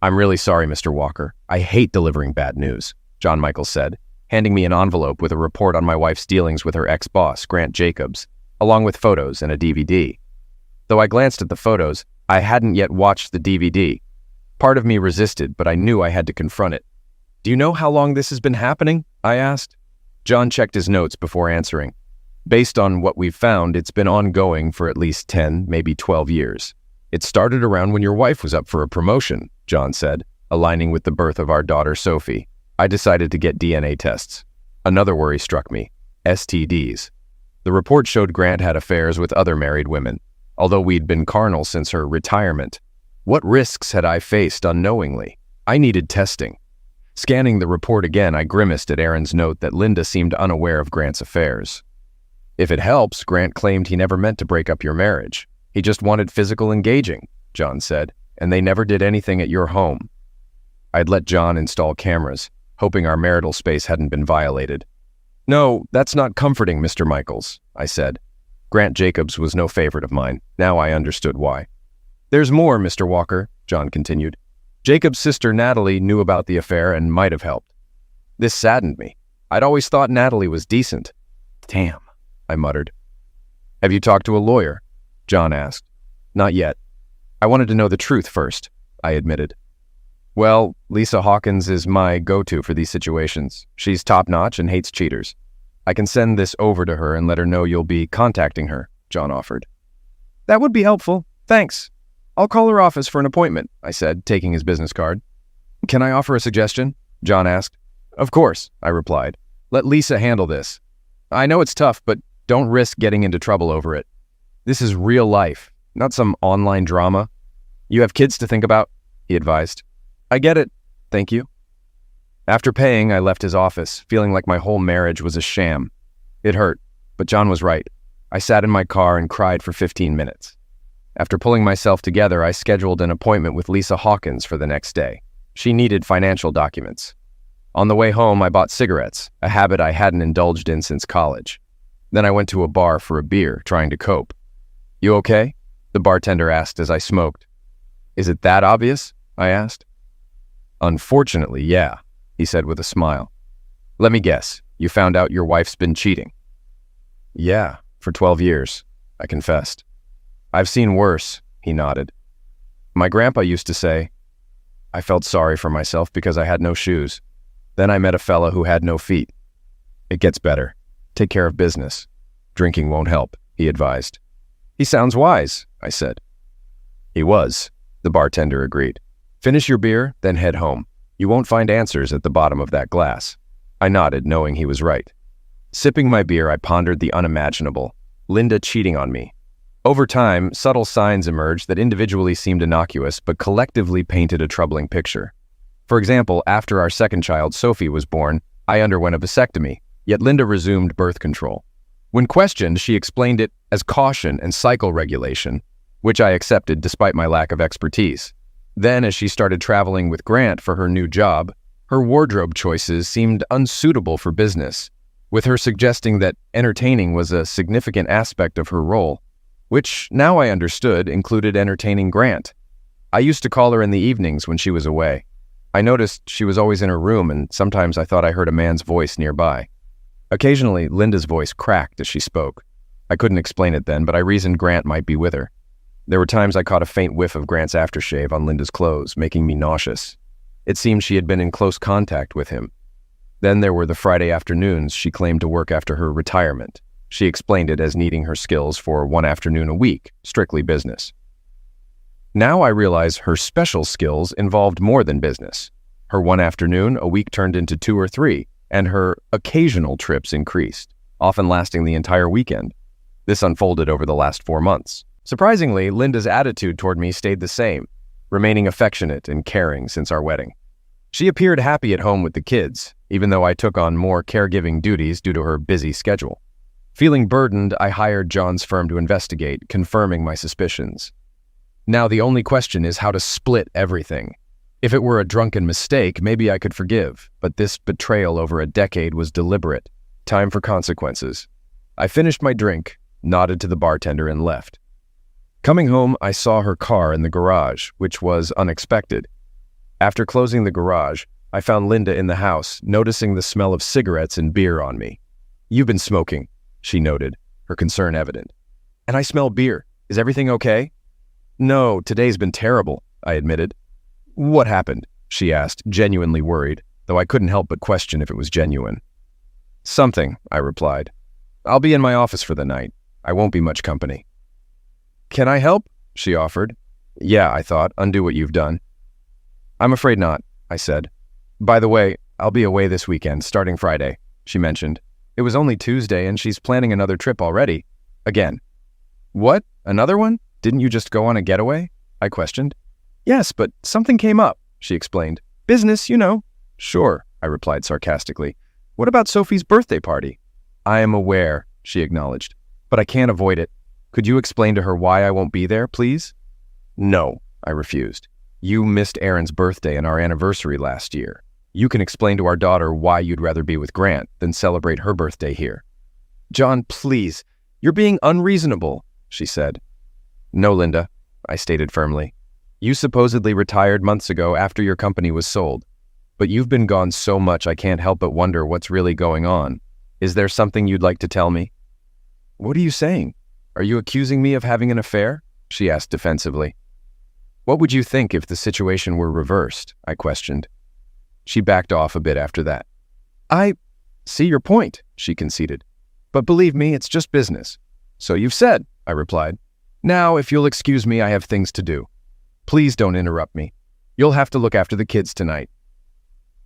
I'm really sorry, Mr. Walker. I hate delivering bad news, John Michaels said, handing me an envelope with a report on my wife's dealings with her ex-boss, Grant Jacobs, along with photos and a DVD. Though I glanced at the photos, I hadn't yet watched the DVD. Part of me resisted, but I knew I had to confront it. Do you know how long this has been happening? I asked. John checked his notes before answering. Based on what we've found, it's been ongoing for at least 10, maybe 12 years. It started around when your wife was up for a promotion, John said, aligning with the birth of our daughter Sophie. I decided to get DNA tests. Another worry struck me: STDs. The report showed Grant had affairs with other married women, although we'd been carnal since her retirement. What risks had I faced unknowingly? I needed testing. Scanning the report again, I grimaced at Aaron's note that Linda seemed unaware of Grant's affairs. If it helps, Grant claimed he never meant to break up your marriage. He just wanted physical engaging, John said, and they never did anything at your home. I'd let John install cameras, hoping our marital space hadn't been violated. No, that's not comforting, Mr. Michaels, I said. Grant Jacobs was no favorite of mine. Now I understood why. There's more, Mr. Walker, John continued. Jacob's sister Natalie knew about the affair and might have helped. This saddened me. I'd always thought Natalie was decent. Damn, I muttered. Have you talked to a lawyer? John asked. Not yet. I wanted to know the truth first, I admitted. Well, Lisa Hawkins is my go-to for these situations. She's top-notch and hates cheaters. I can send this over to her and let her know you'll be contacting her, John offered. That would be helpful. Thanks. I'll call her office for an appointment, I said, taking his business card. Can I offer a suggestion? John asked. Of course, I replied. Let Lisa handle this. I know it's tough, but don't risk getting into trouble over it. This is real life, not some online drama. You have kids to think about, he advised. I get it. Thank you. After paying, I left his office, feeling like my whole marriage was a sham. It hurt, but John was right. I sat in my car and cried for 15 minutes. After pulling myself together, I scheduled an appointment with Lisa Hawkins for the next day. She needed financial documents. On the way home, I bought cigarettes, a habit I hadn't indulged in since college. Then I went to a bar for a beer, trying to cope. You okay? The bartender asked as I smoked. Is it that obvious? I asked. Unfortunately, yeah, he said with a smile. Let me guess, you found out your wife's been cheating. Yeah, for 12 years, I confessed. I've seen worse, he nodded. My grandpa used to say, I felt sorry for myself because I had no shoes. Then I met a fella who had no feet. It gets better. Take care of business. Drinking won't help, he advised. He sounds wise, I said. He was, the bartender agreed. Finish your beer, then head home. You won't find answers at the bottom of that glass. I nodded, knowing he was right. Sipping my beer, I pondered the unimaginable. Linda cheating on me. Over time, subtle signs emerged that individually seemed innocuous, but collectively painted a troubling picture. For example, after our second child, Sophie, was born, I underwent a vasectomy, yet Linda resumed birth control. When questioned, she explained it as caution and cycle regulation, which I accepted despite my lack of expertise. Then, as she started traveling with Grant for her new job, her wardrobe choices seemed unsuitable for business, with her suggesting that entertaining was a significant aspect of her role, which, now I understood, included entertaining Grant. I used to call her in the evenings when she was away. I noticed she was always in her room, and sometimes I thought I heard a man's voice nearby. Occasionally, Linda's voice cracked as she spoke. I couldn't explain it then, but I reasoned Grant might be with her. There were times I caught a faint whiff of Grant's aftershave on Linda's clothes, making me nauseous. It seemed she had been in close contact with him. Then there were the Friday afternoons she claimed to work after her retirement. She explained it as needing her skills for one afternoon a week, strictly business. Now I realize her special skills involved more than business. Her one afternoon a week turned into 2 or 3, and her occasional trips increased, often lasting the entire weekend. This unfolded over the last 4 months. Surprisingly, Linda's attitude toward me stayed the same, remaining affectionate and caring since our wedding. She appeared happy at home with the kids, even though I took on more caregiving duties due to her busy schedule. Feeling burdened, I hired John's firm to investigate, confirming my suspicions. Now the only question is how to split everything. If it were a drunken mistake, maybe I could forgive, but this betrayal over a decade was deliberate. Time for consequences. I finished my drink, nodded to the bartender, and left. Coming home, I saw her car in the garage, which was unexpected. After closing the garage, I found Linda in the house, noticing the smell of cigarettes and beer on me. "You've been smoking," she noted, her concern evident. "And I smell beer. Is everything okay?" "No, today's been terrible," I admitted. "What happened?" she asked, genuinely worried, though I couldn't help but question if it was genuine. "Something," I replied. "I'll be in my office for the night. I won't be much company." "Can I help?" she offered. "Yeah," I thought, "undo what you've done." "I'm afraid not," I said. "By the way, I'll be away this weekend, starting Friday," she mentioned. It was only Tuesday, and she's planning another trip already. Again. "What? Another one? Didn't you just go on a getaway?" I questioned. "Yes, but something came up," she explained. "Business, you know." "Sure," I replied sarcastically. "What about Sophie's birthday party?" "I am aware," she acknowledged, "but I can't avoid it. Could you explain to her why I won't be there, please?" "No," I refused. "You missed Erin's birthday and our anniversary last year. You can explain to our daughter why you'd rather be with Grant than celebrate her birthday here." "John, please, you're being unreasonable," she said. "No, Linda," I stated firmly. "You supposedly retired months ago after your company was sold. But you've been gone so much I can't help but wonder what's really going on. Is there something you'd like to tell me?" "What are you saying? Are you accusing me of having an affair?" she asked defensively. "What would you think if the situation were reversed?" I questioned. She backed off a bit after that. "I see your point," she conceded. "But believe me, it's just business." "So you've said," I replied. "Now, if you'll excuse me, I have things to do. Please don't interrupt me. You'll have to look after the kids tonight."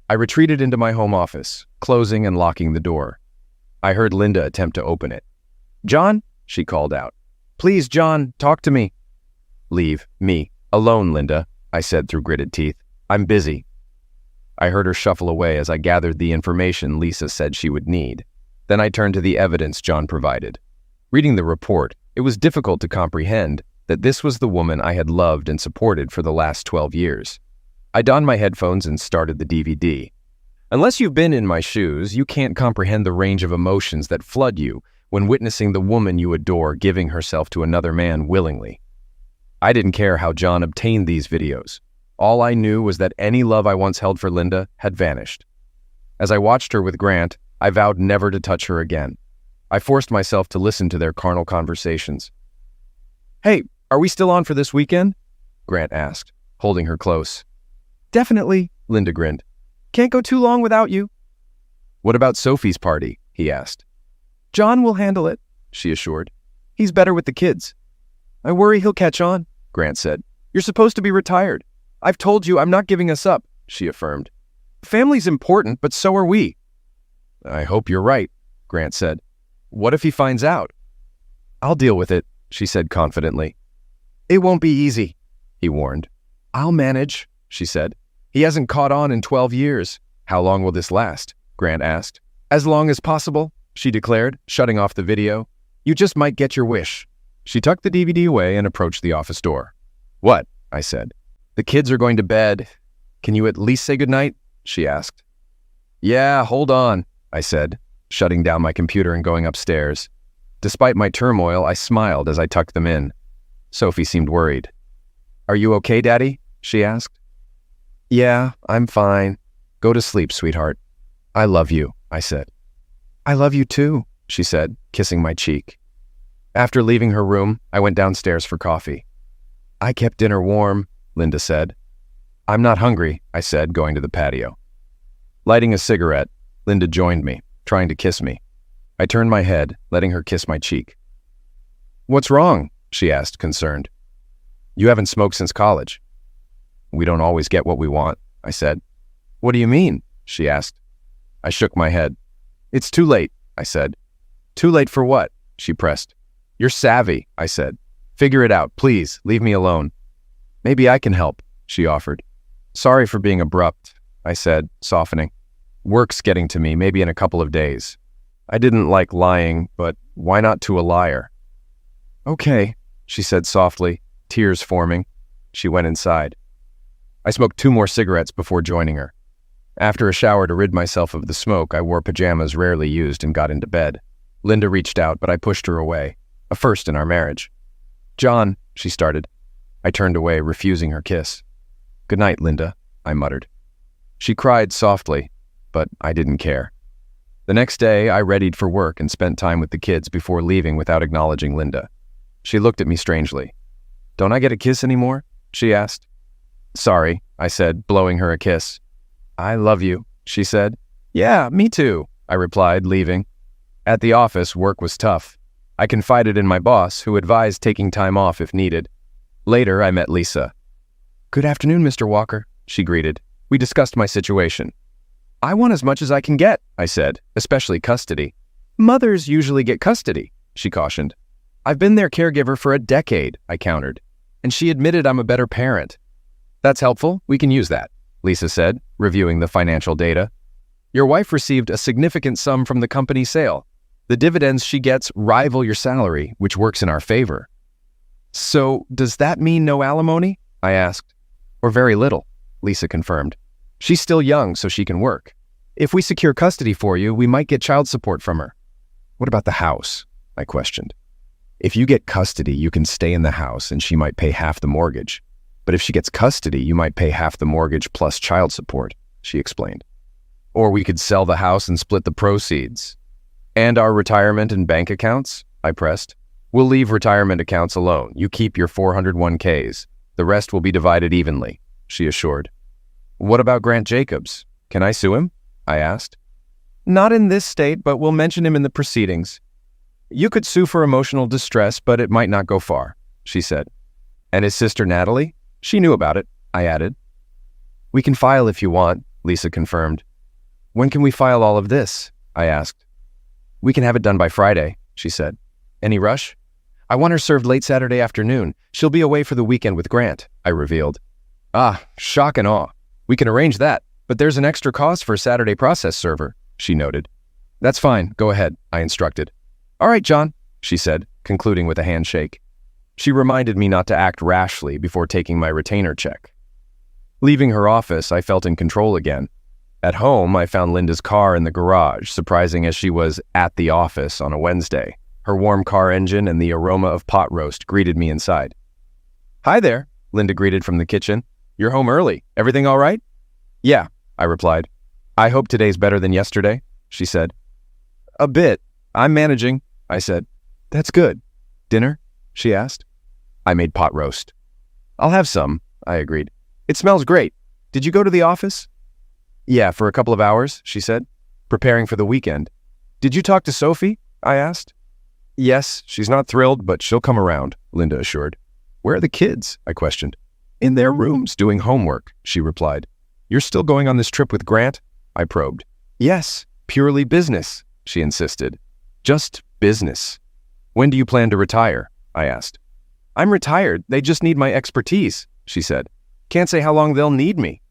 I retreated into my home office, closing and locking the door. I heard Linda attempt to open it. "John?" she called out. "Please, John, talk to me." "Leave me alone, Linda," I said through gritted teeth. "I'm busy." I heard her shuffle away as I gathered the information Lisa said she would need. Then I turned to the evidence John provided. Reading the report, it was difficult to comprehend that this was the woman I had loved and supported for the last 12 years. I donned my headphones and started the DVD. Unless you've been in my shoes, you can't comprehend the range of emotions that flood you when witnessing the woman you adore giving herself to another man willingly. I didn't care how John obtained these videos. All I knew was that any love I once held for Linda had vanished. As I watched her with Grant, I vowed never to touch her again. I forced myself to listen to their carnal conversations. "Hey, are we still on for this weekend?" Grant asked, holding her close. "Definitely," Linda grinned. "Can't go too long without you." "What about Sophie's party?" he asked. "John will handle it," she assured. "He's better with the kids." "I worry he'll catch on," Grant said. "You're supposed to be retired. I've told you I'm not giving us up," she affirmed. "Family's important, but so are we." "I hope you're right," Grant said. "What if he finds out?" "I'll deal with it," she said confidently. "It won't be easy," he warned. "I'll manage," she said. "He hasn't caught on in 12 years. "How long will this last?" Grant asked. "As long as possible," she declared, shutting off the video. "You just might get your wish." She tucked the DVD away and approached the office door. "What?" I said. "The kids are going to bed. Can you at least say goodnight?" she asked. "Yeah, hold on," I said, shutting down my computer and going upstairs. Despite my turmoil, I smiled as I tucked them in. Sophie seemed worried. "Are you okay, Daddy?" she asked. "Yeah, I'm fine. Go to sleep, sweetheart." "I love you," I said. "I love you too," she said, kissing my cheek. After leaving her room, I went downstairs for coffee. "I kept dinner warm," Linda said. "I'm not hungry," I said, going to the patio. Lighting a cigarette, Linda joined me, trying to kiss me. I turned my head, letting her kiss my cheek. "What's wrong?" she asked, concerned. "You haven't smoked since college." "We don't always get what we want," I said. "What do you mean?" she asked. I shook my head. "It's too late," I said. "Too late for what?" she pressed. "You're savvy," I said. "Figure it out, please. Leave me alone." "Maybe I can help," she offered. "Sorry for being abrupt," I said, softening. "Work's getting to me, maybe in a couple of days." I didn't like lying, but why not to a liar? "Okay," she said softly, tears forming. She went inside. I smoked 2 more cigarettes before joining her. After a shower to rid myself of the smoke, I wore pajamas rarely used and got into bed. Linda reached out, but I pushed her away, a first in our marriage. "John," she started. I turned away, refusing her kiss. "Good night, Linda," I muttered. She cried softly, but I didn't care. The next day, I readied for work and spent time with the kids before leaving without acknowledging Linda. She looked at me strangely. "Don't I get a kiss anymore?" she asked. "Sorry," I said, blowing her a kiss. "I love you," she said. "Yeah, me too," I replied, leaving. At the office, work was tough. I confided in my boss, who advised taking time off if needed. Later, I met Lisa. "Good afternoon, Mr. Walker," she greeted. We discussed my situation. "I want as much as I can get," I said, "especially custody." "Mothers usually get custody," she cautioned. "I've been their caregiver for a decade," I countered, and she admitted I'm a better parent. "That's helpful. We can use that," Lisa said, reviewing the financial data. "Your wife received a significant sum from the company sale. The dividends she gets rival your salary, which works in our favor." "So, does that mean no alimony?" I asked. "Or very little," Lisa confirmed. "She's still young, so she can work. If we secure custody for you, we might get child support from her." "What about the house?" I questioned. "If you get custody, you can stay in the house and she might pay half the mortgage. But if she gets custody, you might pay half the mortgage plus child support," she explained. "Or we could sell the house and split the proceeds." "And our retirement and bank accounts?" I pressed. "We'll leave retirement accounts alone. You keep your 401ks. The rest will be divided evenly," she assured. "What about Grant Jacobs? Can I sue him?" I asked. "Not in this state, but we'll mention him in the proceedings. You could sue for emotional distress, but it might not go far," she said. "And his sister Natalie? She knew about it," I added. "We can file if you want," Lisa confirmed. "When can we file all of this?" I asked. "We can have it done by Friday," she said. "Any rush?" "I want her served late Saturday afternoon. She'll be away for the weekend with Grant," I revealed. "Ah, shock and awe. We can arrange that, but there's an extra cost for a Saturday process server," she noted. "That's fine. Go ahead," I instructed. "All right, John," she said, concluding with a handshake. She reminded me not to act rashly before taking my retainer check. Leaving her office, I felt in control again. At home, I found Linda's car in the garage, surprising as she was at the office on a Wednesday. Her warm car engine and the aroma of pot roast greeted me inside. "Hi there," Linda greeted from the kitchen. "You're home early. Everything all right?" "Yeah," I replied. "I hope today's better than yesterday," she said. "A bit. I'm managing," I said. "That's good. Dinner?" she asked. I made pot roast. "I'll have some," I agreed. "It smells great. Did you go to the office?" "Yeah, for a couple of hours," she said, "preparing for the weekend." "Did you talk to Sophie?" I asked. "Yes, she's not thrilled, but she'll come around," Linda assured. "Where are the kids?" I questioned. "In their rooms doing homework," she replied. "You're still going on this trip with Grant?" I probed. "Yes, purely business," she insisted. "Just business." "When do you plan to retire?" I asked. "I'm retired. They just need my expertise," she said. "Can't say how long they'll need me."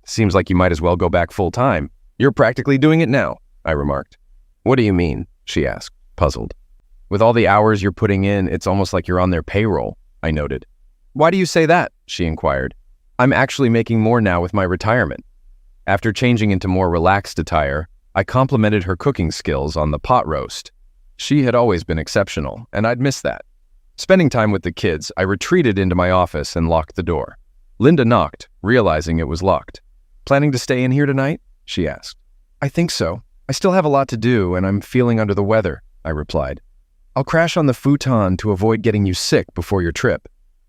"Seems like you might as well go back full time. You're practically doing it now," I remarked. "What do you mean?" she asked, puzzled. "With all the hours you're putting in, it's almost like you're on their payroll," I noted. "Why do you say that?" she inquired. "I'm actually making more now with my retirement." After changing into more relaxed attire, I complimented her cooking skills on the pot roast. She had always been exceptional, and I'd miss that. Spending time with the kids, I retreated into my office and locked the door. Linda knocked, realizing it was locked. "Planning to stay in here tonight?" she asked. "I think so. I still have a lot to do, and I'm feeling under the weather," I replied. "I'll crash on the futon to avoid getting you sick before your trip."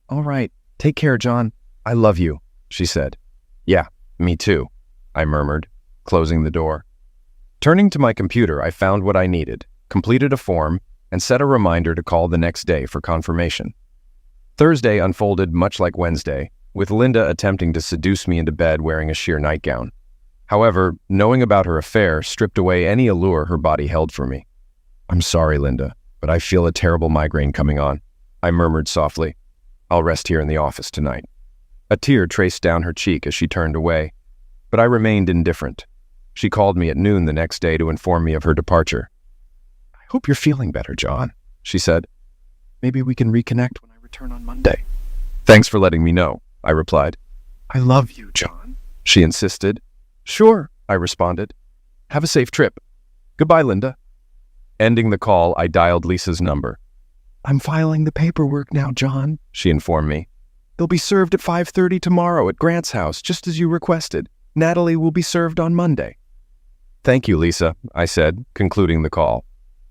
"All right. Take care, John. I love you," she said. "Yeah, me too," I murmured, closing the door. Turning to my computer, I found what I needed, completed a form, and set a reminder to call the next day for confirmation. Thursday unfolded much like Wednesday, with Linda attempting to seduce me into bed wearing a sheer nightgown. However, knowing about her affair stripped away any allure her body held for me. "I'm sorry, Linda, but I feel a terrible migraine coming on," I murmured softly. "I'll rest here in the office tonight." A tear traced down her cheek as she turned away, but I remained indifferent. She called me at noon the next day to inform me of her departure. "I hope you're feeling better, John," she said. "Maybe we can reconnect when I return on Monday." "Thanks for letting me know," I replied. "I love you, John," she insisted. "Sure," I responded. "Have a safe trip. Goodbye, Linda." Ending the call, I dialed Lisa's number. "I'm filing the paperwork now, John," she informed me. They'll be served at 5:30 tomorrow at Grant's house, just as you requested. Natalie will be served on Monday." "Thank you, Lisa," I said, concluding the call.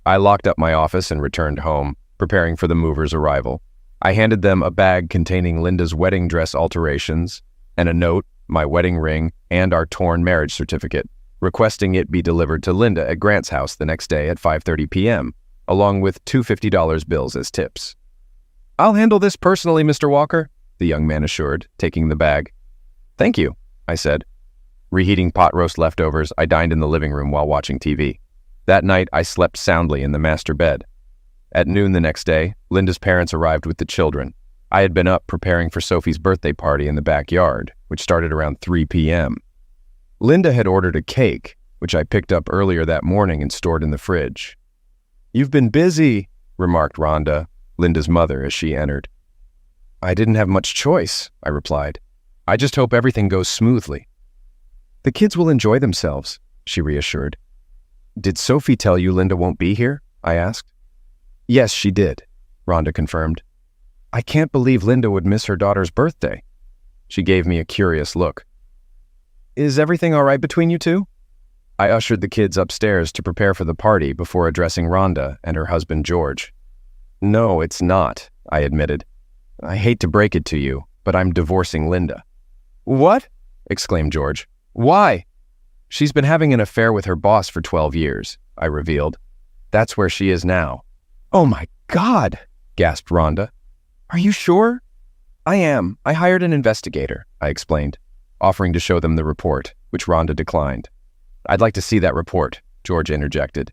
I locked up my office and returned home, preparing for the movers' arrival. I handed them a bag containing Linda's wedding dress alterations and a note, my wedding ring, and our torn marriage certificate, requesting it be delivered to Linda at Grant's house the next day at 5:30 p.m., along with two $50 bills as tips. "I'll handle this personally, Mr. Walker," the young man assured, taking the bag. "Thank you," I said. Reheating pot roast leftovers, I dined in the living room while watching TV. That night, I slept soundly in the master bed. At noon the next day, Linda's parents arrived with the children. I had been up preparing for Sophie's birthday party in the backyard, which started around 3 p.m. Linda had ordered a cake, which I picked up earlier that morning and stored in the fridge. "You've been busy," remarked Rhonda, Linda's mother, as she entered. "I didn't have much choice," I replied. "I just hope everything goes smoothly." "The kids will enjoy themselves," she reassured. "Did Sophie tell you Linda won't be here?" I asked. "Yes, she did," Rhonda confirmed. "I can't believe Linda would miss her daughter's birthday." She gave me a curious look. "Is everything all right between you two?" I ushered the kids upstairs to prepare for the party before addressing Rhonda and her husband George. "No, it's not," I admitted. "I hate to break it to you, but I'm divorcing Linda." "What?" exclaimed George. "Why?" "She's been having an affair with her boss for 12 years, I revealed. "That's where she is now." "Oh my God!" gasped Rhonda. "Are you sure?" "I am. I hired an investigator," I explained, offering to show them the report, which Rhonda declined. "I'd like to see that report," George interjected.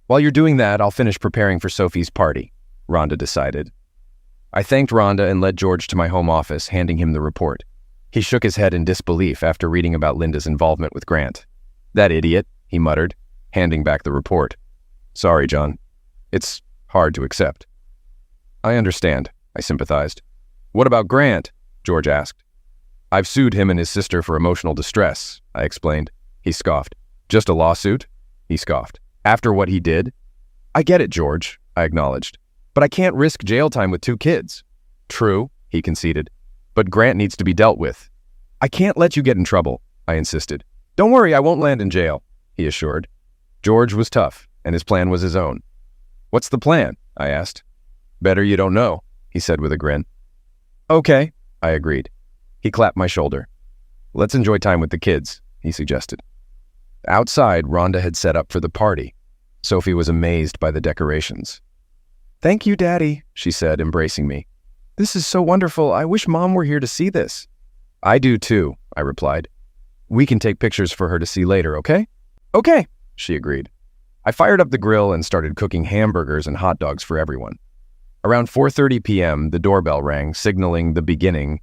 "While you're doing that, I'll finish preparing for Sophie's party," Rhonda decided. I thanked Rhonda and led George to my home office, handing him the report. He shook his head in disbelief after reading about Linda's involvement with Grant. "That idiot," he muttered, handing back the report. "Sorry, John. It's hard to accept." "I understand," I sympathized. "What about Grant?" George asked. "I've sued him and his sister for emotional distress," I explained. He scoffed. "Just a lawsuit?" He scoffed. "After what he did?" "I get it, George," I acknowledged. "But I can't risk jail time with 2 kids. "True," he conceded. "But Grant needs to be dealt with." "I can't let you get in trouble," I insisted. "Don't worry, I won't land in jail," he assured. George was tough, and his plan was his own. "What's the plan?" I asked. "Better you don't know," he said with a grin. "Okay," I agreed. He clapped my shoulder. "Let's enjoy time with the kids," he suggested. Outside, Rhonda had set up for the party. Sophie was amazed by the decorations. "Thank you, Daddy," she said, embracing me. "This is so wonderful. I wish Mom were here to see this." "I do too," I replied. "We can take pictures for her to see later, okay?" "Okay," she agreed. I fired up the grill and started cooking hamburgers and hot dogs for everyone. Around 4:30 p.m., the doorbell rang, signaling the beginning.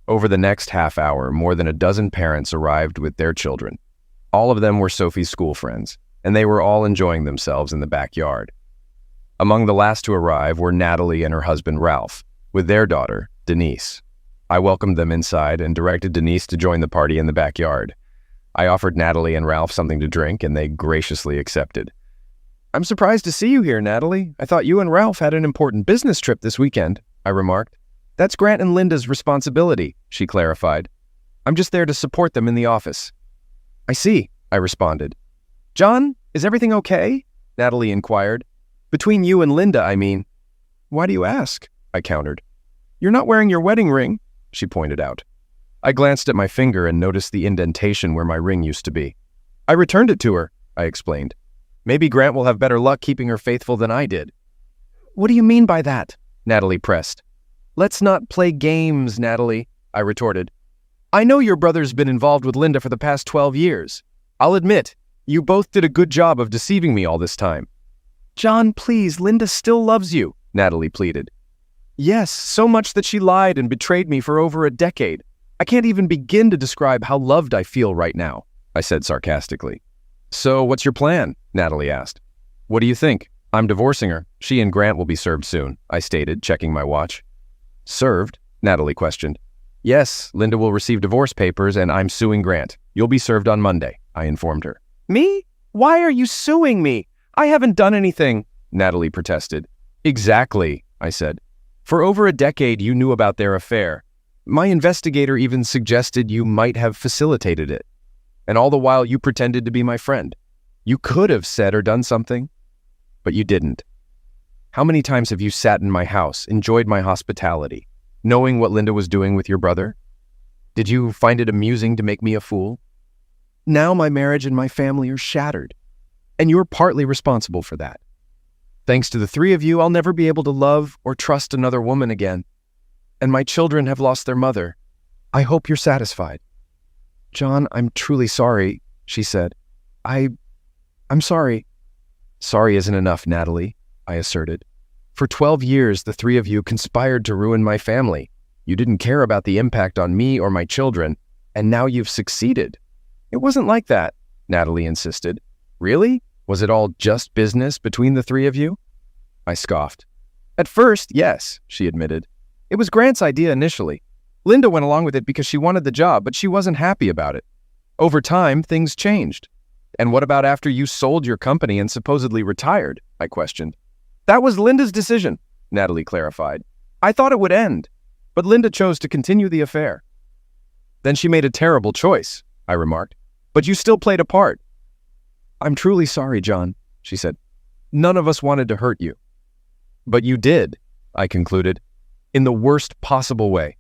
Over the next half hour, more than a dozen parents arrived with their children. All of them were Sophie's school friends, and they were all enjoying themselves in the backyard. Among the last to arrive were Natalie and her husband Ralph, with their daughter, Denise. I welcomed them inside and directed Denise to join the party in the backyard. I offered Natalie and Ralph something to drink, and they graciously accepted. "I'm surprised to see you here, Natalie. I thought you and Ralph had an important business trip this weekend," I remarked. "That's Grant and Linda's responsibility," she clarified. "I'm just there to support them in the office." "I see," I responded. "John, is everything okay?" Natalie inquired. "Between you and Linda, I mean." "Why do you ask?" I countered. "You're not wearing your wedding ring," she pointed out. I glanced at my finger and noticed the indentation where my ring used to be. "I returned it to her," I explained. "Maybe Grant will have better luck keeping her faithful than I did." "What do you mean by that?" Natalie pressed. "Let's not play games, Natalie," I retorted. "I know your brother's been involved with Linda for the past 12 years. I'll admit, you both did a good job of deceiving me all this time." "John, please, Linda still loves you," Natalie pleaded. "Yes, so much that she lied and betrayed me for over a decade. I can't even begin to describe how loved I feel right now," I said sarcastically. "So what's your plan?" Natalie asked. "What do you think? I'm divorcing her. She and Grant will be served soon," I stated, checking my watch. "Served?" Natalie questioned. "Yes, Linda will receive divorce papers and I'm suing Grant. You'll be served on Monday," I informed her. "Me? Why are you suing me? I haven't done anything," Natalie protested. "Exactly," I said. "For over a decade you knew about their affair. My investigator even suggested you might have facilitated it. And all the while you pretended to be my friend. You could have said or done something, but you didn't. How many times have you sat in my house, enjoyed my hospitality, knowing what Linda was doing with your brother? Did you find it amusing to make me a fool? Now my marriage and my family are shattered, and you're partly responsible for that. Thanks to the three of you, I'll never be able to love or trust another woman again. And my children have lost their mother. I hope you're satisfied. John, I'm truly sorry, she said. I'm sorry. Sorry isn't enough, Natalie, I asserted. For 12 years, the three of you conspired to ruin my family. You didn't care about the impact on me or my children, and now you've succeeded. It wasn't like that, Natalie insisted. Really? Was it all just business between the three of you? I scoffed. At first, yes, she admitted. It was Grant's idea initially. Linda went along with it because she wanted the job, but she wasn't happy about it. Over time, things changed. And what about after you sold your company and supposedly retired? I questioned. That was Linda's decision, Natalie clarified. I thought it would end, but Linda chose to continue the affair. Then she made a terrible choice, I remarked. But you still played a part. I'm truly sorry, John, she said. None of us wanted to hurt you. But you did, I concluded, in the worst possible way.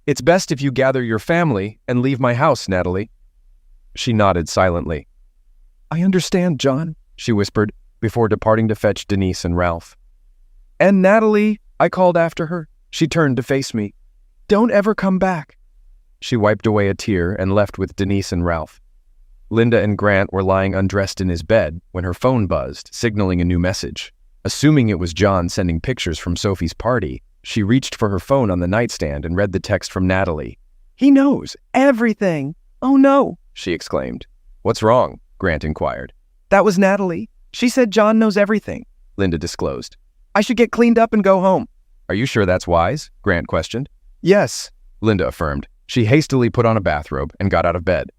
It's best if you gather your family and leave my house, Natalie. She nodded silently. I understand, John, she whispered, before departing to fetch Denise and Ralph. And Natalie, I called after her. She turned to face me. Don't ever come back. She wiped away a tear and left with Denise and Ralph. Linda and Grant were lying undressed in his bed when her phone buzzed, signaling a new message. Assuming it was John sending pictures from Sophie's party, she reached for her phone on the nightstand and read the text from Natalie. He knows everything. Oh no, she exclaimed. What's wrong? Grant inquired. That was Natalie. She said John knows everything, Linda disclosed. I should get cleaned up and go home. Are you sure that's wise? Grant questioned. Yes, Linda affirmed. She hastily put on a bathrobe and got out of bed.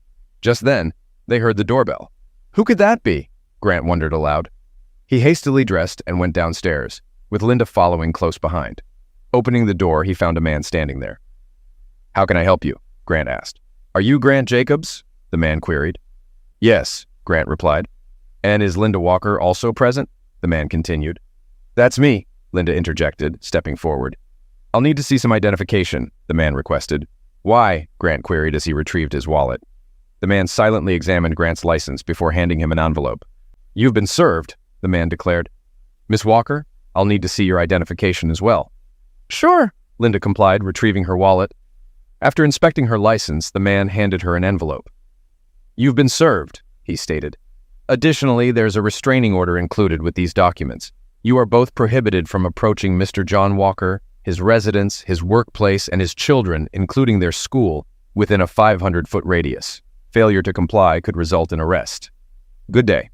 Just then, they heard the doorbell. Who could that be? Grant wondered aloud. He hastily dressed and went downstairs, with Linda following close behind. Opening the door, he found a man standing there. How can I help you? Grant asked. Are you Grant Jacobs? The man queried. Yes, Grant replied. And is Linda Walker also present? The man continued. That's me, Linda interjected, stepping forward. I'll need to see some identification, the man requested. Why? Grant queried as he retrieved his wallet. The man silently examined Grant's license before handing him an envelope. You've been served, the man declared. Miss Walker, I'll need to see your identification as well. Sure, Linda complied, retrieving her wallet. After inspecting her license, the man handed her an envelope. You've been served, he stated. Additionally, there's a restraining order included with these documents. You are both prohibited from approaching Mr. John Walker, his residence, his workplace, and his children, including their school, within a 500-foot radius. Failure to comply could result in arrest. Good day.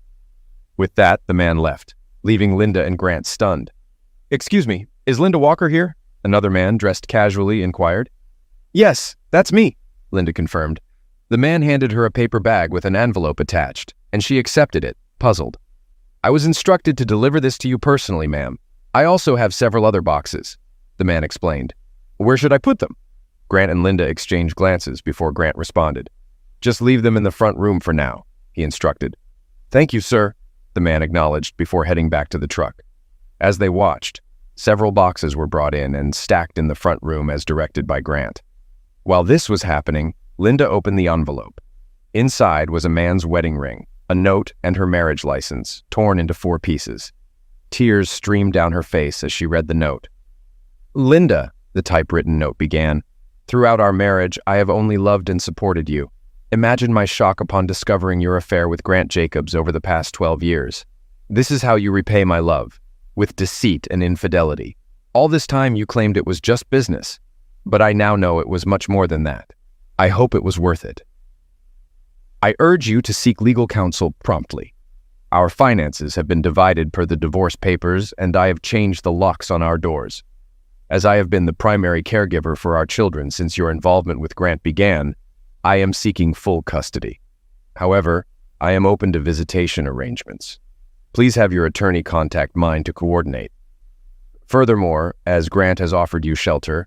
With that, the man left, leaving Linda and Grant stunned. Excuse me, is Linda Walker here? Another man, dressed casually, inquired. Yes, that's me, Linda confirmed. The man handed her a paper bag with an envelope attached, and she accepted it, puzzled. I was instructed to deliver this to you personally, ma'am. I also have several other boxes, the man explained. Where should I put them? Grant and Linda exchanged glances before Grant responded. Just leave them in the front room for now, he instructed. Thank you, sir, the man acknowledged before heading back to the truck. As they watched, several boxes were brought in and stacked in the front room as directed by Grant. While this was happening, Linda opened the envelope. Inside was a man's wedding ring, a note, and her marriage license, torn into 4 pieces. Tears streamed down her face as she read the note. Linda, the typewritten note began, throughout our marriage, I have only loved and supported you. Imagine my shock upon discovering your affair with Grant Jacobs over the past 12 years. This is how you repay my love, with deceit and infidelity. All this time you claimed it was just business, but I now know it was much more than that. I hope it was worth it. I urge you to seek legal counsel promptly. Our finances have been divided per the divorce papers, and I have changed the locks on our doors. As I have been the primary caregiver for our children since your involvement with Grant began, I am seeking full custody. However, I am open to visitation arrangements. Please have your attorney contact mine to coordinate. Furthermore, as Grant has offered you shelter,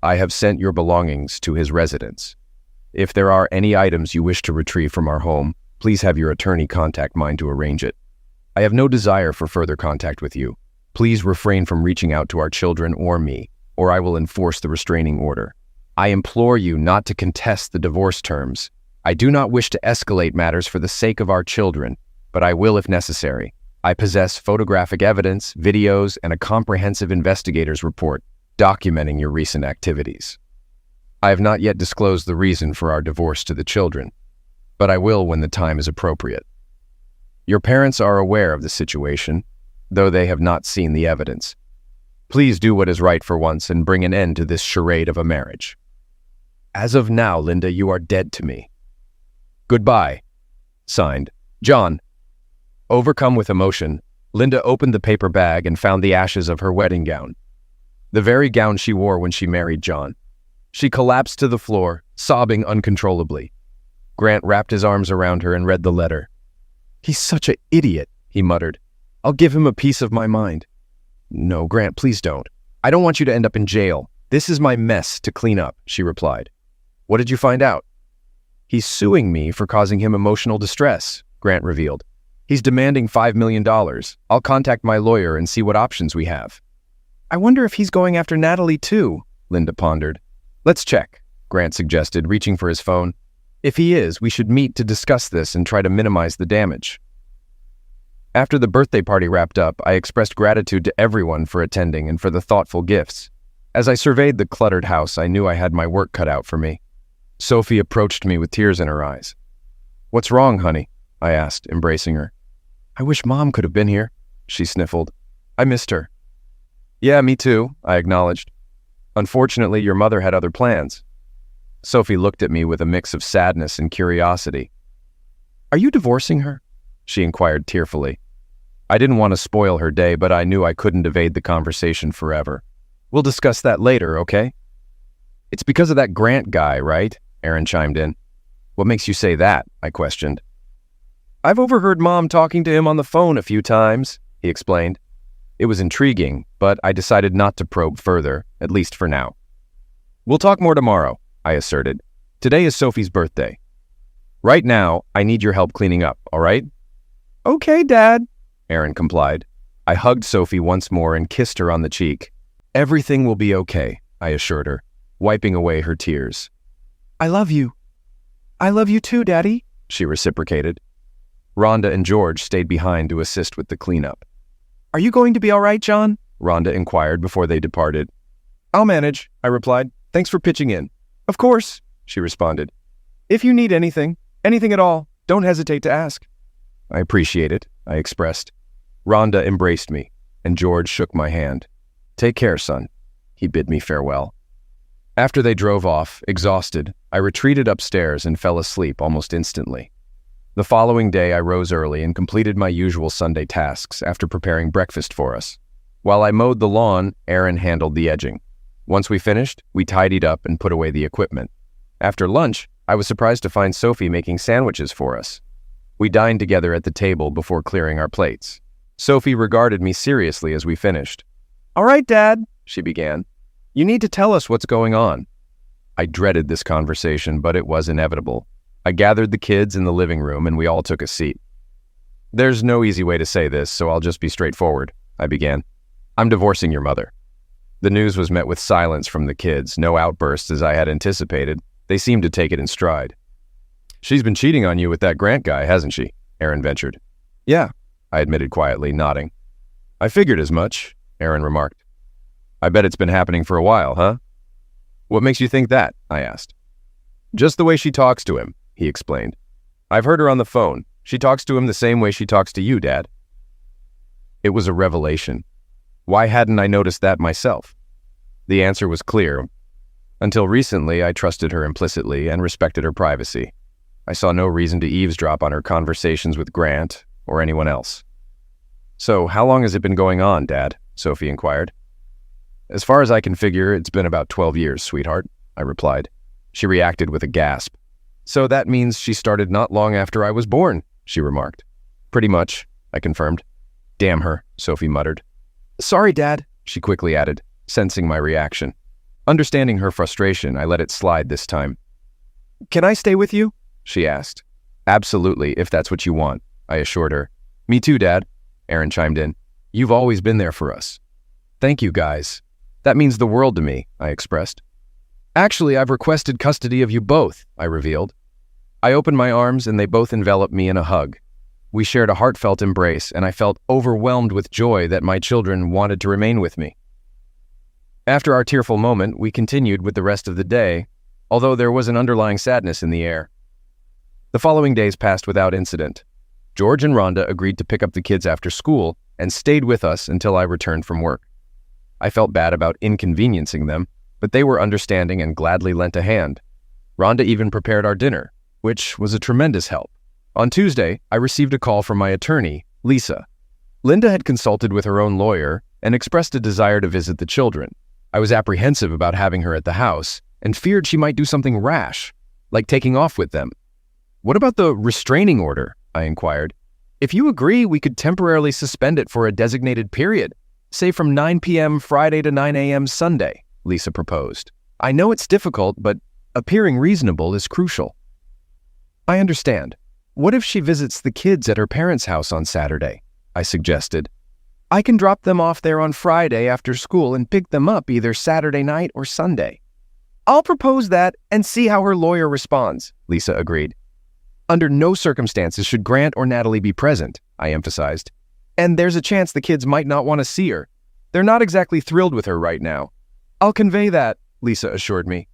I have sent your belongings to his residence. If there are any items you wish to retrieve from our home, please have your attorney contact mine to arrange it. I have no desire for further contact with you. Please refrain from reaching out to our children or me, or I will enforce the restraining order. I implore you not to contest the divorce terms. I do not wish to escalate matters for the sake of our children, but I will if necessary. I possess photographic evidence, videos, and a comprehensive investigator's report documenting your recent activities. I have not yet disclosed the reason for our divorce to the children, but I will when the time is appropriate. Your parents are aware of the situation, though they have not seen the evidence. Please do what is right for once and bring an end to this charade of a marriage. As of now, Linda, you are dead to me. Goodbye. Signed, John. Overcome with emotion, Linda opened the paper bag and found the ashes of her wedding gown. The very gown she wore when she married John. She collapsed to the floor, sobbing uncontrollably. Grant wrapped his arms around her and read the letter. "He's such an idiot," he muttered. "I'll give him a piece of my mind." "No, Grant, please don't. I don't want you to end up in jail. This is my mess to clean up," she replied. "What did you find out?" "He's suing me for causing him emotional distress," Grant revealed. "He's demanding $5 million. I'll contact my lawyer and see what options we have." "I wonder if he's going after Natalie too," Linda pondered. "Let's check," Grant suggested, reaching for his phone. "If he is, we should meet to discuss this and try to minimize the damage." After the birthday party wrapped up, I expressed gratitude to everyone for attending and for the thoughtful gifts. As I surveyed the cluttered house, I knew I had my work cut out for me. Sophie approached me with tears in her eyes. "What's wrong, honey?" I asked, embracing her. "I wish Mom could have been here," she sniffled. "I missed her." "Yeah, me too," I acknowledged. "Unfortunately, your mother had other plans." Sophie looked at me with a mix of sadness and curiosity. "Are you divorcing her?" she inquired tearfully. I didn't want to spoil her day, but I knew I couldn't evade the conversation forever. "We'll discuss that later, okay?" "It's because of that Grant guy, right?" Aaron chimed in. "What makes you say that?" I questioned. "I've overheard Mom talking to him on the phone a few times," he explained. It was intriguing, but I decided not to probe further, at least for now. "We'll talk more tomorrow," I asserted. "Today is Sophie's birthday. Right now, I need your help cleaning up, all right?" "Okay, Dad," Aaron complied. I hugged Sophie once more and kissed her on the cheek. "Everything will be okay," I assured her, wiping away her tears. "I love you." "I love you too, Daddy," she reciprocated. Rhonda and George stayed behind to assist with the cleanup. "Are you going to be all right, John?" Rhonda inquired before they departed. "I'll manage," I replied. "Thanks for pitching in." "Of course," she responded. "If you need anything at all, don't hesitate to ask." "I appreciate it," I expressed. Rhonda embraced me, and George shook my hand. "Take care, son." He bid me farewell. After they drove off, exhausted, I retreated upstairs and fell asleep almost instantly. The following day, I rose early and completed my usual Sunday tasks after preparing breakfast for us. While I mowed the lawn, Aaron handled the edging. Once we finished, we tidied up and put away the equipment. After lunch, I was surprised to find Sophie making sandwiches for us. We dined together at the table before clearing our plates. Sophie regarded me seriously as we finished. "All right, Dad," she began. "You need to tell us what's going on." I dreaded this conversation, but it was inevitable. I gathered the kids in the living room and we all took a seat. "There's no easy way to say this, so I'll just be straightforward," I began. "I'm divorcing your mother." The news was met with silence from the kids, no outbursts as I had anticipated. They seemed to take it in stride. "She's been cheating on you with that Grant guy, hasn't she?" Aaron ventured. "Yeah," I admitted quietly, nodding. "I figured as much," Aaron remarked. "I bet it's been happening for a while, huh?" "What makes you think that?" I asked. "Just the way she talks to him," he explained. "I've heard her on the phone. She talks to him the same way she talks to you, Dad." It was a revelation. Why hadn't I noticed that myself? The answer was clear. Until recently, I trusted her implicitly and respected her privacy. I saw no reason to eavesdrop on her conversations with Grant or anyone else. "So, how long has it been going on, Dad?" Sophie inquired. "As far as I can figure, it's been about 12 years, sweetheart," I replied. She reacted with a gasp. "So that means she started not long after I was born," she remarked. "Pretty much," I confirmed. "Damn her," Sophie muttered. "Sorry, Dad," she quickly added, sensing my reaction. Understanding her frustration, I let it slide this time. "Can I stay with you?" she asked. "Absolutely, if that's what you want," I assured her. "Me too, Dad," Aaron chimed in. "You've always been there for us." "Thank you, guys. That means the world to me," I expressed. "Actually, I've requested custody of you both," I revealed. I opened my arms and they both enveloped me in a hug. We shared a heartfelt embrace, and I felt overwhelmed with joy that my children wanted to remain with me. After our tearful moment, we continued with the rest of the day, although there was an underlying sadness in the air. The following days passed without incident. George and Rhonda agreed to pick up the kids after school and stayed with us until I returned from work. I felt bad about inconveniencing them, but they were understanding and gladly lent a hand. Rhonda even prepared our dinner, which was a tremendous help. On Tuesday, I received a call from my attorney, Lisa. Linda had consulted with her own lawyer and expressed a desire to visit the children. I was apprehensive about having her at the house and feared she might do something rash, like taking off with them. "What about the restraining order?" I inquired. "If you agree, we could temporarily suspend it for a designated period, say from 9 p.m. Friday to 9 a.m. Sunday," Lisa proposed. "I know it's difficult, but appearing reasonable is crucial." "I understand. What if she visits the kids at her parents' house on Saturday?" I suggested. "I can drop them off there on Friday after school and pick them up either Saturday night or Sunday." "I'll propose that and see how her lawyer responds," Lisa agreed. "Under no circumstances should Grant or Natalie be present," I emphasized. "And there's a chance the kids might not want to see her. They're not exactly thrilled with her right now." "I'll convey that," Lisa assured me.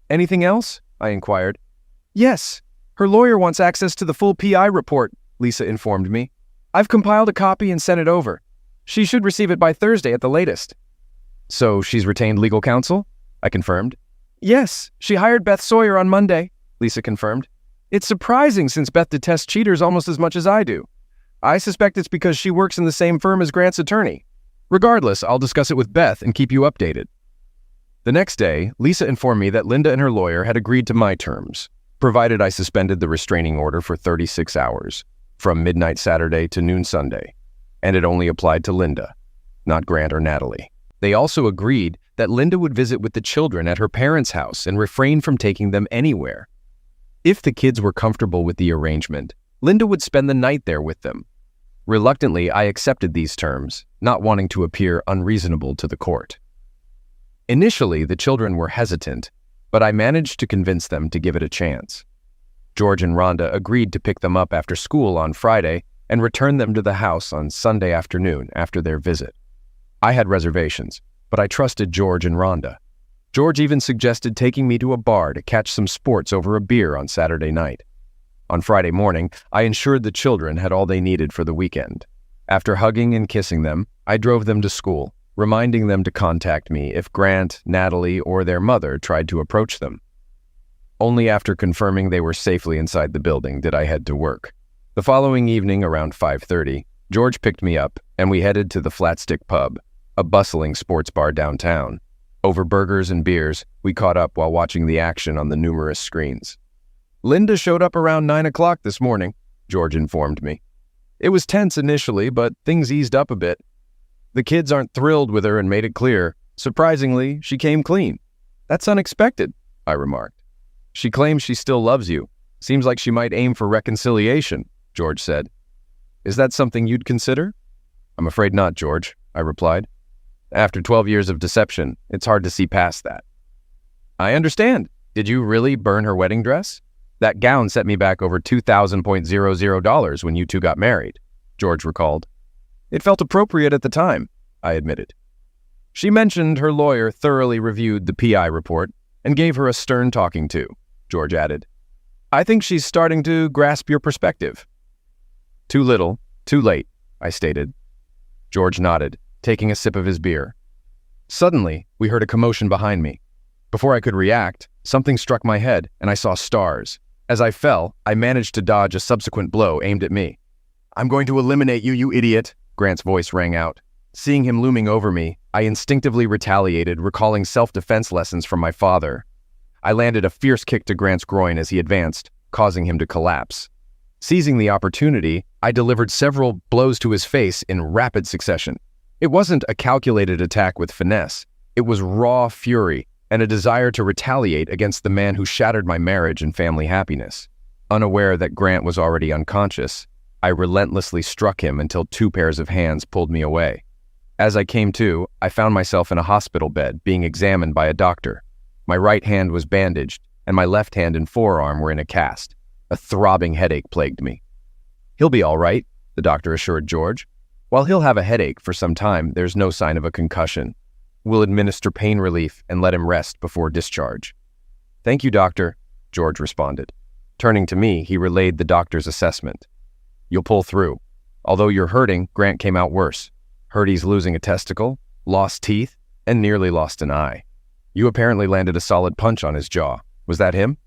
"Anything else?" I inquired. "Yes. Her lawyer wants access to the full PI report," Lisa informed me. "I've compiled a copy and sent it over. She should receive it by Thursday at the latest." "So she's retained legal counsel?" I confirmed. "Yes, she hired Beth Sawyer on Monday," Lisa confirmed. "It's surprising since Beth detests cheaters almost as much as I do. I suspect it's because she works in the same firm as Grant's attorney. Regardless, I'll discuss it with Beth and keep you updated." The next day, Lisa informed me that Linda and her lawyer had agreed to my terms, provided I suspended the restraining order for 36 hours, from midnight Saturday to noon Sunday, and it only applied to Linda, not Grant or Natalie. They also agreed that Linda would visit with the children at her parents' house and refrain from taking them anywhere. If the kids were comfortable with the arrangement, Linda would spend the night there with them. Reluctantly, I accepted these terms, not wanting to appear unreasonable to the court. Initially, the children were hesitant, but I managed to convince them to give it a chance. George and Rhonda agreed to pick them up after school on Friday and return them to the house on Sunday afternoon after their visit. I had reservations, but I trusted George and Rhonda. George even suggested taking me to a bar to catch some sports over a beer on Saturday night. On Friday morning, I ensured the children had all they needed for the weekend. After hugging and kissing them, I drove them to school, reminding them to contact me if Grant, Natalie, or their mother tried to approach them. Only after confirming they were safely inside the building did I head to work. The following evening around 5:30, George picked me up and we headed to the Flatstick Pub, a bustling sports bar downtown. Over burgers and beers, we caught up while watching the action on the numerous screens. "Linda showed up around 9 o'clock this morning," George informed me. "It was tense initially, but things eased up a bit. The kids aren't thrilled with her and made it clear. Surprisingly, she came clean." "That's unexpected," I remarked. "She claims she still loves you. Seems like she might aim for reconciliation," George said. "Is that something you'd consider?" "I'm afraid not, George," I replied. "After 12 years of deception, it's hard to see past that." "I understand. Did you really burn her wedding dress? That gown set me back over $2,000 when you two got married," George recalled. "It felt appropriate at the time," I admitted. "She mentioned her lawyer thoroughly reviewed the PI report and gave her a stern talking to," George added. "I think she's starting to grasp your perspective." "Too little, too late," I stated. George nodded, taking a sip of his beer. Suddenly, we heard a commotion behind me. Before I could react, something struck my head and I saw stars. As I fell, I managed to dodge a subsequent blow aimed at me. "I'm going to eliminate you, you idiot," Grant's voice rang out. Seeing him looming over me, I instinctively retaliated, recalling self-defense lessons from my father. I landed a fierce kick to Grant's groin as he advanced, causing him to collapse. Seizing the opportunity, I delivered several blows to his face in rapid succession. It wasn't a calculated attack with finesse. It was raw fury, and a desire to retaliate against the man who shattered my marriage and family happiness. Unaware that Grant was already unconscious, I relentlessly struck him until 2 pairs of hands pulled me away. As I came to, I found myself in a hospital bed being examined by a doctor. My right hand was bandaged, and my left hand and forearm were in a cast. A throbbing headache plagued me. "He'll be all right," the doctor assured George. "While he'll have a headache for some time, there's no sign of a concussion. We'll administer pain relief and let him rest before discharge." "Thank you, doctor," George responded. Turning to me, he relayed the doctor's assessment. "You'll pull through. Although you're hurting, Grant came out worse. Heard he's losing a testicle, lost teeth, and nearly lost an eye. You apparently landed a solid punch on his jaw. Was that him?"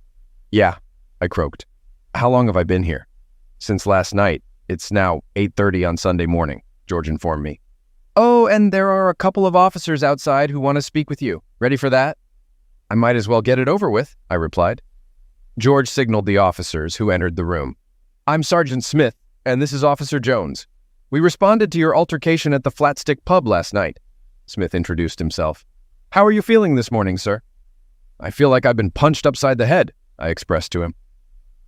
"Yeah," I croaked. "How long have I been here?" "Since last night. It's now 8:30 on Sunday morning," George informed me. "Oh, and there are a couple of officers outside who want to speak with you. Ready for that?" "I might as well get it over with," I replied. George signaled the officers who entered the room. "I'm Sergeant Smith, and this is Officer Jones. We responded to your altercation at the Flatstick Pub last night." Smith introduced himself. "How are you feeling this morning, sir?" "I feel like I've been punched upside the head," I expressed to him.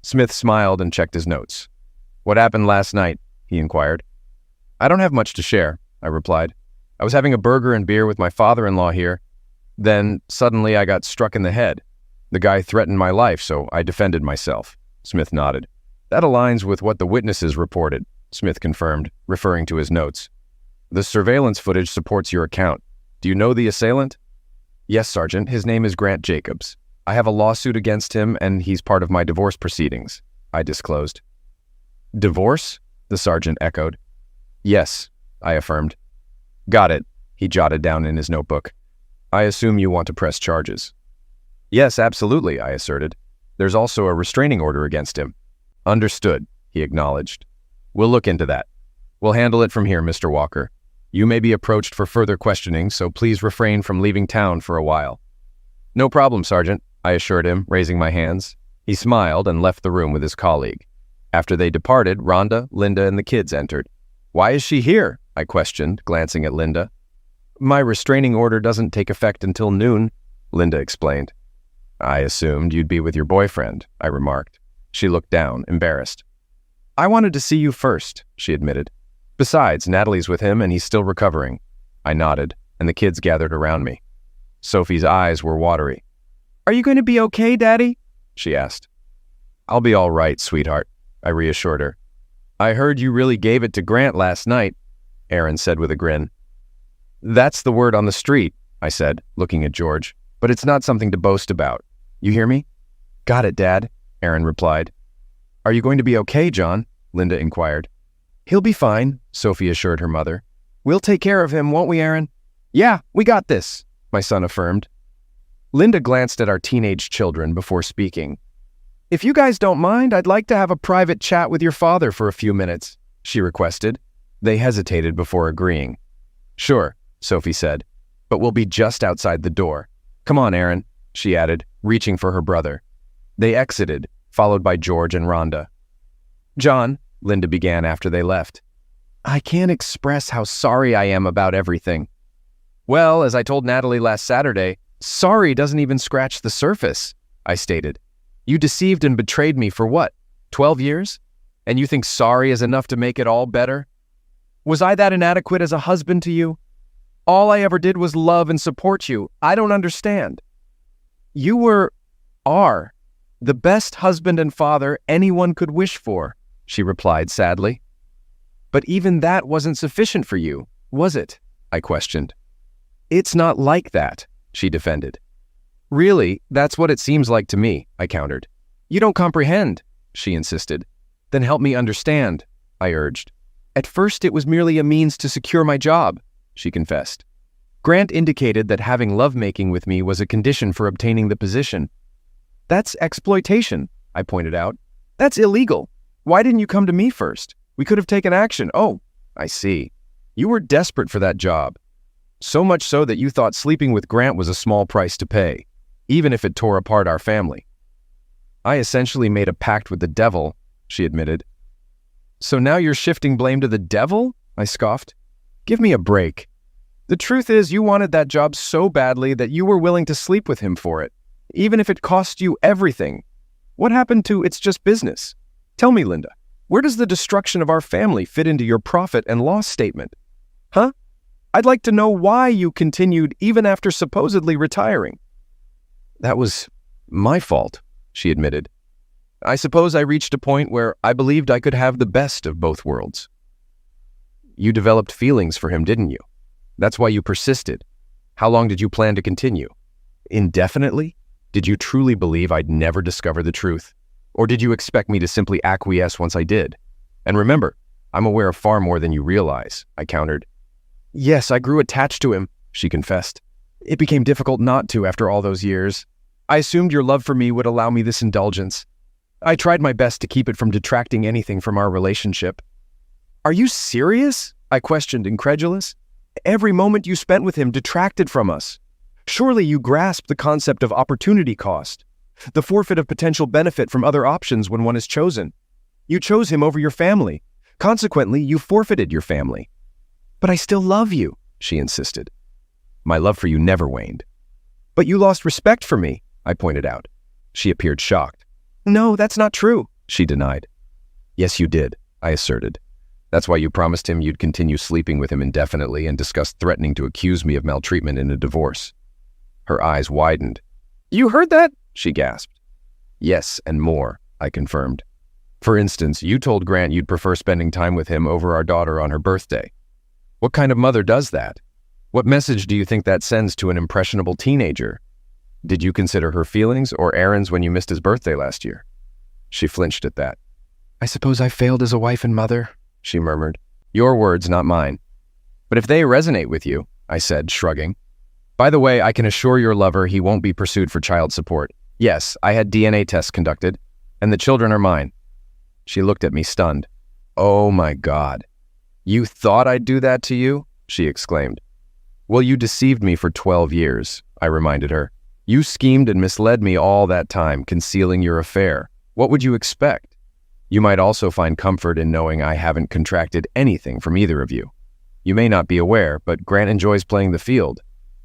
Smith smiled and checked his notes. "What happened last night?" he inquired. "I don't have much to share," I replied. "I was having a burger and beer with my father-in-law here. Then, suddenly, I got struck in the head. The guy threatened my life, so I defended myself." Smith nodded. "That aligns with what the witnesses reported," Smith confirmed, referring to his notes. "The surveillance footage supports your account. Do you know the assailant?" "Yes, Sergeant. His name is Grant Jacobs. I have a lawsuit against him, and he's part of my divorce proceedings," I disclosed. "Divorce?" the sergeant echoed. "Yes," I affirmed. "Got it," he jotted down in his notebook. "I assume you want to press charges." "Yes, absolutely," I asserted. "There's also a restraining order against him." "Understood," he acknowledged. "We'll look into that. We'll handle it from here, Mr. Walker. You may be approached for further questioning, so please refrain from leaving town for a while." "No problem, Sergeant," I assured him, raising my hands. He smiled and left the room with his colleague. After they departed, Rhonda, Linda, and the kids entered. "Why is she here?" I questioned, glancing at Linda. "My restraining order doesn't take effect until noon," Linda explained. "I assumed you'd be with your boyfriend," I remarked. She looked down, embarrassed. "I wanted to see you first," she admitted. "Besides, Natalie's with him and he's still recovering." I nodded, and the kids gathered around me. Sophie's eyes were watery. "Are you going to be okay, Daddy?" she asked. "I'll be all right, sweetheart," I reassured her. "I heard you really gave it to Grant last night," Aaron said with a grin. "That's the word on the street," I said, looking at George, "but it's not something to boast about. You hear me?" "Got it, Dad," Aaron replied. "Are you going to be okay, John?" Linda inquired. "He'll be fine," Sophie assured her mother. "We'll take care of him, won't we, Aaron?" "Yeah, we got this," my son affirmed. Linda glanced at our teenage children before speaking. "If you guys don't mind, I'd like to have a private chat with your father for a few minutes," she requested. They hesitated before agreeing. "Sure," Sophie said, "but we'll be just outside the door. Come on, Aaron," she added, reaching for her brother. They exited, followed by George and Rhonda. "John," Linda began after they left, "I can't express how sorry I am about everything." "Well, as I told Natalie last Saturday, sorry doesn't even scratch the surface," I stated. "You deceived and betrayed me for what, 12 years? And you think sorry is enough to make it all better? Was I that inadequate as a husband to you? All I ever did was love and support you. I don't understand." "You are the best husband and father anyone could wish for," she replied sadly. "But even that wasn't sufficient for you, was it?" I questioned. "It's not like that," she defended. "Really, that's what it seems like to me," I countered. "You don't comprehend," she insisted. "Then help me understand," I urged. "At first it was merely a means to secure my job," she confessed. "Grant indicated that having lovemaking with me was a condition for obtaining the position." "That's exploitation," I pointed out. "That's illegal. Why didn't you come to me first? We could have taken action." "Oh, I see. You were desperate for that job. So much so that you thought sleeping with Grant was a small price to pay, even if it tore apart our family." "I essentially made a pact with the devil," she admitted. "So now you're shifting blame to the devil?" I scoffed. "Give me a break. The truth is, you wanted that job so badly that you were willing to sleep with him for it, even if it cost you everything. What happened to "it's just business"? Tell me, Linda, where does the destruction of our family fit into your profit and loss statement? Huh? I'd like to know why you continued even after supposedly retiring. That was my fault, she admitted. I suppose I reached a point where I believed I could have the best of both worlds. You developed feelings for him, didn't you? That's why you persisted. How long did you plan to continue? Indefinitely? Did you truly believe I'd never discover the truth? Or did you expect me to simply acquiesce once I did? And remember, I'm aware of far more than you realize, I countered. Yes, I grew attached to him, she confessed. It became difficult not to after all those years. I assumed your love for me would allow me this indulgence. I tried my best to keep it from detracting anything from our relationship. Are you serious? I questioned, incredulous. Every moment you spent with him detracted from us. Surely you grasp the concept of opportunity cost, the forfeit of potential benefit from other options when one is chosen. You chose him over your family. Consequently, you forfeited your family. But I still love you, she insisted. My love for you never waned. But you lost respect for me, I pointed out. She appeared shocked. No, that's not true, she denied. Yes, you did, I asserted. That's why you promised him you'd continue sleeping with him indefinitely and discussed threatening to accuse me of maltreatment in a divorce. Her eyes widened. You heard that? She gasped. Yes, and more, I confirmed. For instance, you told Grant you'd prefer spending time with him over our daughter on her birthday. What kind of mother does that? What message do you think that sends to an impressionable teenager? Did you consider her feelings or Aaron's when you missed his birthday last year? She flinched at that. I suppose I failed as a wife and mother, she murmured. Your words, not mine. But if they resonate with you, I said, shrugging. By the way, I can assure your lover he won't be pursued for child support. Yes, I had DNA tests conducted, and the children are mine. She looked at me stunned. Oh my God. You thought I'd do that to you? She exclaimed. Well, you deceived me for 12 years, I reminded her. You schemed and misled me all that time, concealing your affair. What would you expect? You might also find comfort in knowing I haven't contracted anything from either of you. You may not be aware, but Grant enjoys playing the field.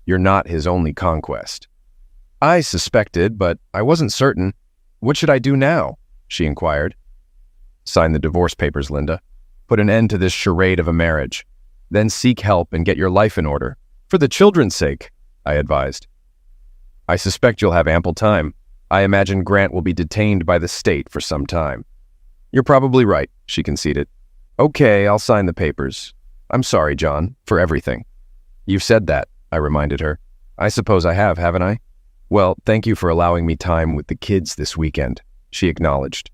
You're not his only conquest. I suspected, but I wasn't certain. What should I do now? She inquired. Sign the divorce papers, Linda. Put an end to this charade of a marriage. Then seek help and get your life in order. For the children's sake, I advised. I suspect you'll have ample time. I imagine Grant will be detained by the state for some time. You're probably right, she conceded. Okay, I'll sign the papers. I'm sorry, John, for everything. You've said that, I reminded her. I suppose I have, haven't I? Well, thank you for allowing me time with the kids this weekend, she acknowledged.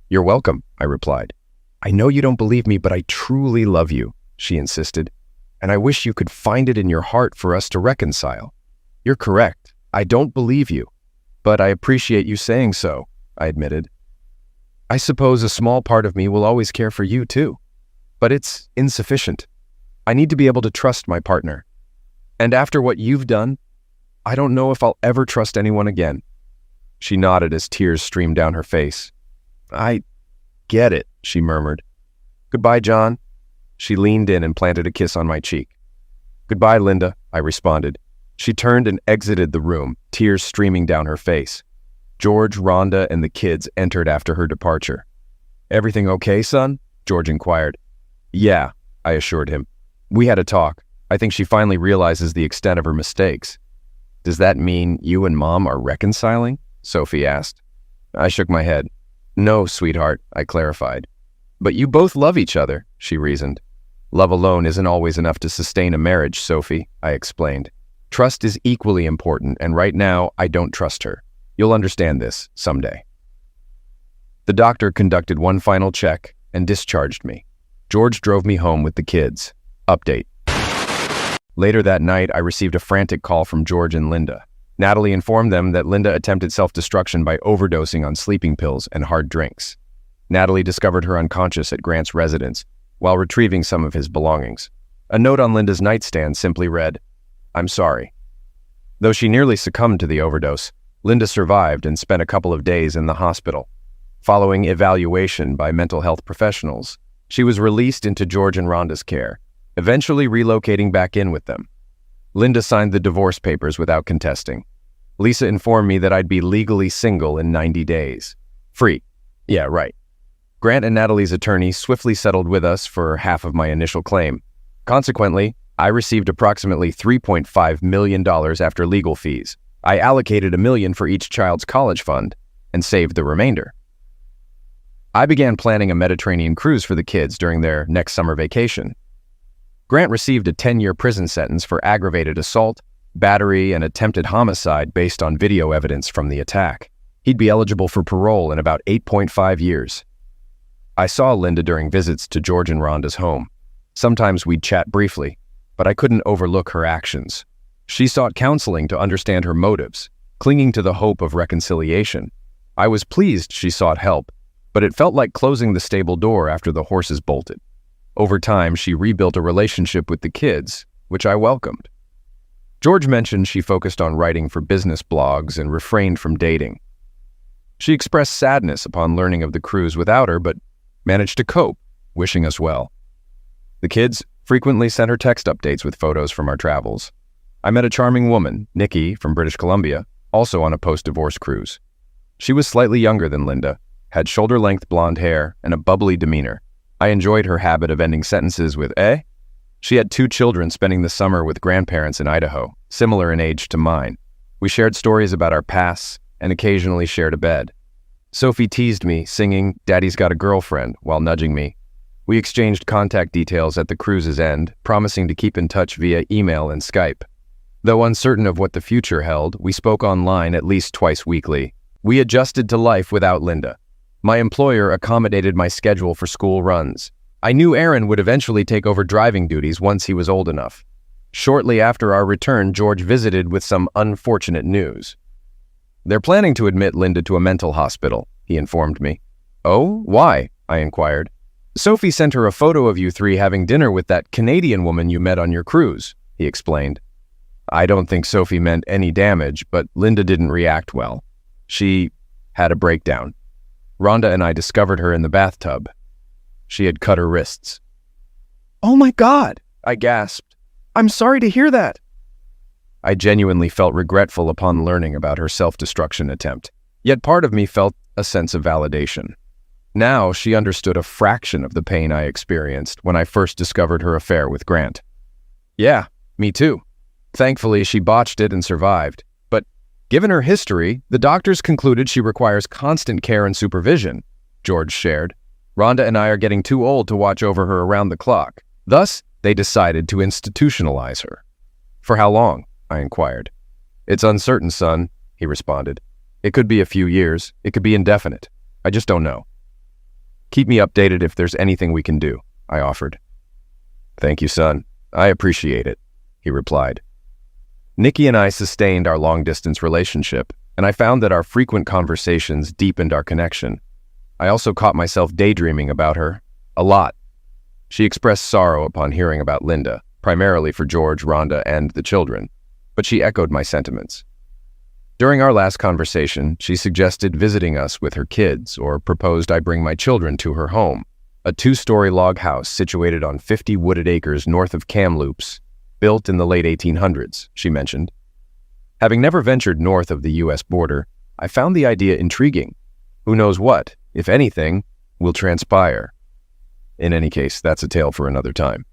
You're welcome, I replied. I know you don't believe me, but I truly love you, she insisted. And I wish you could find it in your heart for us to reconcile. You're correct. I don't believe you. But I appreciate you saying so, I admitted. I suppose a small part of me will always care for you too. But it's insufficient. I need to be able to trust my partner. And after what you've done, I don't know if I'll ever trust anyone again. She nodded as tears streamed down her face. I get it, she murmured. Goodbye, John. She leaned in and planted a kiss on my cheek. Goodbye, Linda, I responded. She turned and exited the room, tears streaming down her face. George, Rhonda, and the kids entered after her departure. Everything okay, son? George inquired. Yeah, I assured him. We had a talk. I think she finally realizes the extent of her mistakes. Does that mean you and Mom are reconciling? Sophie asked. I shook my head. No, sweetheart, I clarified. But you both love each other, she reasoned. Love alone isn't always enough to sustain a marriage, Sophie, I explained. Trust is equally important, and right now, I don't trust her. You'll understand this someday. The doctor conducted one final check and discharged me. George drove me home with the kids. Update. Later that night, I received a frantic call from George and Linda. Natalie informed them that Linda attempted self-destruction by overdosing on sleeping pills and hard drinks. Natalie discovered her unconscious at Grant's residence while retrieving some of his belongings. A note on Linda's nightstand simply read, I'm sorry. Though she nearly succumbed to the overdose, Linda survived and spent a couple of days in the hospital. Following evaluation by mental health professionals, she was released into George and Rhonda's care, eventually relocating back in with them. Linda signed the divorce papers without contesting. Lisa informed me that I'd be legally single in 90 days. Free. Yeah, right. Grant and Natalie's attorney swiftly settled with us for half of my initial claim. Consequently, I received approximately $3.5 million after legal fees. I allocated $1 million for each child's college fund and saved the remainder. I began planning a Mediterranean cruise for the kids during their next summer vacation. Grant received a 10-year prison sentence for aggravated assault, battery, and attempted homicide based on video evidence from the attack. He'd be eligible for parole in about 8.5 years. I saw Linda during visits to George and Rhonda's home. Sometimes we'd chat briefly, but I couldn't overlook her actions. She sought counseling to understand her motives, clinging to the hope of reconciliation. I was pleased she sought help, but it felt like closing the stable door after the horses bolted. Over time, she rebuilt a relationship with the kids, which I welcomed. George mentioned she focused on writing for business blogs and refrained from dating. She expressed sadness upon learning of the cruise without her, but managed to cope, wishing us well. The kids frequently sent her text updates with photos from our travels. I met a charming woman, Nikki, from British Columbia, also on a post-divorce cruise. She was slightly younger than Linda, had shoulder-length blonde hair, and a bubbly demeanor. I enjoyed her habit of ending sentences with "eh?" She had 2 children spending the summer with grandparents in Idaho, similar in age to mine. We shared stories about our pasts and occasionally shared a bed. Sophie teased me, singing "Daddy's Got a Girlfriend" while nudging me. We exchanged contact details at the cruise's end, promising to keep in touch via email and Skype. Though uncertain of what the future held, we spoke online at least twice weekly. We adjusted to life without Linda. My employer accommodated my schedule for school runs. I knew Aaron would eventually take over driving duties once he was old enough. Shortly after our return, George visited with some unfortunate news. "They're planning to admit Linda to a mental hospital," he informed me. "Oh, why?" I inquired. "Sophie sent her a photo of you 3 having dinner with that Canadian woman you met on your cruise," he explained. I don't think Sophie meant any damage, but Linda didn't react well. She had a breakdown. Rhonda and I discovered her in the bathtub. She had cut her wrists. "Oh my God!" I gasped. "I'm sorry to hear that." I genuinely felt regretful upon learning about her self-destruction attempt, yet part of me felt a sense of validation. Now she understood a fraction of the pain I experienced when I first discovered her affair with Grant. Yeah, me too. Thankfully, she botched it and survived. But given her history, the doctors concluded she requires constant care and supervision, George shared. Rhonda and I are getting too old to watch over her around the clock. Thus, they decided to institutionalize her. "For how long?" I inquired. "It's uncertain, son," he responded. "It could be a few years. It could be indefinite. I just don't know." "Keep me updated if there's anything we can do," I offered. "Thank you, son. I appreciate it," he replied. Nikki and I sustained our long-distance relationship, and I found that our frequent conversations deepened our connection. I also caught myself daydreaming about her, a lot. She expressed sorrow upon hearing about Linda, primarily for George, Rhonda, and the children, but she echoed my sentiments. During our last conversation, she suggested visiting us with her kids or proposed I bring my children to her home, a 2-story log house situated on 50 wooded acres north of Kamloops, built in the late 1800s, she mentioned. Having never ventured north of the U.S. border, I found the idea intriguing. Who knows what, if anything, will transpire. In any case, that's a tale for another time.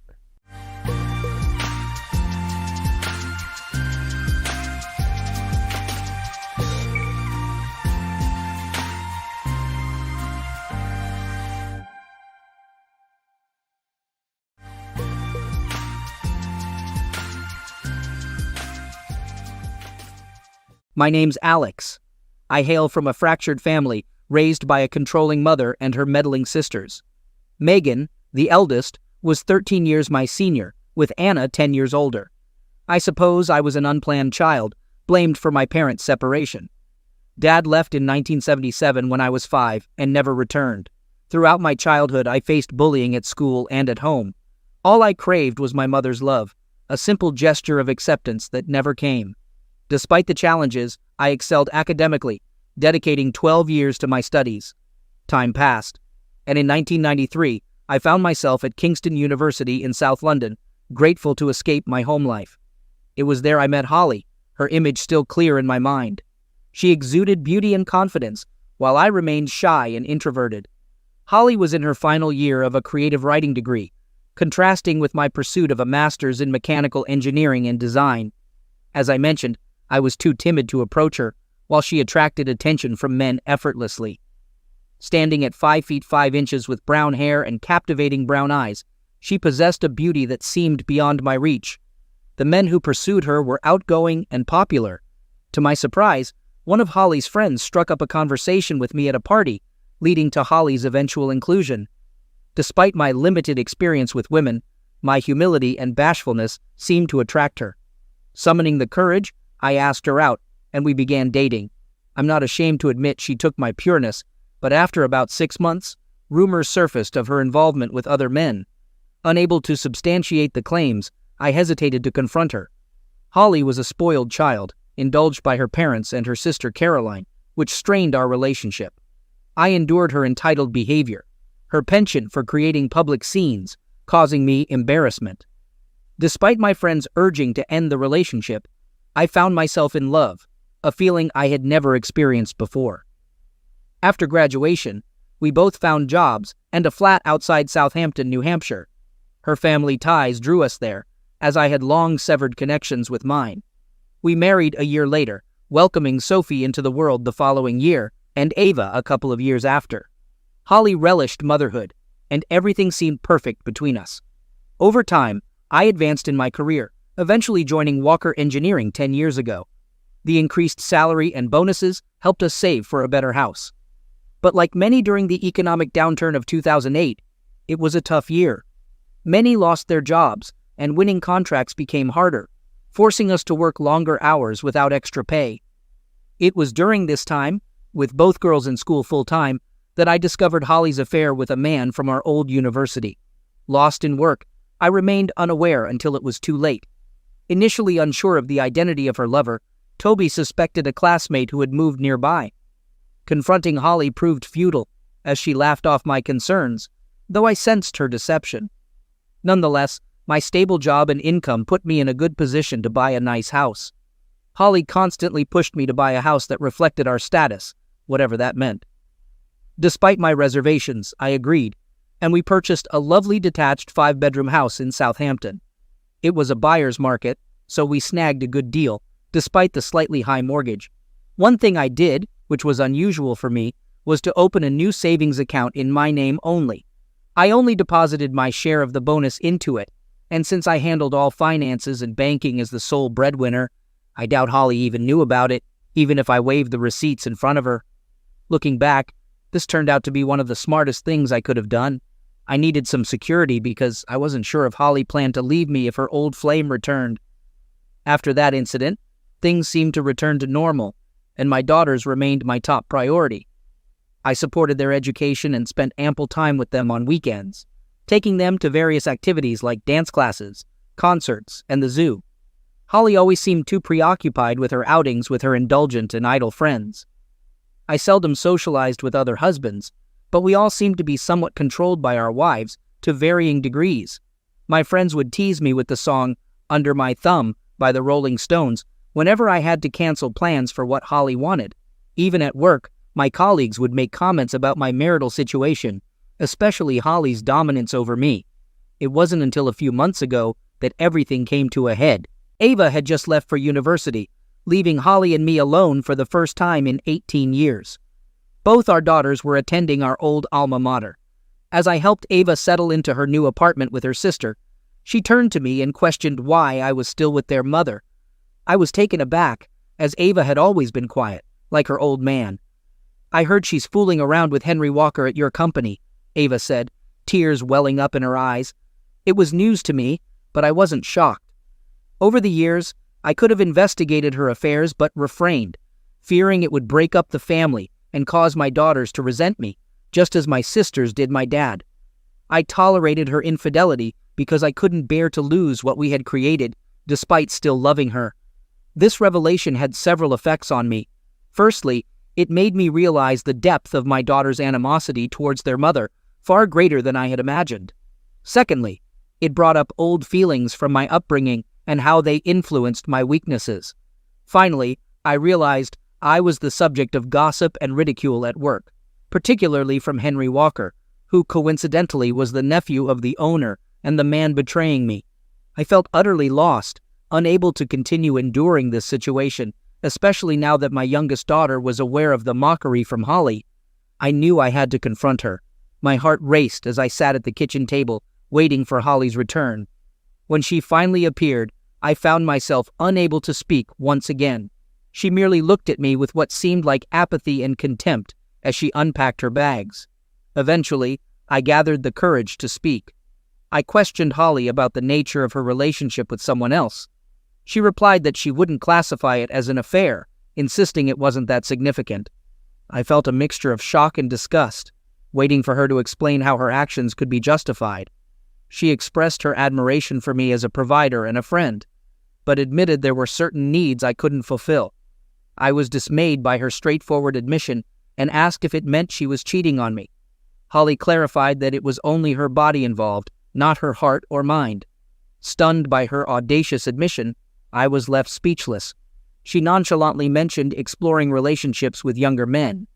My name's Alex. I hail from a fractured family raised by a controlling mother and her meddling sisters. Megan, the eldest, was 13 years my senior, with Anna 10 years older. I suppose I was an unplanned child, blamed for my parents' separation. Dad left in 1977 when I was 5 and never returned. Throughout my childhood, I faced bullying at school and at home. All I craved was my mother's love, a simple gesture of acceptance that never came. Despite the challenges, I excelled academically, dedicating 12 years to my studies. Time passed, and in 1993, I found myself at Kingston University in South London, grateful to escape my home life. It was there I met Holly, her image still clear in my mind. She exuded beauty and confidence, while I remained shy and introverted. Holly was in her final year of a creative writing degree, contrasting with my pursuit of a master's in mechanical engineering and design. As I mentioned, I was too timid to approach her, while she attracted attention from men effortlessly. Standing at 5 feet 5 inches with brown hair and captivating brown eyes, she possessed a beauty that seemed beyond my reach. The men who pursued her were outgoing and popular. To my surprise, one of Holly's friends struck up a conversation with me at a party, leading to Holly's eventual inclusion. Despite my limited experience with women, my humility and bashfulness seemed to attract her. Summoning the courage, I asked her out, and we began dating. I'm not ashamed to admit she took my pureness, but after about 6 months, rumors surfaced of her involvement with other men. Unable to substantiate the claims, I hesitated to confront her. Holly was a spoiled child, indulged by her parents and her sister Caroline, which strained our relationship. I endured her entitled behavior, her penchant for creating public scenes, causing me embarrassment. Despite my friends urging to end the relationship, I found myself in love, a feeling I had never experienced before. After graduation, we both found jobs and a flat outside Southampton, New Hampshire. Her family ties drew us there, as I had long severed connections with mine. We married a year later, welcoming Sophie into the world the following year, and Ava a couple of years after. Holly relished motherhood, and everything seemed perfect between us. Over time, I advanced in my career, eventually joining Walker Engineering 10 years ago. The increased salary and bonuses helped us save for a better house. But like many during the economic downturn of 2008, it was a tough year. Many lost their jobs, and winning contracts became harder, forcing us to work longer hours without extra pay. It was during this time, with both girls in school full-time, that I discovered Holly's affair with a man from our old university. Lost in work, I remained unaware until it was too late. Initially unsure of the identity of her lover, Toby suspected a classmate who had moved nearby. Confronting Holly proved futile, as she laughed off my concerns, though I sensed her deception. Nonetheless, my stable job and income put me in a good position to buy a nice house. Holly constantly pushed me to buy a house that reflected our status, whatever that meant. Despite my reservations, I agreed, and we purchased a lovely detached 5-bedroom house in Southampton. It was a buyer's market, so we snagged a good deal, despite the slightly high mortgage. One thing I did, which was unusual for me, was to open a new savings account in my name only. I only deposited my share of the bonus into it, and since I handled all finances and banking as the sole breadwinner, I doubt Holly even knew about it, even if I waved the receipts in front of her. Looking back, this turned out to be one of the smartest things I could have done. I needed some security because I wasn't sure if Holly planned to leave me if her old flame returned. After that incident, things seemed to return to normal, and my daughters remained my top priority. I supported their education and spent ample time with them on weekends, taking them to various activities like dance classes, concerts, and the zoo. Holly always seemed too preoccupied with her outings with her indulgent and idle friends. I seldom socialized with other husbands, but we all seemed to be somewhat controlled by our wives to varying degrees. My friends would tease me with the song "Under My Thumb" by the Rolling Stones whenever I had to cancel plans for what Holly wanted. Even at work, my colleagues would make comments about my marital situation, especially Holly's dominance over me. It wasn't until a few months ago that everything came to a head. Ava had just left for university, leaving Holly and me alone for the first time in 18 years. Both our daughters were attending our old alma mater. As I helped Ava settle into her new apartment with her sister, she turned to me and questioned why I was still with their mother. I was taken aback, as Ava had always been quiet, like her old man. "I heard she's fooling around with Henry Walker at your company," Ava said, tears welling up in her eyes. It was news to me, but I wasn't shocked. Over the years, I could have investigated her affairs but refrained, fearing it would break up the family and cause my daughters to resent me, just as my sisters did my dad. I tolerated her infidelity because I couldn't bear to lose what we had created, despite still loving her. This revelation had several effects on me. Firstly, it made me realize the depth of my daughters' animosity towards their mother, far greater than I had imagined. Secondly, it brought up old feelings from my upbringing and how they influenced my weaknesses. Finally, I realized I was the subject of gossip and ridicule at work, particularly from Henry Walker, who coincidentally was the nephew of the owner and the man betraying me. I felt utterly lost, unable to continue enduring this situation, especially now that my youngest daughter was aware of the mockery from Holly. I knew I had to confront her. My heart raced as I sat at the kitchen table, waiting for Holly's return. When she finally appeared, I found myself unable to speak once again. She merely looked at me with what seemed like apathy and contempt as she unpacked her bags. Eventually, I gathered the courage to speak. I questioned Holly about the nature of her relationship with someone else. She replied that she wouldn't classify it as an affair, insisting it wasn't that significant. I felt a mixture of shock and disgust, waiting for her to explain how her actions could be justified. She expressed her admiration for me as a provider and a friend, but admitted there were certain needs I couldn't fulfill. I was dismayed by her straightforward admission and asked if it meant she was cheating on me. Holly clarified that it was only her body involved, not her heart or mind. Stunned by her audacious admission, I was left speechless. She nonchalantly mentioned exploring relationships with younger men.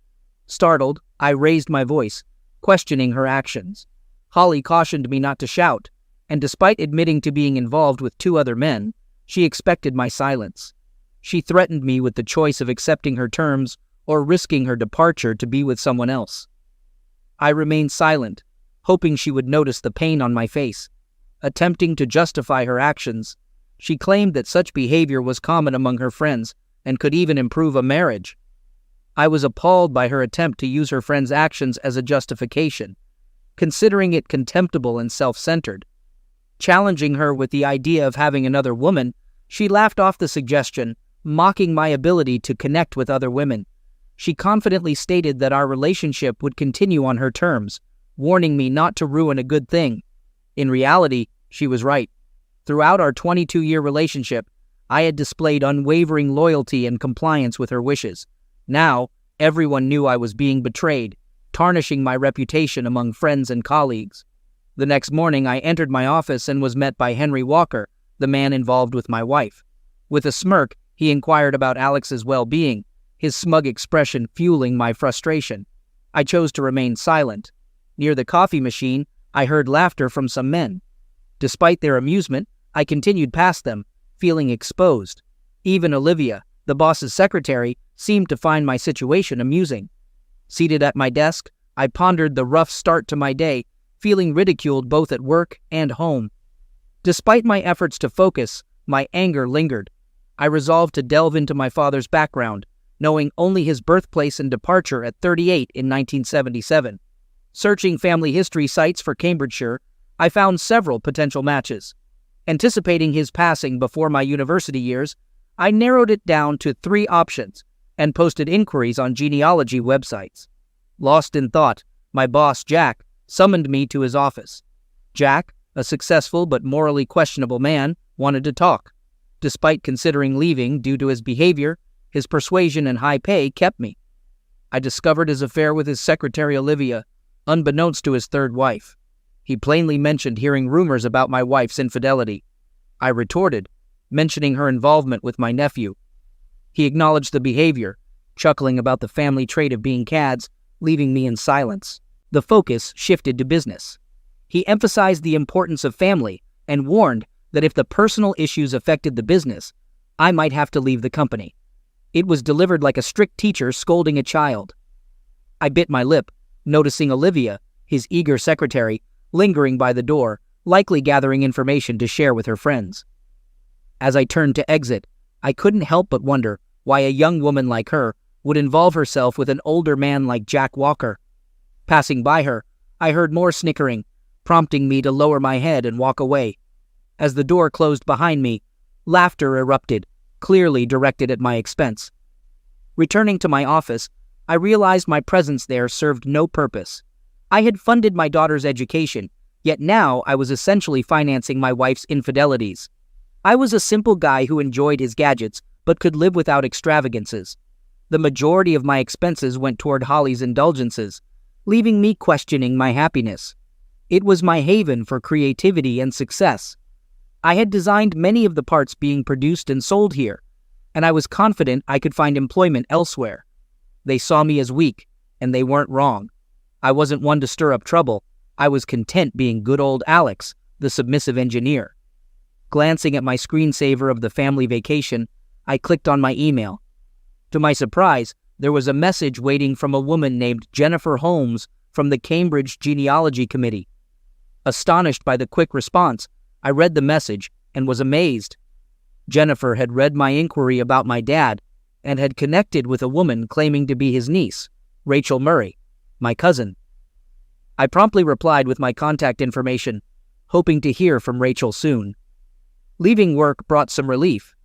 Startled, I raised my voice, questioning her actions. Holly cautioned me not to shout, and despite admitting to being involved with 2 other men, she expected my silence. She threatened me with the choice of accepting her terms or risking her departure to be with someone else. I remained silent, hoping she would notice the pain on my face. Attempting to justify her actions, she claimed that such behavior was common among her friends and could even improve a marriage. I was appalled by her attempt to use her friend's actions as a justification, considering it contemptible and self-centered. Challenging her with the idea of having another woman, she laughed off the suggestion, mocking my ability to connect with other women. She confidently stated that our relationship would continue on her terms, warning me not to ruin a good thing. In reality, she was right. Throughout our 22-year relationship, I had displayed unwavering loyalty and compliance with her wishes. Now, everyone knew I was being betrayed, tarnishing my reputation among friends and colleagues. The next morning, I entered my office and was met by Henry Walker, the man involved with my wife. With a smirk, he inquired about Alex's well-being, his smug expression fueling my frustration. I chose to remain silent. Near the coffee machine, I heard laughter from some men. Despite their amusement, I continued past them, feeling exposed. Even Olivia, the boss's secretary, seemed to find my situation amusing. Seated at my desk, I pondered the rough start to my day, feeling ridiculed both at work and home. Despite my efforts to focus, my anger lingered. I resolved to delve into my father's background, knowing only his birthplace and departure at 38 in 1977. Searching family history sites for Cambridgeshire, I found several potential matches. Anticipating his passing before my university years, I narrowed it down to 3 options and posted inquiries on genealogy websites. Lost in thought, my boss, Jack, summoned me to his office. Jack, a successful but morally questionable man, wanted to talk. Despite considering leaving due to his behavior, his persuasion and high pay kept me. I discovered his affair with his secretary Olivia, unbeknownst to his 3rd wife. He plainly mentioned hearing rumors about my wife's infidelity. I retorted, mentioning her involvement with my nephew. He acknowledged the behavior, chuckling about the family trait of being cads, leaving me in silence. The focus shifted to business. He emphasized the importance of family and warned that if the personal issues affected the business, I might have to leave the company. It was delivered like a strict teacher scolding a child. I bit my lip, noticing Olivia, his eager secretary, lingering by the door, likely gathering information to share with her friends. As I turned to exit, I couldn't help but wonder why a young woman like her would involve herself with an older man like Jack Walker. Passing by her, I heard more snickering, prompting me to lower my head and walk away. As the door closed behind me, laughter erupted, clearly directed at my expense. Returning to my office, I realized my presence there served no purpose. I had funded my daughter's education, yet now I was essentially financing my wife's infidelities. I was a simple guy who enjoyed his gadgets, but could live without extravagances. The majority of my expenses went toward Holly's indulgences, leaving me questioning my happiness. It was my haven for creativity and success. I had designed many of the parts being produced and sold here, and I was confident I could find employment elsewhere. They saw me as weak, and they weren't wrong. I wasn't one to stir up trouble. I was content being good old Alex, the submissive engineer. Glancing at my screensaver of the family vacation, I clicked on my email. To my surprise, there was a message waiting from a woman named Jennifer Holmes from the Cambridge Genealogy Committee. Astonished by the quick response, I read the message and was amazed. Jennifer had read my inquiry about my dad and had connected with a woman claiming to be his niece, Rachel Murray, my cousin. I promptly replied with my contact information, hoping to hear from Rachel soon. Leaving work brought some relief,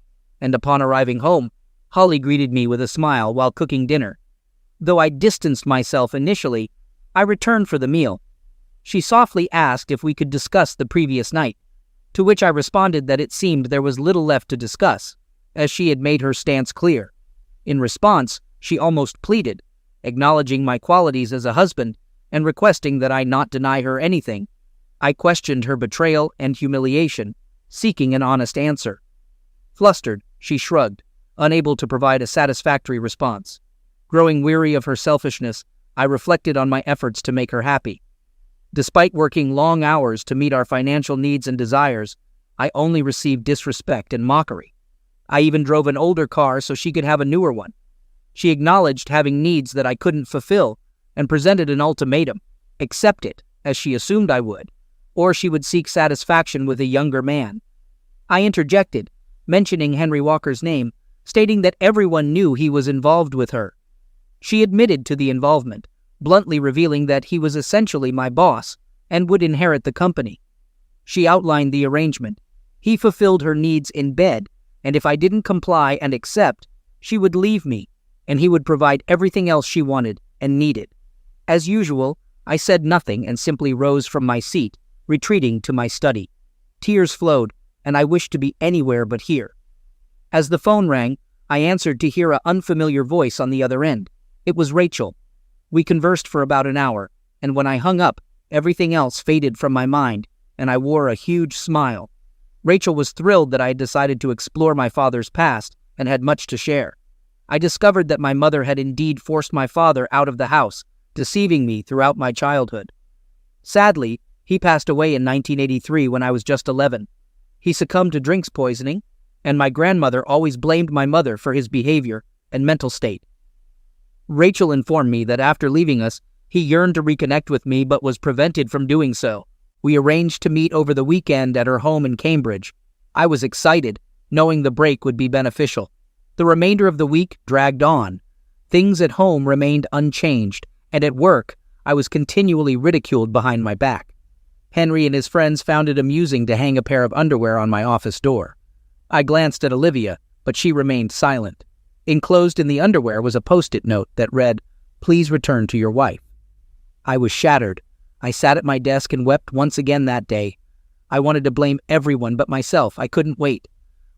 and upon arriving home, Holly greeted me with a smile while cooking dinner. Though I distanced myself initially, I returned for the meal. She softly asked if we could discuss the previous night, to which I responded that it seemed there was little left to discuss, as she had made her stance clear. In response, she almost pleaded, acknowledging my qualities as a husband and requesting that I not deny her anything. I questioned her betrayal and humiliation, seeking an honest answer. Flustered, she shrugged, unable to provide a satisfactory response. Growing weary of her selfishness, I reflected on my efforts to make her happy. Despite working long hours to meet our financial needs and desires, I only received disrespect and mockery. I even drove an older car so she could have a newer one. She acknowledged having needs that I couldn't fulfill and presented an ultimatum: accept it, as she assumed I would, or she would seek satisfaction with a younger man. I interjected, mentioning Henry Walker's name, stating that everyone knew he was involved with her. She admitted to the involvement, bluntly revealing that he was essentially my boss and would inherit the company. She outlined the arrangement. He fulfilled her needs in bed, and if I didn't comply and accept, she would leave me, and he would provide everything else she wanted and needed. As usual, I said nothing and simply rose from my seat, retreating to my study. Tears flowed, and I wished to be anywhere but here. As the phone rang, I answered to hear an unfamiliar voice on the other end. It was Rachel. We conversed for about an hour, and when I hung up, everything else faded from my mind, and I wore a huge smile. Rachel was thrilled that I had decided to explore my father's past and had much to share. I discovered that my mother had indeed forced my father out of the house, deceiving me throughout my childhood. Sadly, he passed away in 1983 when I was just 11. He succumbed to drinks poisoning, and my grandmother always blamed my mother for his behavior and mental state. Rachel informed me that after leaving us, he yearned to reconnect with me but was prevented from doing so. We arranged to meet over the weekend at her home in Cambridge. I was excited, knowing the break would be beneficial. The remainder of the week dragged on. Things at home remained unchanged, and at work, I was continually ridiculed behind my back. Henry and his friends found it amusing to hang a pair of underwear on my office door. I glanced at Olivia, but she remained silent. Enclosed in the underwear was a post-it note that read, "Please return to your wife." I was shattered. I sat at my desk and wept once again that day. I wanted to blame everyone but myself. I couldn't wait.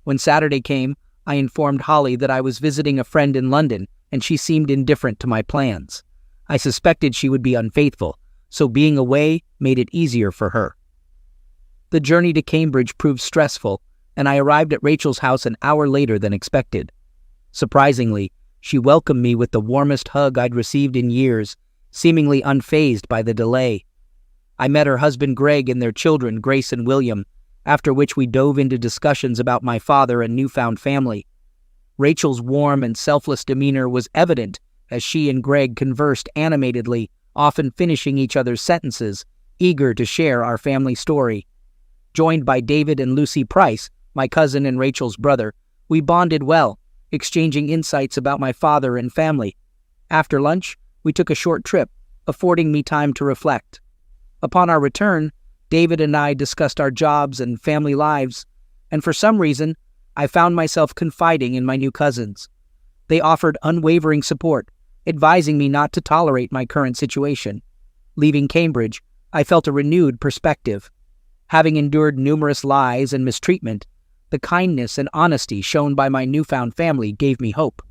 When Saturday came, I informed Holly that I was visiting a friend in London, and she seemed indifferent to my plans. I suspected she would be unfaithful, so being away made it easier for her. The journey to Cambridge proved stressful, and I arrived at Rachel's house an hour later than expected. Surprisingly, she welcomed me with the warmest hug I'd received in years, seemingly unfazed by the delay. I met her husband Greg and their children, Grace and William, after which we dove into discussions about my father and newfound family. Rachel's warm and selfless demeanor was evident as she and Greg conversed animatedly, often finishing each other's sentences, eager to share our family story. Joined by David and Lucy Price, my cousin and Rachel's brother, we bonded well, exchanging insights about my father and family. After lunch, we took a short trip, affording me time to reflect. Upon our return, David and I discussed our jobs and family lives, and for some reason, I found myself confiding in my new cousins. They offered unwavering support, advising me not to tolerate my current situation. Leaving Cambridge, I felt a renewed perspective. Having endured numerous lies and mistreatment, the kindness and honesty shown by my newfound family gave me hope.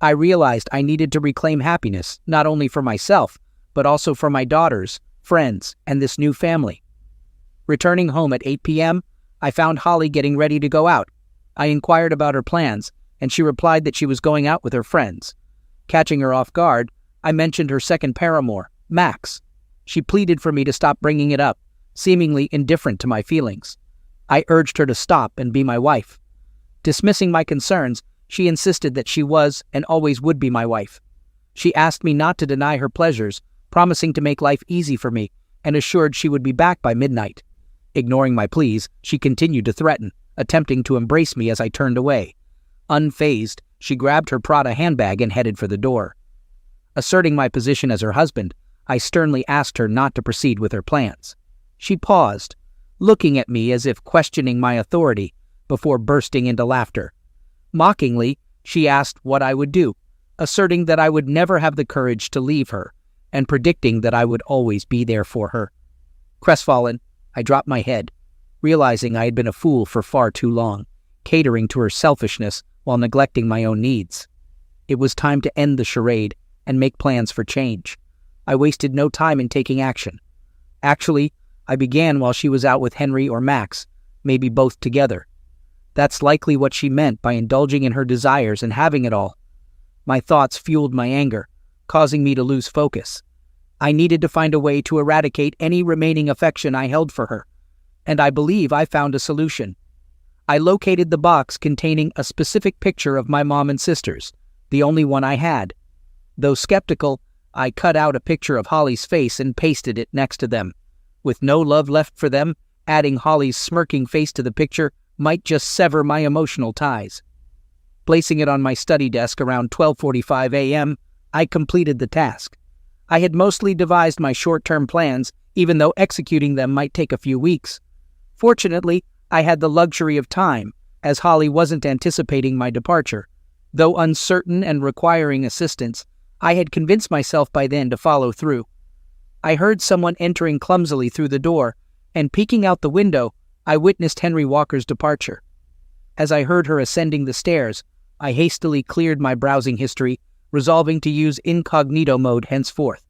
I realized I needed to reclaim happiness, not only for myself, but also for my daughters, friends, and this new family. Returning home at 8 p.m., I found Holly getting ready to go out. I inquired about her plans, and she replied that she was going out with her friends. Catching her off guard, I mentioned her second paramour, Max. She pleaded for me to stop bringing it up, seemingly indifferent to my feelings. I urged her to stop and be my wife. Dismissing my concerns, she insisted that she was and always would be my wife. She asked me not to deny her pleasures, promising to make life easy for me, and assured she would be back by midnight. Ignoring my pleas, she continued to threaten, attempting to embrace me as I turned away. Unfazed, she grabbed her Prada handbag and headed for the door. Asserting my position as her husband, I sternly asked her not to proceed with her plans. She paused, looking at me as if questioning my authority, before bursting into laughter. Mockingly, she asked what I would do, asserting that I would never have the courage to leave her, and predicting that I would always be there for her. Crestfallen, I dropped my head, realizing I had been a fool for far too long, catering to her selfishness while neglecting my own needs. It was time to end the charade and make plans for change. I wasted no time in taking action. Actually, I began while she was out with Henry or Max, maybe both together. That's likely what she meant by indulging in her desires and having it all. My thoughts fueled my anger, causing me to lose focus. I needed to find a way to eradicate any remaining affection I held for her, and I believe I found a solution. I located the box containing a specific picture of my mom and sisters, the only one I had. Though skeptical, I cut out a picture of Holly's face and pasted it next to them. With no love left for them, adding Holly's smirking face to the picture might just sever my emotional ties. Placing it on my study desk around 12:45 a.m., I completed the task. I had mostly devised my short-term plans, even though executing them might take a few weeks. Fortunately, I had the luxury of time, as Holly wasn't anticipating my departure. Though uncertain and requiring assistance, I had convinced myself by then to follow through. I heard someone entering clumsily through the door, and peeking out the window, I witnessed Henry Walker's departure. As I heard her ascending the stairs, I hastily cleared my browsing history, resolving to use incognito mode henceforth.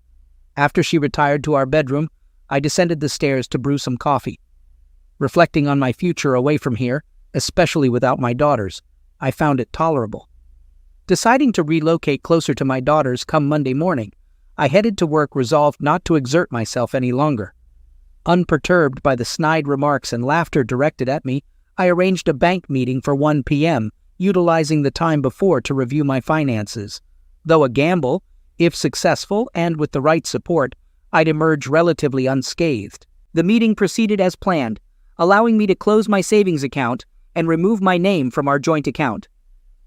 After she retired to our bedroom, I descended the stairs to brew some coffee. Reflecting on my future away from here, especially without my daughters, I found it tolerable. Deciding to relocate closer to my daughters come Monday morning, I headed to work resolved not to exert myself any longer. Unperturbed by the snide remarks and laughter directed at me, I arranged a bank meeting for 1 p.m., utilizing the time before to review my finances. Though a gamble, if successful and with the right support, I'd emerge relatively unscathed. The meeting proceeded as planned, allowing me to close my savings account and remove my name from our joint account.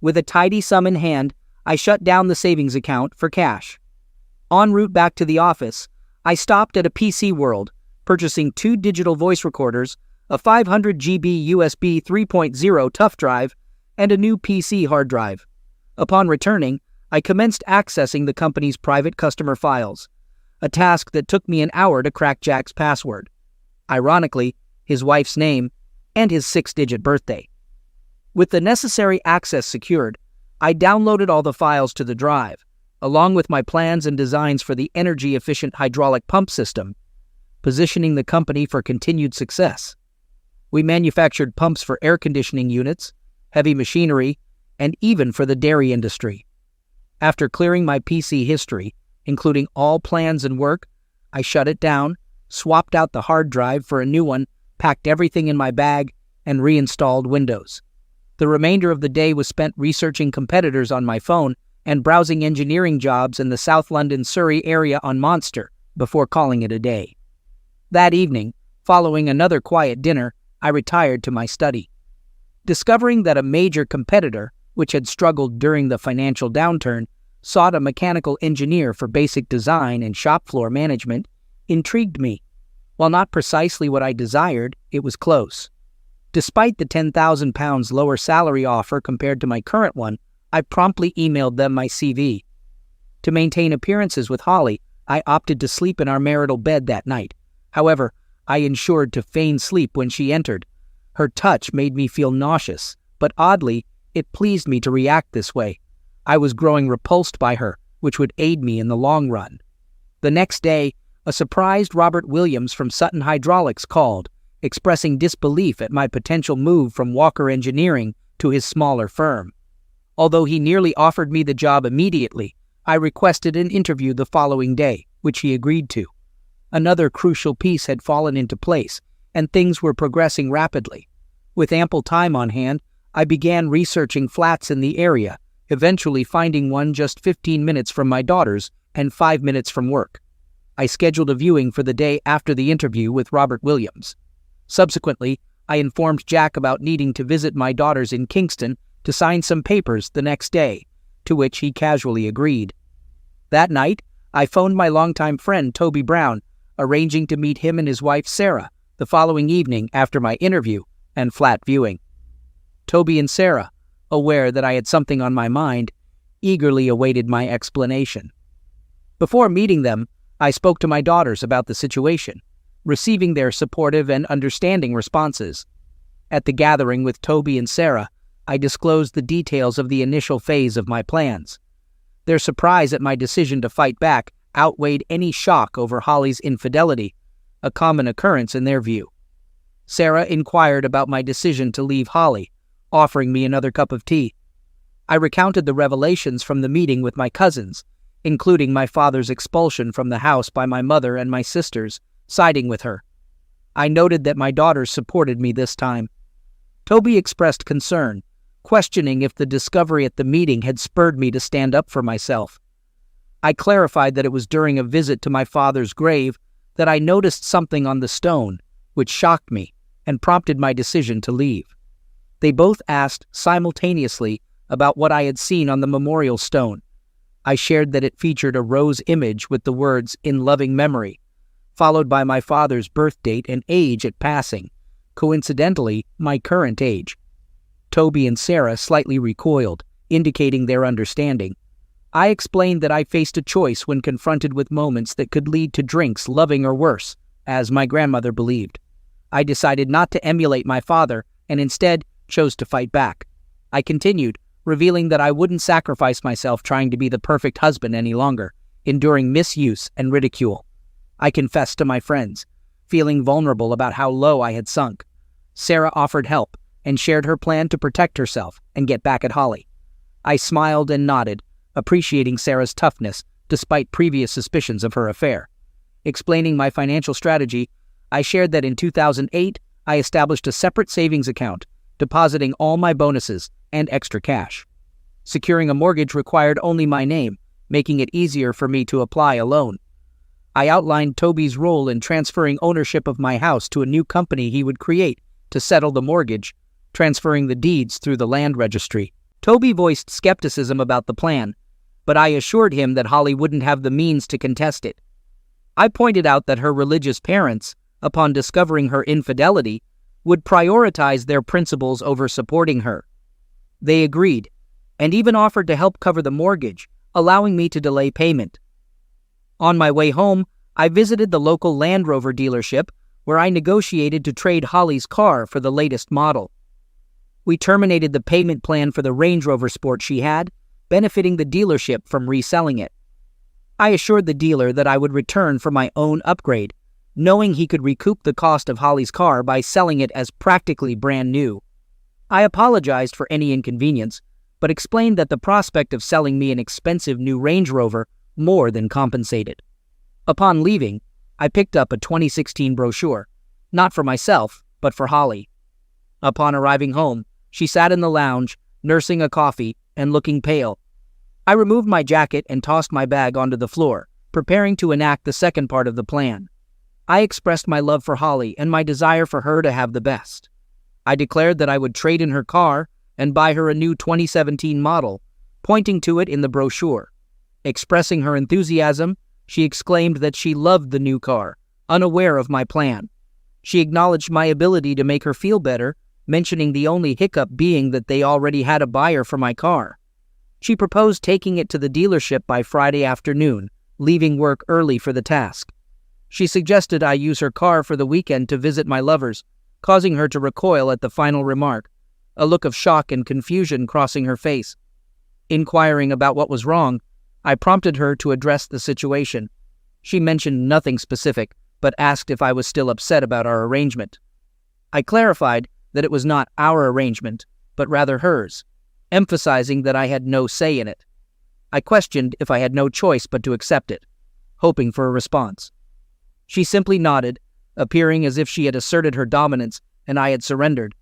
With a tidy sum in hand, I shut down the savings account for cash. En route back to the office, I stopped at a PC World, purchasing 2 digital voice recorders, a 500 GB USB 3.0 tough drive, and a new PC hard drive. Upon returning, I commenced accessing the company's private customer files, a task that took me an hour to crack Jack's password. Ironically, his wife's name, and his 6-digit birthday. With the necessary access secured, I downloaded all the files to the drive, along with my plans and designs for the energy-efficient hydraulic pump system, positioning the company for continued success. We manufactured pumps for air conditioning units, heavy machinery, and even for the dairy industry. After clearing my PC history, including all plans and work, I shut it down, swapped out the hard drive for a new one, packed everything in my bag, and reinstalled Windows. The remainder of the day was spent researching competitors on my phone and browsing engineering jobs in the South London Surrey area on Monster before calling it a day. That evening, following another quiet dinner, I retired to my study. Discovering that a major competitor, which had struggled during the financial downturn, sought a mechanical engineer for basic design and shop floor management, intrigued me. While not precisely what I desired, it was close. Despite the £10,000 lower salary offer compared to my current one, I promptly emailed them my CV. To maintain appearances with Holly, I opted to sleep in our marital bed that night. However, I ensured to feign sleep when she entered. Her touch made me feel nauseous, but oddly, it pleased me to react this way. I was growing repulsed by her, which would aid me in the long run. The next day, a surprised Robert Williams from Sutton Hydraulics called, expressing disbelief at my potential move from Walker Engineering to his smaller firm. Although he nearly offered me the job immediately, I requested an interview the following day, which he agreed to. Another crucial piece had fallen into place, and things were progressing rapidly. With ample time on hand, I began researching flats in the area, eventually finding one just 15 minutes from my daughter's and 5 minutes from work. I scheduled a viewing for the day after the interview with Robert Williams. Subsequently, I informed Jack about needing to visit my daughters in Kingston to sign some papers the next day, to which he casually agreed. That night, I phoned my longtime friend Toby Brown, arranging to meet him and his wife Sarah the following evening after my interview and flat viewing. Toby and Sarah, aware that I had something on my mind, eagerly awaited my explanation. Before meeting them, I spoke to my daughters about the situation, receiving their supportive and understanding responses. At the gathering with Toby and Sarah, I disclosed the details of the initial phase of my plans. Their surprise at my decision to fight back outweighed any shock over Holly's infidelity, a common occurrence in their view. Sarah inquired about my decision to leave Holly, offering me another cup of tea. I recounted the revelations from the meeting with my cousins, including my father's expulsion from the house by my mother and my sisters, siding with her. I noted that my daughters supported me this time. Toby expressed concern, questioning if the discovery at the meeting had spurred me to stand up for myself. I clarified that it was during a visit to my father's grave that I noticed something on the stone, which shocked me and prompted my decision to leave. They both asked simultaneously about what I had seen on the memorial stone. I shared that it featured a rose image with the words "in loving memory," followed by my father's birth date and age at passing, coincidentally my current age. Toby and Sarah slightly recoiled, indicating their understanding. I explained that I faced a choice when confronted with moments that could lead to drinks, loving or worse, as my grandmother believed. I decided not to emulate my father and instead chose to fight back. I continued, revealing that I wouldn't sacrifice myself trying to be the perfect husband any longer, enduring misuse and ridicule. I confessed to my friends, feeling vulnerable about how low I had sunk. Sarah offered help and shared her plan to protect herself and get back at Holly. I smiled and nodded, appreciating Sarah's toughness despite previous suspicions of her affair. Explaining my financial strategy, I shared that in 2008, I established a separate savings account, depositing all my bonuses and extra cash. Securing a mortgage required only my name, making it easier for me to apply a loan. I outlined Toby's role in transferring ownership of my house to a new company he would create to settle the mortgage, transferring the deeds through the land registry. Toby voiced skepticism about the plan, but I assured him that Holly wouldn't have the means to contest it. I pointed out that her religious parents, upon discovering her infidelity, would prioritize their principles over supporting her. They agreed, and even offered to help cover the mortgage, allowing me to delay payment. On my way home, I visited the local Land Rover dealership, where I negotiated to trade Holly's car for the latest model. We terminated the payment plan for the Range Rover Sport she had, benefiting the dealership from reselling it. I assured the dealer that I would return for my own upgrade, knowing he could recoup the cost of Holly's car by selling it as practically brand new. I apologized for any inconvenience, but explained that the prospect of selling me an expensive new Range Rover more than compensated. Upon leaving, I picked up a 2016 brochure, not for myself, but for Holly. Upon arriving home, she sat in the lounge, nursing a coffee and looking pale. I removed my jacket and tossed my bag onto the floor, preparing to enact the second part of the plan. I expressed my love for Holly and my desire for her to have the best. I declared that I would trade in her car and buy her a new 2017 model, pointing to it in the brochure. Expressing her enthusiasm, she exclaimed that she loved the new car, unaware of my plan. She acknowledged my ability to make her feel better, mentioning the only hiccup being that they already had a buyer for my car. She proposed taking it to the dealership by Friday afternoon, leaving work early for the task. She suggested I use her car for the weekend to visit my lovers, causing her to recoil at the final remark, a look of shock and confusion crossing her face. Inquiring about what was wrong, I prompted her to address the situation. She mentioned nothing specific, but asked if I was still upset about our arrangement. I clarified that it was not our arrangement, but rather hers, emphasizing that I had no say in it. I questioned if I had no choice but to accept it, hoping for a response. She simply nodded, appearing as if she had asserted her dominance and I had surrendered.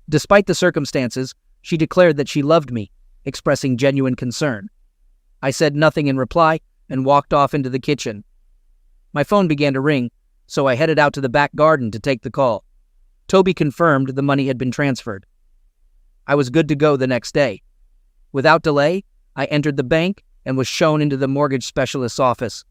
Despite the circumstances, she declared that she loved me, expressing genuine concern. I said nothing in reply and walked off into the kitchen. My phone began to ring, so I headed out to the back garden to take the call. Toby confirmed the money had been transferred. I was good to go the next day. Without delay, I entered the bank and was shown into the mortgage specialist's office.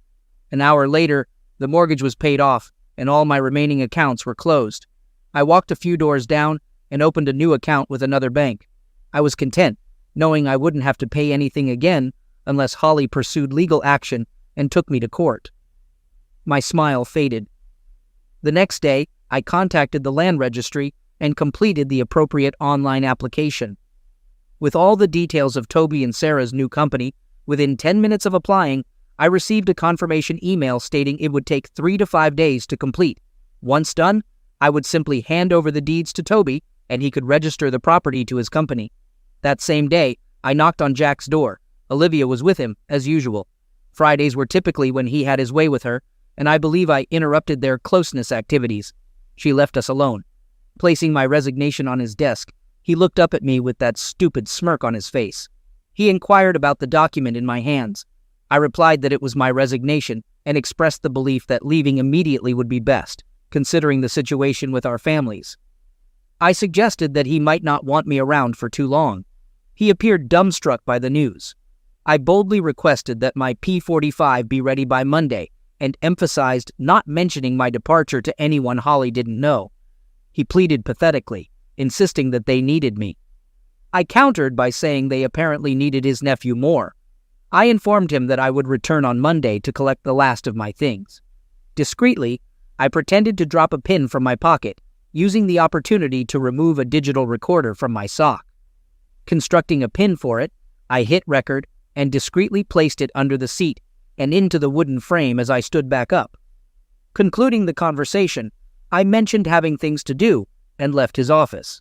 An hour later, the mortgage was paid off and all my remaining accounts were closed. I walked a few doors down and opened a new account with another bank. I was content, knowing I wouldn't have to pay anything again unless Holly pursued legal action and took me to court. My smile faded. The next day, I contacted the land registry and completed the appropriate online application. With all the details of Toby and Sarah's new company, within 10 minutes of applying, I received a confirmation email stating it would take 3 to 5 days to complete. Once done, I would simply hand over the deeds to Toby and he could register the property to his company. That same day, I knocked on Jack's door. Olivia was with him, as usual. Fridays were typically when he had his way with her, and I believe I interrupted their closeness activities. She left us alone. Placing my resignation on his desk, he looked up at me with that stupid smirk on his face. He inquired about the document in my hands. I replied that it was my resignation and expressed the belief that leaving immediately would be best, considering the situation with our families. I suggested that he might not want me around for too long. He appeared dumbstruck by the news. I boldly requested that my P45 be ready by Monday and emphasized not mentioning my departure to anyone Holly didn't know. He pleaded pathetically, insisting that they needed me. I countered by saying they apparently needed his nephew more. I informed him that I would return on Monday to collect the last of my things. Discreetly, I pretended to drop a pin from my pocket, using the opportunity to remove a digital recorder from my sock. Constructing a pin for it, I hit record and discreetly placed it under the seat and into the wooden frame as I stood back up. Concluding the conversation, I mentioned having things to do and left his office.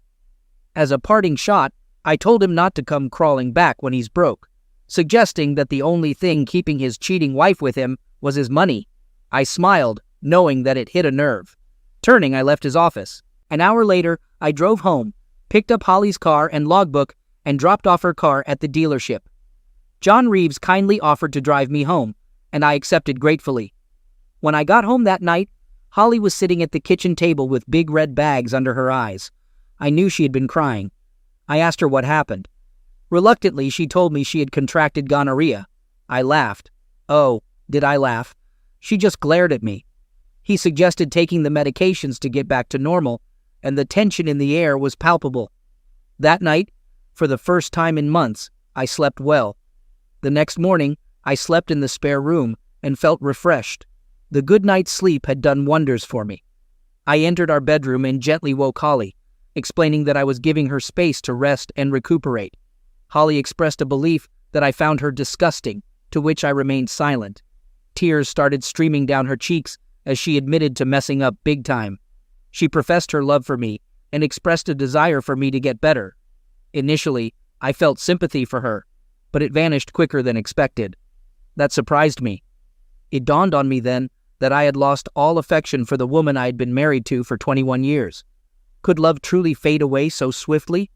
As a parting shot, I told him not to come crawling back when he's broke, suggesting that the only thing keeping his cheating wife with him was his money. I smiled, knowing that it hit a nerve. Turning, I left his office. An hour later, I drove home, picked up Holly's car and logbook, and dropped off her car at the dealership. John Reeves kindly offered to drive me home, and I accepted gratefully. When I got home that night, Holly was sitting at the kitchen table with big red bags under her eyes. I knew she had been crying. I asked her what happened. Reluctantly, she told me she had contracted gonorrhea. I laughed. Oh, did I laugh? She just glared at me. He suggested taking the medications to get back to normal, and the tension in the air was palpable. That night, for the first time in months, I slept well. The next morning, I slept in the spare room and felt refreshed. The good night's sleep had done wonders for me. I entered our bedroom and gently woke Holly, explaining that I was giving her space to rest and recuperate. Holly expressed a belief that I found her disgusting, to which I remained silent. Tears started streaming down her cheeks as she admitted to messing up big time. She professed her love for me and expressed a desire for me to get better. Initially, I felt sympathy for her, but it vanished quicker than expected. That surprised me. It dawned on me then that I had lost all affection for the woman I had been married to for 21 years. Could love truly fade away so swiftly?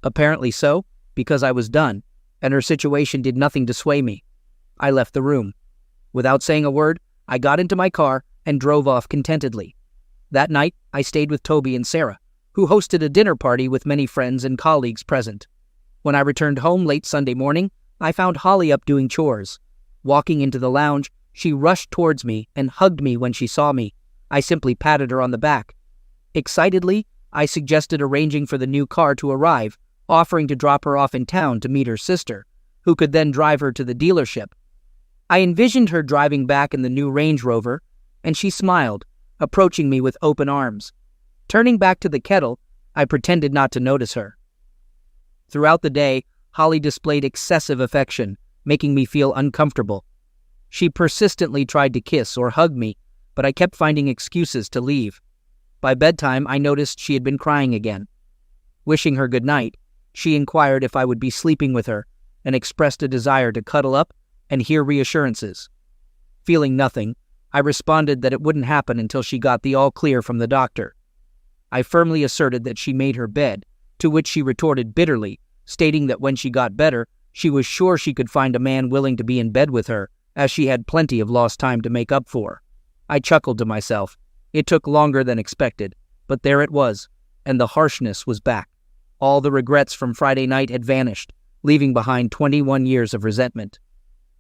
Apparently so, because I was done, and her situation did nothing to sway me. I left the room. Without saying a word, I got into my car and drove off contentedly. That night, I stayed with Toby and Sarah, who hosted a dinner party with many friends and colleagues present. When I returned home late Sunday morning, I found Holly up doing chores. Walking into the lounge, she rushed towards me and hugged me when she saw me. I simply patted her on the back. Excitedly, I suggested arranging for the new car to arrive, offering to drop her off in town to meet her sister, who could then drive her to the dealership. I envisioned her driving back in the new Range Rover, and she smiled, approaching me with open arms. Turning back to the kettle, I pretended not to notice her. Throughout the day, Holly displayed excessive affection, making me feel uncomfortable. She persistently tried to kiss or hug me, but I kept finding excuses to leave. By bedtime, I noticed she had been crying again. Wishing her good night, she inquired if I would be sleeping with her and expressed a desire to cuddle up and hear reassurances. Feeling nothing, I responded that it wouldn't happen until she got the all clear from the doctor. I firmly asserted that she made her bed, to which she retorted bitterly, stating that when she got better, she was sure she could find a man willing to be in bed with her, as she had plenty of lost time to make up for. I chuckled to myself. It took longer than expected, but there it was, and the harshness was back. All the regrets from Friday night had vanished, leaving behind 21 years of resentment.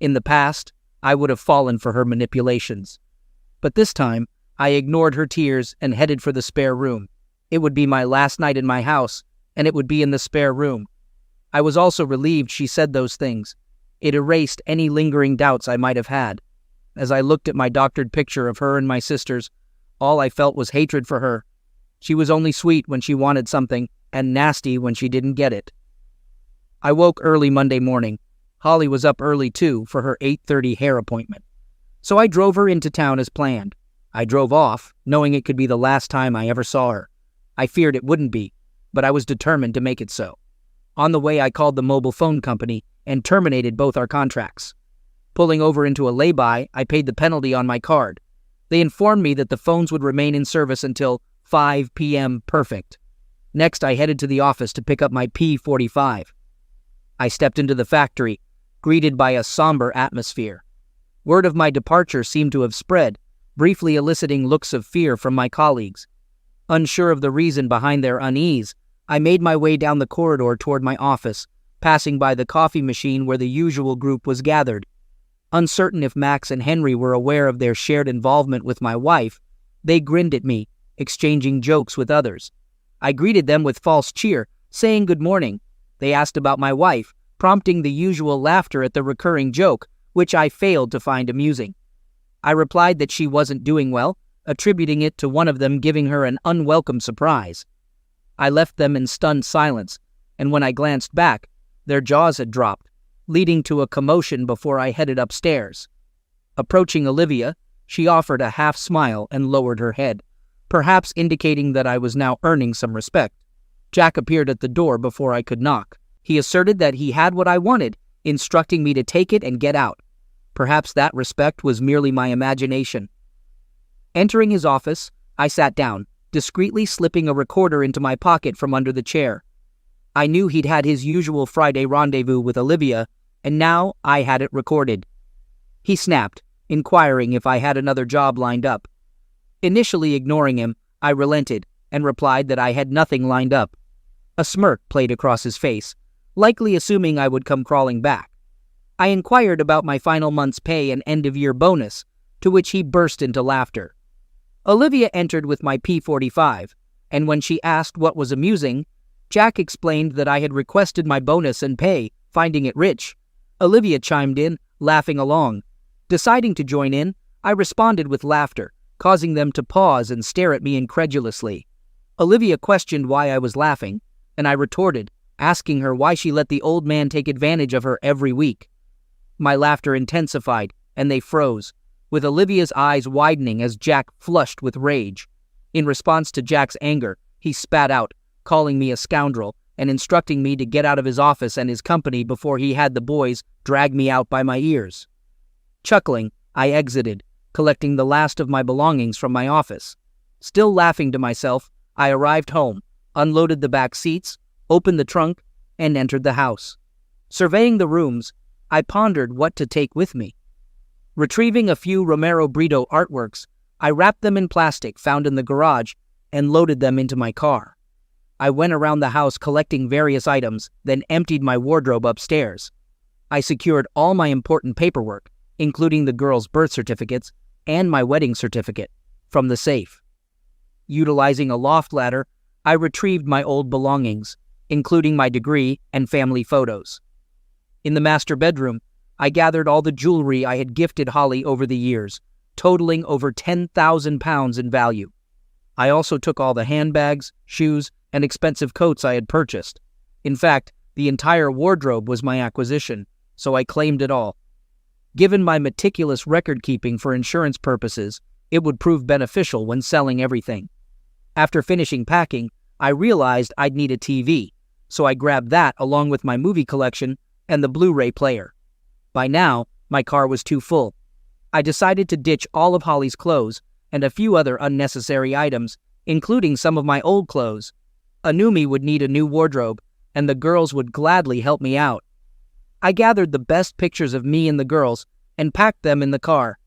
In the past, I would have fallen for her manipulations. But this time, I ignored her tears and headed for the spare room. It would be my last night in my house, and it would be in the spare room. I was also relieved she said those things. It erased any lingering doubts I might have had. As I looked at my doctored picture of her and my sisters, all I felt was hatred for her. She was only sweet when she wanted something, and nasty when she didn't get it. I woke early Monday morning. Holly was up early too for her 8:30 hair appointment. So I drove her into town as planned. I drove off, knowing it could be the last time I ever saw her. I feared it wouldn't be, but I was determined to make it so. On the way, I called the mobile phone company and terminated both our contracts. Pulling over into a lay-by, I paid the penalty on my card. They informed me that the phones would remain in service until 5 p.m. perfect. Next, I headed to the office to pick up my P45. I stepped into the factory, greeted by a somber atmosphere. Word of my departure seemed to have spread, briefly eliciting looks of fear from my colleagues. Unsure of the reason behind their unease, I made my way down the corridor toward my office, passing by the coffee machine where the usual group was gathered. Uncertain if Max and Henry were aware of their shared involvement with my wife, they grinned at me, exchanging jokes with others. I greeted them with false cheer, saying good morning. They asked about my wife, prompting the usual laughter at the recurring joke, which I failed to find amusing. I replied that she wasn't doing well, attributing it to one of them giving her an unwelcome surprise. I left them in stunned silence, and when I glanced back, their jaws had dropped, leading to a commotion before I headed upstairs. Approaching Olivia, she offered a half smile and lowered her head, perhaps indicating that I was now earning some respect. Jack appeared at the door before I could knock. He asserted that he had what I wanted, instructing me to take it and get out. Perhaps that respect was merely my imagination. Entering his office, I sat down, discreetly slipping a recorder into my pocket from under the chair. I knew he'd had his usual Friday rendezvous with Olivia, and now I had it recorded. He snapped, inquiring if I had another job lined up. Initially ignoring him, I relented and replied that I had nothing lined up. A smirk played across his face, likely assuming I would come crawling back. I inquired about my final month's pay and end-of-year bonus, to which he burst into laughter. Olivia entered with my P45, and when she asked what was amusing, Jack explained that I had requested my bonus and pay, finding it rich. Olivia chimed in, laughing along. Deciding to join in, I responded with laughter, causing them to pause and stare at me incredulously. Olivia questioned why I was laughing, and I retorted, asking her why she let the old man take advantage of her every week. My laughter intensified, and they froze, with Olivia's eyes widening as Jack flushed with rage. In response to Jack's anger, he spat out, calling me a scoundrel and instructing me to get out of his office and his company before he had the boys drag me out by my ears. Chuckling, I exited, collecting the last of my belongings from my office. Still laughing to myself, I arrived home, unloaded the back seats, opened the trunk, and entered the house. Surveying the rooms, I pondered what to take with me. Retrieving a few Romero Brito artworks, I wrapped them in plastic found in the garage and loaded them into my car. I went around the house collecting various items, then emptied my wardrobe upstairs. I secured all my important paperwork, including the girls' birth certificates and my wedding certificate, from the safe. Utilizing a loft ladder, I retrieved my old belongings, including my degree and family photos. In the master bedroom, I gathered all the jewelry I had gifted Holly over the years, totaling over 10,000 pounds in value. I also took all the handbags, shoes, and expensive coats I had purchased. In fact, the entire wardrobe was my acquisition, so I claimed it all. Given my meticulous record-keeping for insurance purposes, it would prove beneficial when selling everything. After finishing packing, I realized I'd need a TV, so I grabbed that along with my movie collection and the Blu-ray player. By now, my car was too full. I decided to ditch all of Holly's clothes and a few other unnecessary items, including some of my old clothes. Anumi would need a new wardrobe, and the girls would gladly help me out. I gathered the best pictures of me and the girls and packed them in the car.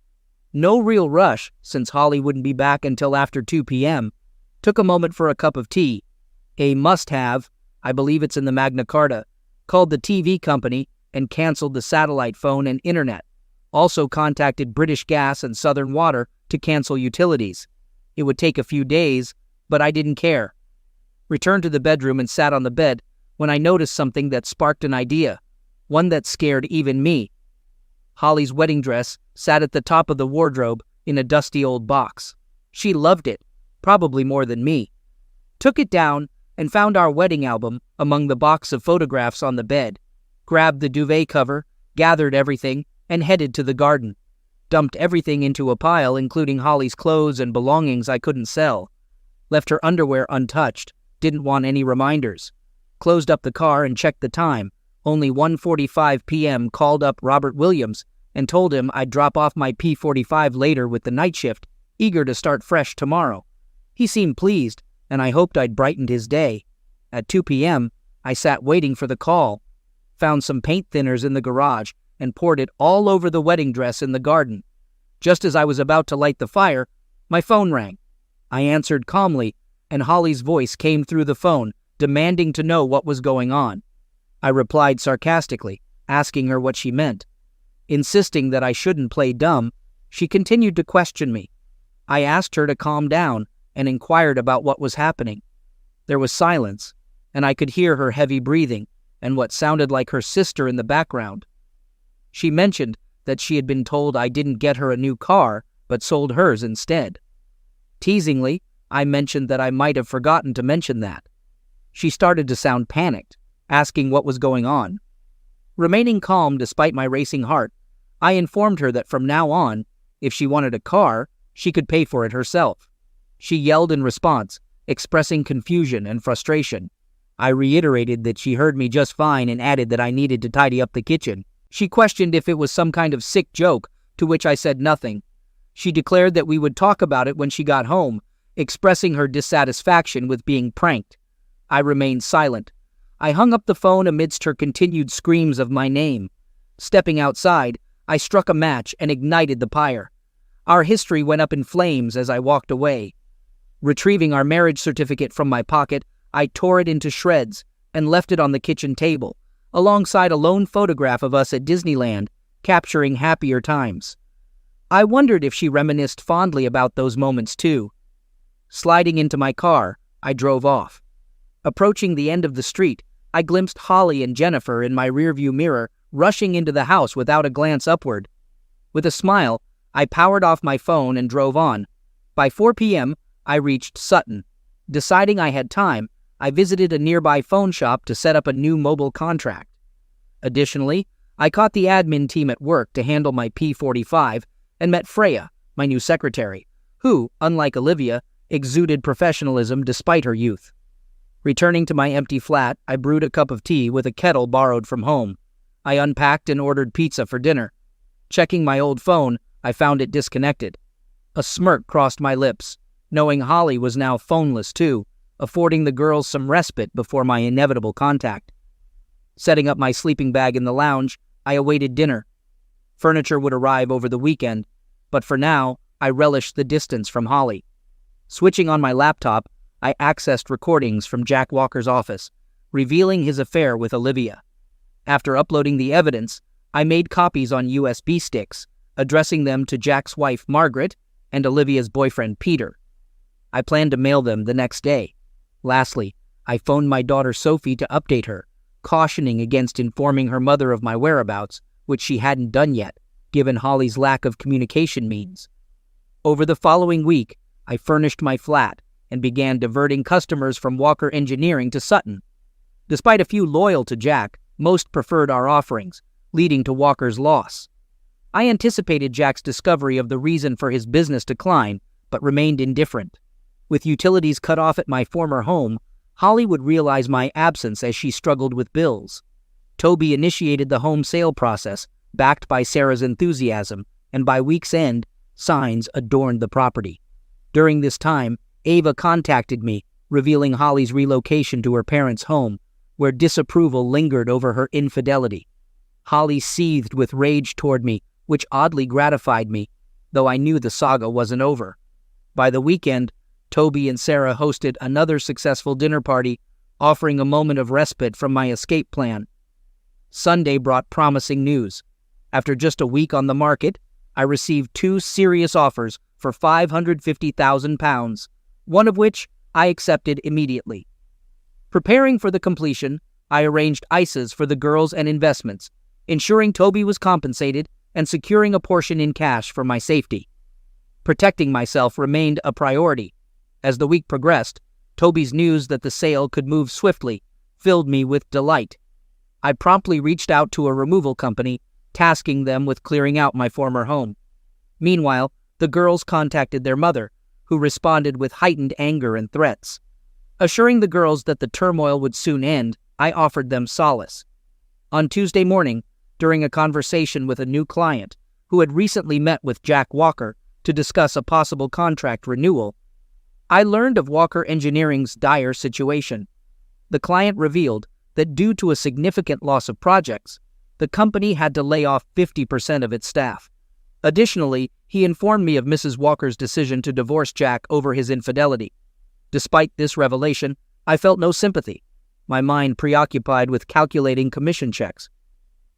No real rush, since Holly wouldn't be back until after 2 p.m. Took a moment for a cup of tea. A must-have, I believe it's in the Magna Carta, called the TV company and canceled the satellite phone and internet. Also contacted British Gas and Southern Water to cancel utilities. It would take a few days, but I didn't care. Returned to the bedroom and sat on the bed when I noticed something that sparked an idea, one that scared even me. Holly's wedding dress sat at the top of the wardrobe in a dusty old box. She loved it, probably more than me. Took it down and found our wedding album among the box of photographs on the bed. Grabbed the duvet cover, gathered everything, and headed to the garden. Dumped everything into a pile, including Holly's clothes and belongings I couldn't sell. Left her underwear untouched. Didn't want any reminders. Closed up the car and checked the time. Only 1:45 p.m. Called up Robert Williams and told him I'd drop off my P45 later with the night shift, eager to start fresh tomorrow. He seemed pleased, and I hoped I'd brightened his day. At 2 p.m., I sat waiting for the call. Found some paint thinners in the garage and poured it all over the wedding dress in the garden. Just as I was about to light the fire, my phone rang. I answered calmly, and Holly's voice came through the phone, demanding to know what was going on. I replied sarcastically, asking her what she meant. Insisting that I shouldn't play dumb, she continued to question me. I asked her to calm down and inquired about what was happening. There was silence, and I could hear her heavy breathing and what sounded like her sister in the background. She mentioned that she had been told I didn't get her a new car, but sold hers instead. Teasingly, I mentioned that I might have forgotten to mention that. She started to sound panicked, asking what was going on. Remaining calm despite my racing heart, I informed her that from now on, if she wanted a car, she could pay for it herself. She yelled in response, expressing confusion and frustration. I reiterated that she heard me just fine and added that I needed to tidy up the kitchen. She questioned if it was some kind of sick joke, to which I said nothing. She declared that we would talk about it when she got home, expressing her dissatisfaction with being pranked. I remained silent. I hung up the phone amidst her continued screams of my name. Stepping outside, I struck a match and ignited the pyre. Our history went up in flames as I walked away. Retrieving our marriage certificate from my pocket, I tore it into shreds and left it on the kitchen table, alongside a lone photograph of us at Disneyland, capturing happier times. I wondered if she reminisced fondly about those moments too. Sliding into my car, I drove off. Approaching the end of the street, I glimpsed Holly and Jennifer in my rearview mirror, rushing into the house without a glance upward. With a smile, I powered off my phone and drove on. By 4 p.m., I reached Sutton. Deciding I had time, I visited a nearby phone shop to set up a new mobile contract. Additionally, I caught the admin team at work to handle my P45 and met Freya, my new secretary, who, unlike Olivia, exuded professionalism despite her youth. Returning to my empty flat, I brewed a cup of tea with a kettle borrowed from home. I unpacked and ordered pizza for dinner. Checking my old phone, I found it disconnected. A smirk crossed my lips, knowing Holly was now phoneless too, affording the girls some respite before my inevitable contact. Setting up my sleeping bag in the lounge, I awaited dinner. Furniture would arrive over the weekend, but for now, I relished the distance from Holly. Switching on my laptop, I accessed recordings from Jack Walker's office, revealing his affair with Olivia. After uploading the evidence, I made copies on USB sticks, addressing them to Jack's wife Margaret and Olivia's boyfriend Peter. I planned to mail them the next day. Lastly, I phoned my daughter Sophie to update her, cautioning against informing her mother of my whereabouts, which she hadn't done yet, given Holly's lack of communication means. Over the following week, I furnished my flat and began diverting customers from Walker Engineering to Sutton. Despite a few loyal to Jack, most preferred our offerings, leading to Walker's loss. I anticipated Jack's discovery of the reason for his business decline, but remained indifferent. With utilities cut off at my former home, Holly would realize my absence as she struggled with bills. Toby initiated the home sale process, backed by Sarah's enthusiasm, and by week's end, signs adorned the property. During this time, Ava contacted me, revealing Holly's relocation to her parents' home, where disapproval lingered over her infidelity. Holly seethed with rage toward me, which oddly gratified me, though I knew the saga wasn't over. By the weekend, Toby and Sarah hosted another successful dinner party, offering a moment of respite from my escape plan. Sunday brought promising news. After just a week on the market, I received 2 serious offers for £550,000, one of which I accepted immediately. Preparing for the completion, I arranged ISAs for the girls and investments, ensuring Toby was compensated and securing a portion in cash for my safety. Protecting myself remained a priority. As the week progressed, Toby's news that the sale could move swiftly filled me with delight. I promptly reached out to a removal company, tasking them with clearing out my former home. Meanwhile, the girls contacted their mother, who responded with heightened anger and threats. Assuring the girls that the turmoil would soon end, I offered them solace. On Tuesday morning, during a conversation with a new client who had recently met with Jack Walker to discuss a possible contract renewal, I learned of Walker Engineering's dire situation. The client revealed that due to a significant loss of projects, the company had to lay off 50% of its staff. Additionally, he informed me of Mrs. Walker's decision to divorce Jack over his infidelity. Despite this revelation, I felt no sympathy, my mind preoccupied with calculating commission checks.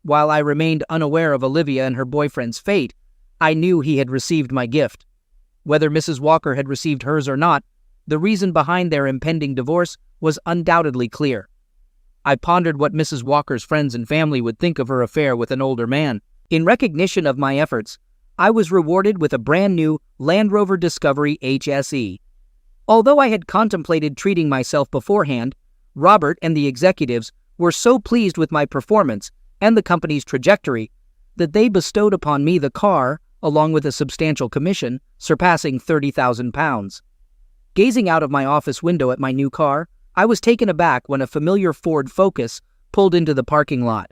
While I remained unaware of Olivia and her boyfriend's fate, I knew he had received my gift. Whether Mrs. Walker had received hers or not, the reason behind their impending divorce was undoubtedly clear. I pondered what Mrs. Walker's friends and family would think of her affair with an older man. In recognition of my efforts, I was rewarded with a brand new Land Rover Discovery HSE. Although I had contemplated treating myself beforehand, Robert and the executives were so pleased with my performance and the company's trajectory that they bestowed upon me the car, along with a substantial commission, surpassing £30,000. Gazing out of my office window at my new car, I was taken aback when a familiar Ford Focus pulled into the parking lot.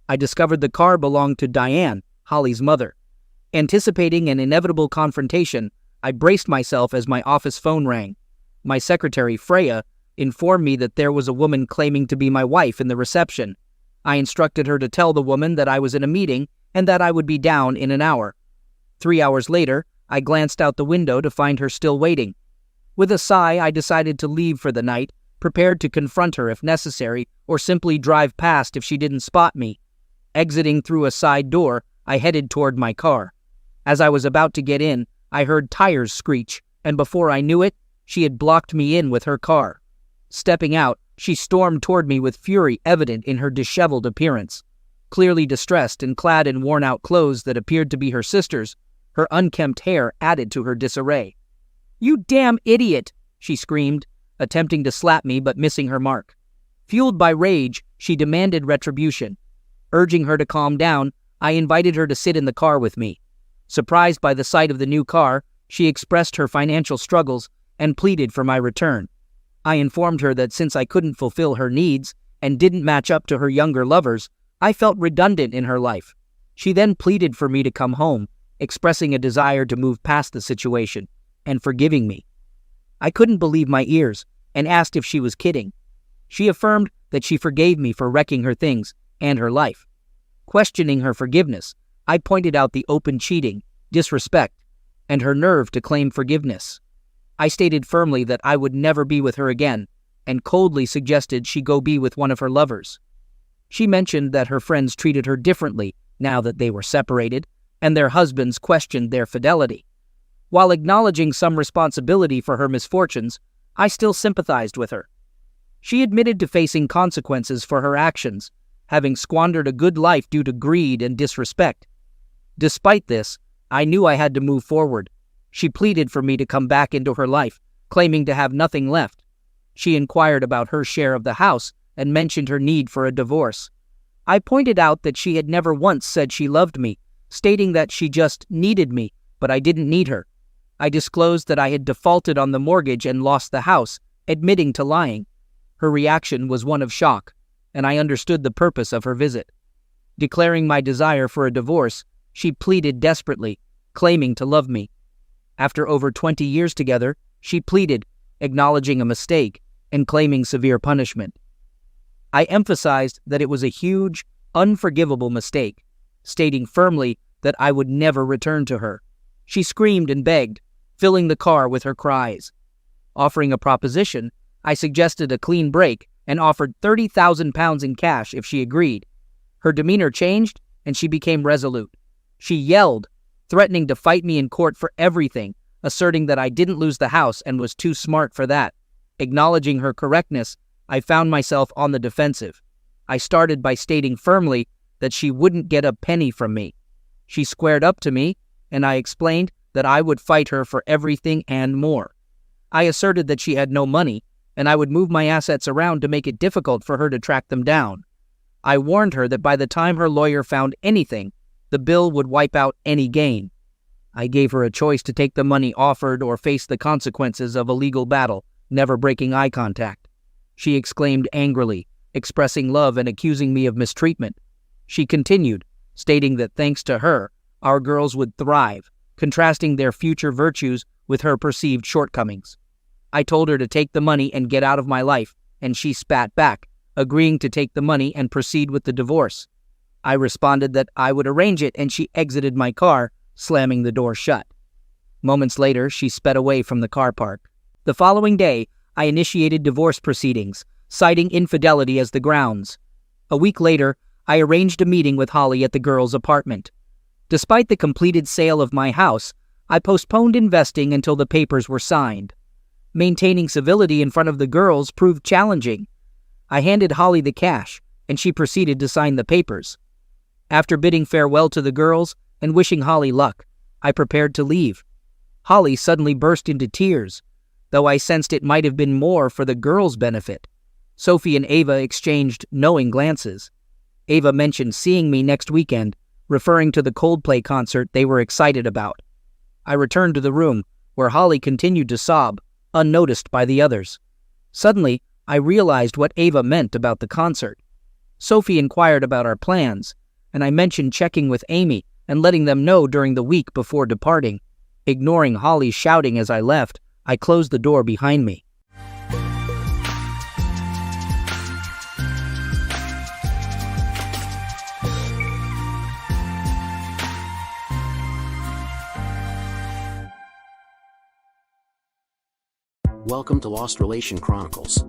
I discovered the car belonged to Diane, Holly's mother. Anticipating an inevitable confrontation, I braced myself as my office phone rang. My secretary, Freya, informed me that there was a woman claiming to be my wife in the reception. I instructed her to tell the woman that I was in a meeting and that I would be down in an hour. 3 hours later, I glanced out the window to find her still waiting. With a sigh, I decided to leave for the night, prepared to confront her if necessary, or simply drive past if she didn't spot me. Exiting through a side door, I headed toward my car. As I was about to get in, I heard tires screech, and before I knew it, she had blocked me in with her car. Stepping out, she stormed toward me with fury evident in her disheveled appearance. Clearly distressed and clad in worn-out clothes that appeared to be her sister's, her unkempt hair added to her disarray. "You damn idiot!" she screamed, attempting to slap me but missing her mark. Fueled by rage, she demanded retribution. Urging her to calm down, I invited her to sit in the car with me. Surprised by the sight of the new car, she expressed her financial struggles and pleaded for my return. I informed her that since I couldn't fulfill her needs and didn't match up to her younger lovers, I felt redundant in her life. She then pleaded for me to come home, expressing a desire to move past the situation and forgiving me. I couldn't believe my ears and asked if she was kidding. She affirmed that she forgave me for wrecking her things and her life. Questioning her forgiveness, I pointed out the open cheating, disrespect, and her nerve to claim forgiveness. I stated firmly that I would never be with her again, and coldly suggested she go be with one of her lovers. She mentioned that her friends treated her differently now that they were separated, and their husbands questioned their fidelity. While acknowledging some responsibility for her misfortunes, I still sympathized with her. She admitted to facing consequences for her actions, having squandered a good life due to greed and disrespect. Despite this, I knew I had to move forward. She pleaded for me to come back into her life, claiming to have nothing left. She inquired about her share of the house and mentioned her need for a divorce. I pointed out that she had never once said she loved me, stating that she just needed me, but I didn't need her. I disclosed that I had defaulted on the mortgage and lost the house, admitting to lying. Her reaction was one of shock, and I understood the purpose of her visit. Declaring my desire for a divorce, she pleaded desperately, claiming to love me. After over 20 years together, she pleaded, acknowledging a mistake and claiming severe punishment. I emphasized that it was a huge, unforgivable mistake, stating firmly that I would never return to her. She screamed and begged, filling the car with her cries. Offering a proposition, I suggested a clean break and offered 30,000 pounds in cash if she agreed. Her demeanor changed, and she became resolute. She yelled, threatening to fight me in court for everything, asserting that I didn't lose the house and was too smart for that. Acknowledging her correctness, I found myself on the defensive. I started by stating firmly that she wouldn't get a penny from me. She squared up to me, and I explained that I would fight her for everything and more. I asserted that she had no money, and I would move my assets around to make it difficult for her to track them down. I warned her that by the time her lawyer found anything, the bill would wipe out any gain. I gave her a choice to take the money offered or face the consequences of a legal battle, never breaking eye contact. She exclaimed angrily, expressing love and accusing me of mistreatment. She continued, stating that thanks to her, our girls would thrive, contrasting their future virtues with her perceived shortcomings. I told her to take the money and get out of my life, and she spat back, agreeing to take the money and proceed with the divorce. I responded that I would arrange it, and she exited my car, slamming the door shut. Moments later, she sped away from the car park. The following day, I initiated divorce proceedings, citing infidelity as the grounds. A week later, I arranged a meeting with Holly at the girls' apartment. Despite the completed sale of my house, I postponed investing until the papers were signed. Maintaining civility in front of the girls proved challenging. I handed Holly the cash, and she proceeded to sign the papers. After bidding farewell to the girls and wishing Holly luck, I prepared to leave. Holly suddenly burst into tears, though I sensed it might have been more for the girls' benefit. Sophie and Ava exchanged knowing glances. Ava mentioned seeing me next weekend, referring to the Coldplay concert they were excited about. I returned to the room, where Holly continued to sob, unnoticed by the others. Suddenly, I realized what Ava meant about the concert. Sophie inquired about our plans, and I mentioned checking with Amy and letting them know during the week before departing. Ignoring Holly's shouting as I left, I closed the door behind me. Welcome to Lost Relation Chronicles.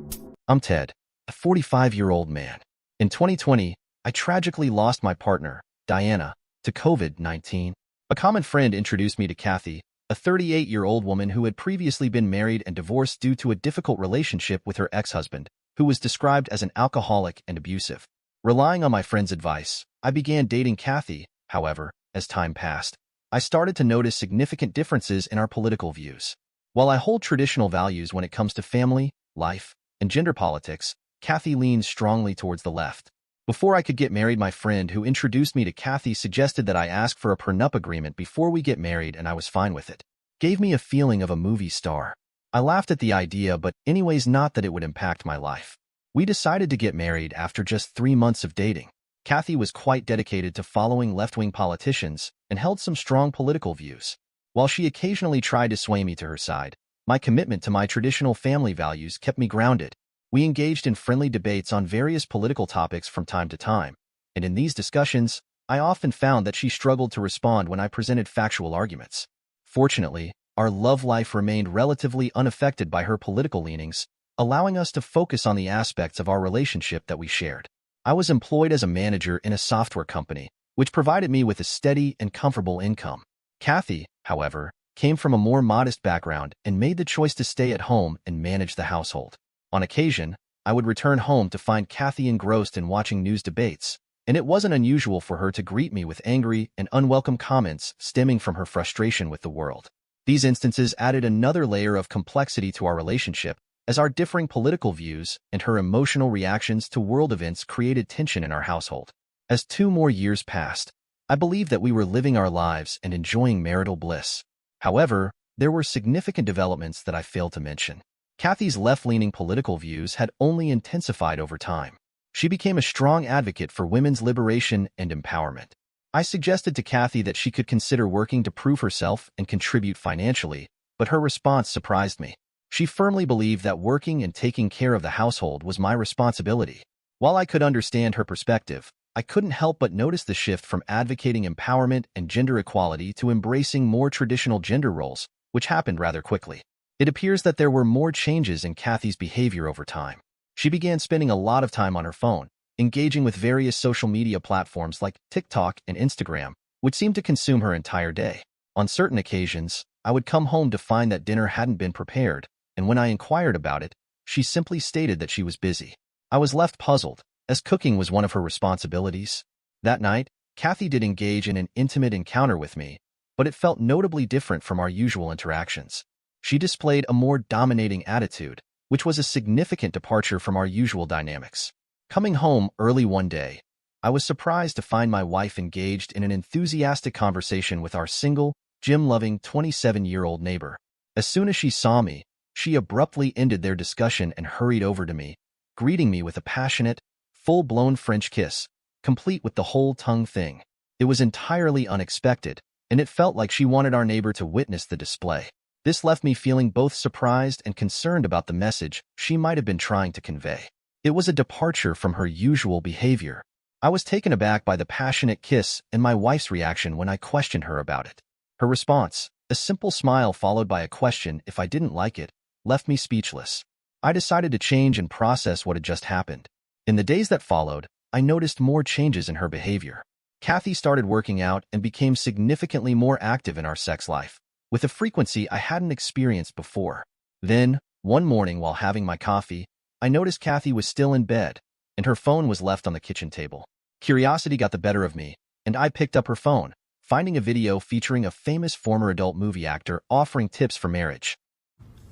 I'm Ted, a 45-year-old man. In 2020, I tragically lost my partner, Diana, to COVID-19. A common friend introduced me to Kathy, a 38-year-old woman who had previously been married and divorced due to a difficult relationship with her ex-husband, who was described as an alcoholic and abusive. Relying on my friend's advice, I began dating Kathy. However, as time passed, I started to notice significant differences in our political views. While I hold traditional values when it comes to family, life, and gender politics, Kathy leans strongly towards the left. Before I could get married, my friend who introduced me to Kathy suggested that I ask for a prenup agreement before we get married, and I was fine with it. Gave me a feeling of a movie star. I laughed at the idea, but anyways, not that it would impact my life. We decided to get married after just 3 months of dating. Kathy was quite dedicated to following left-wing politicians and held some strong political views. While she occasionally tried to sway me to her side, my commitment to my traditional family values kept me grounded. We engaged in friendly debates on various political topics from time to time, and in these discussions, I often found that she struggled to respond when I presented factual arguments. Fortunately, our love life remained relatively unaffected by her political leanings, allowing us to focus on the aspects of our relationship that we shared. I was employed as a manager in a software company, which provided me with a steady and comfortable income. Kathy, however, came from a more modest background and made the choice to stay at home and manage the household. On occasion, I would return home to find Kathy engrossed in watching news debates, and it wasn't unusual for her to greet me with angry and unwelcome comments stemming from her frustration with the world. These instances added another layer of complexity to our relationship, as our differing political views and her emotional reactions to world events created tension in our household. As 2 more years passed, I believed that we were living our lives and enjoying marital bliss. However, there were significant developments that I failed to mention. Kathy's left-leaning political views had only intensified over time. She became a strong advocate for women's liberation and empowerment. I suggested to Kathy that she could consider working to prove herself and contribute financially, but her response surprised me. She firmly believed that working and taking care of the household was my responsibility. While I could understand her perspective, I couldn't help but notice the shift from advocating empowerment and gender equality to embracing more traditional gender roles, which happened rather quickly. It appears that there were more changes in Kathy's behavior over time. She began spending a lot of time on her phone, engaging with various social media platforms like TikTok and Instagram, which seemed to consume her entire day. On certain occasions, I would come home to find that dinner hadn't been prepared, and when I inquired about it, she simply stated that she was busy. I was left puzzled, as cooking was one of her responsibilities. That night, Kathy did engage in an intimate encounter with me, but it felt notably different from our usual interactions. She displayed a more dominating attitude, which was a significant departure from our usual dynamics. Coming home early one day, I was surprised to find my wife engaged in an enthusiastic conversation with our single, gym-loving 27-year-old neighbor. As soon as she saw me, she abruptly ended their discussion and hurried over to me, greeting me with a passionate, full-blown French kiss, complete with the whole tongue thing. It was entirely unexpected, and it felt like she wanted our neighbor to witness the display. This left me feeling both surprised and concerned about the message she might have been trying to convey. It was a departure from her usual behavior. I was taken aback by the passionate kiss and my wife's reaction when I questioned her about it. Her response, a simple smile followed by a question if I didn't like it, left me speechless. I decided to change and process what had just happened. In the days that followed, I noticed more changes in her behavior. Kathy started working out and became significantly more active in our sex life, with a frequency I hadn't experienced before. Then, one morning while having my coffee, I noticed Kathy was still in bed, and her phone was left on the kitchen table. Curiosity got the better of me, and I picked up her phone, finding a video featuring a famous former adult movie actor offering tips for marriage.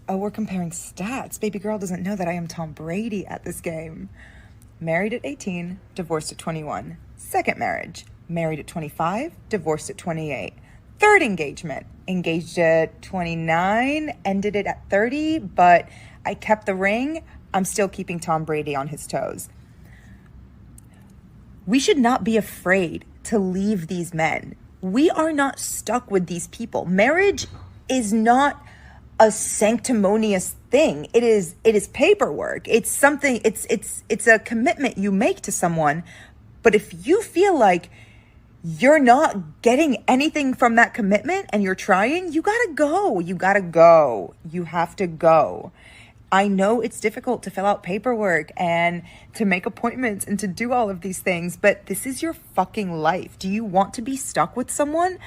Oh, we're comparing stats. Baby girl doesn't know that I am Tom Brady at this game. Married at 18, divorced at 21. Second marriage, married at 25, divorced at 28. Third engagement, engaged at 29, ended it at 30, but I kept the ring. I'm still keeping Tom Brady on his toes. We should not be afraid to leave these men. We are not stuck with these people. Marriage is not a sanctimonious thing. It is paperwork. It's something, it's a commitment you make to someone. But if you feel like you're not getting anything from that commitment and you're trying, you gotta go. You gotta go. You have to go. I know it's difficult to fill out paperwork and to make appointments and to do all of these things, but this is your fucking life. Do you want to be stuck with someone?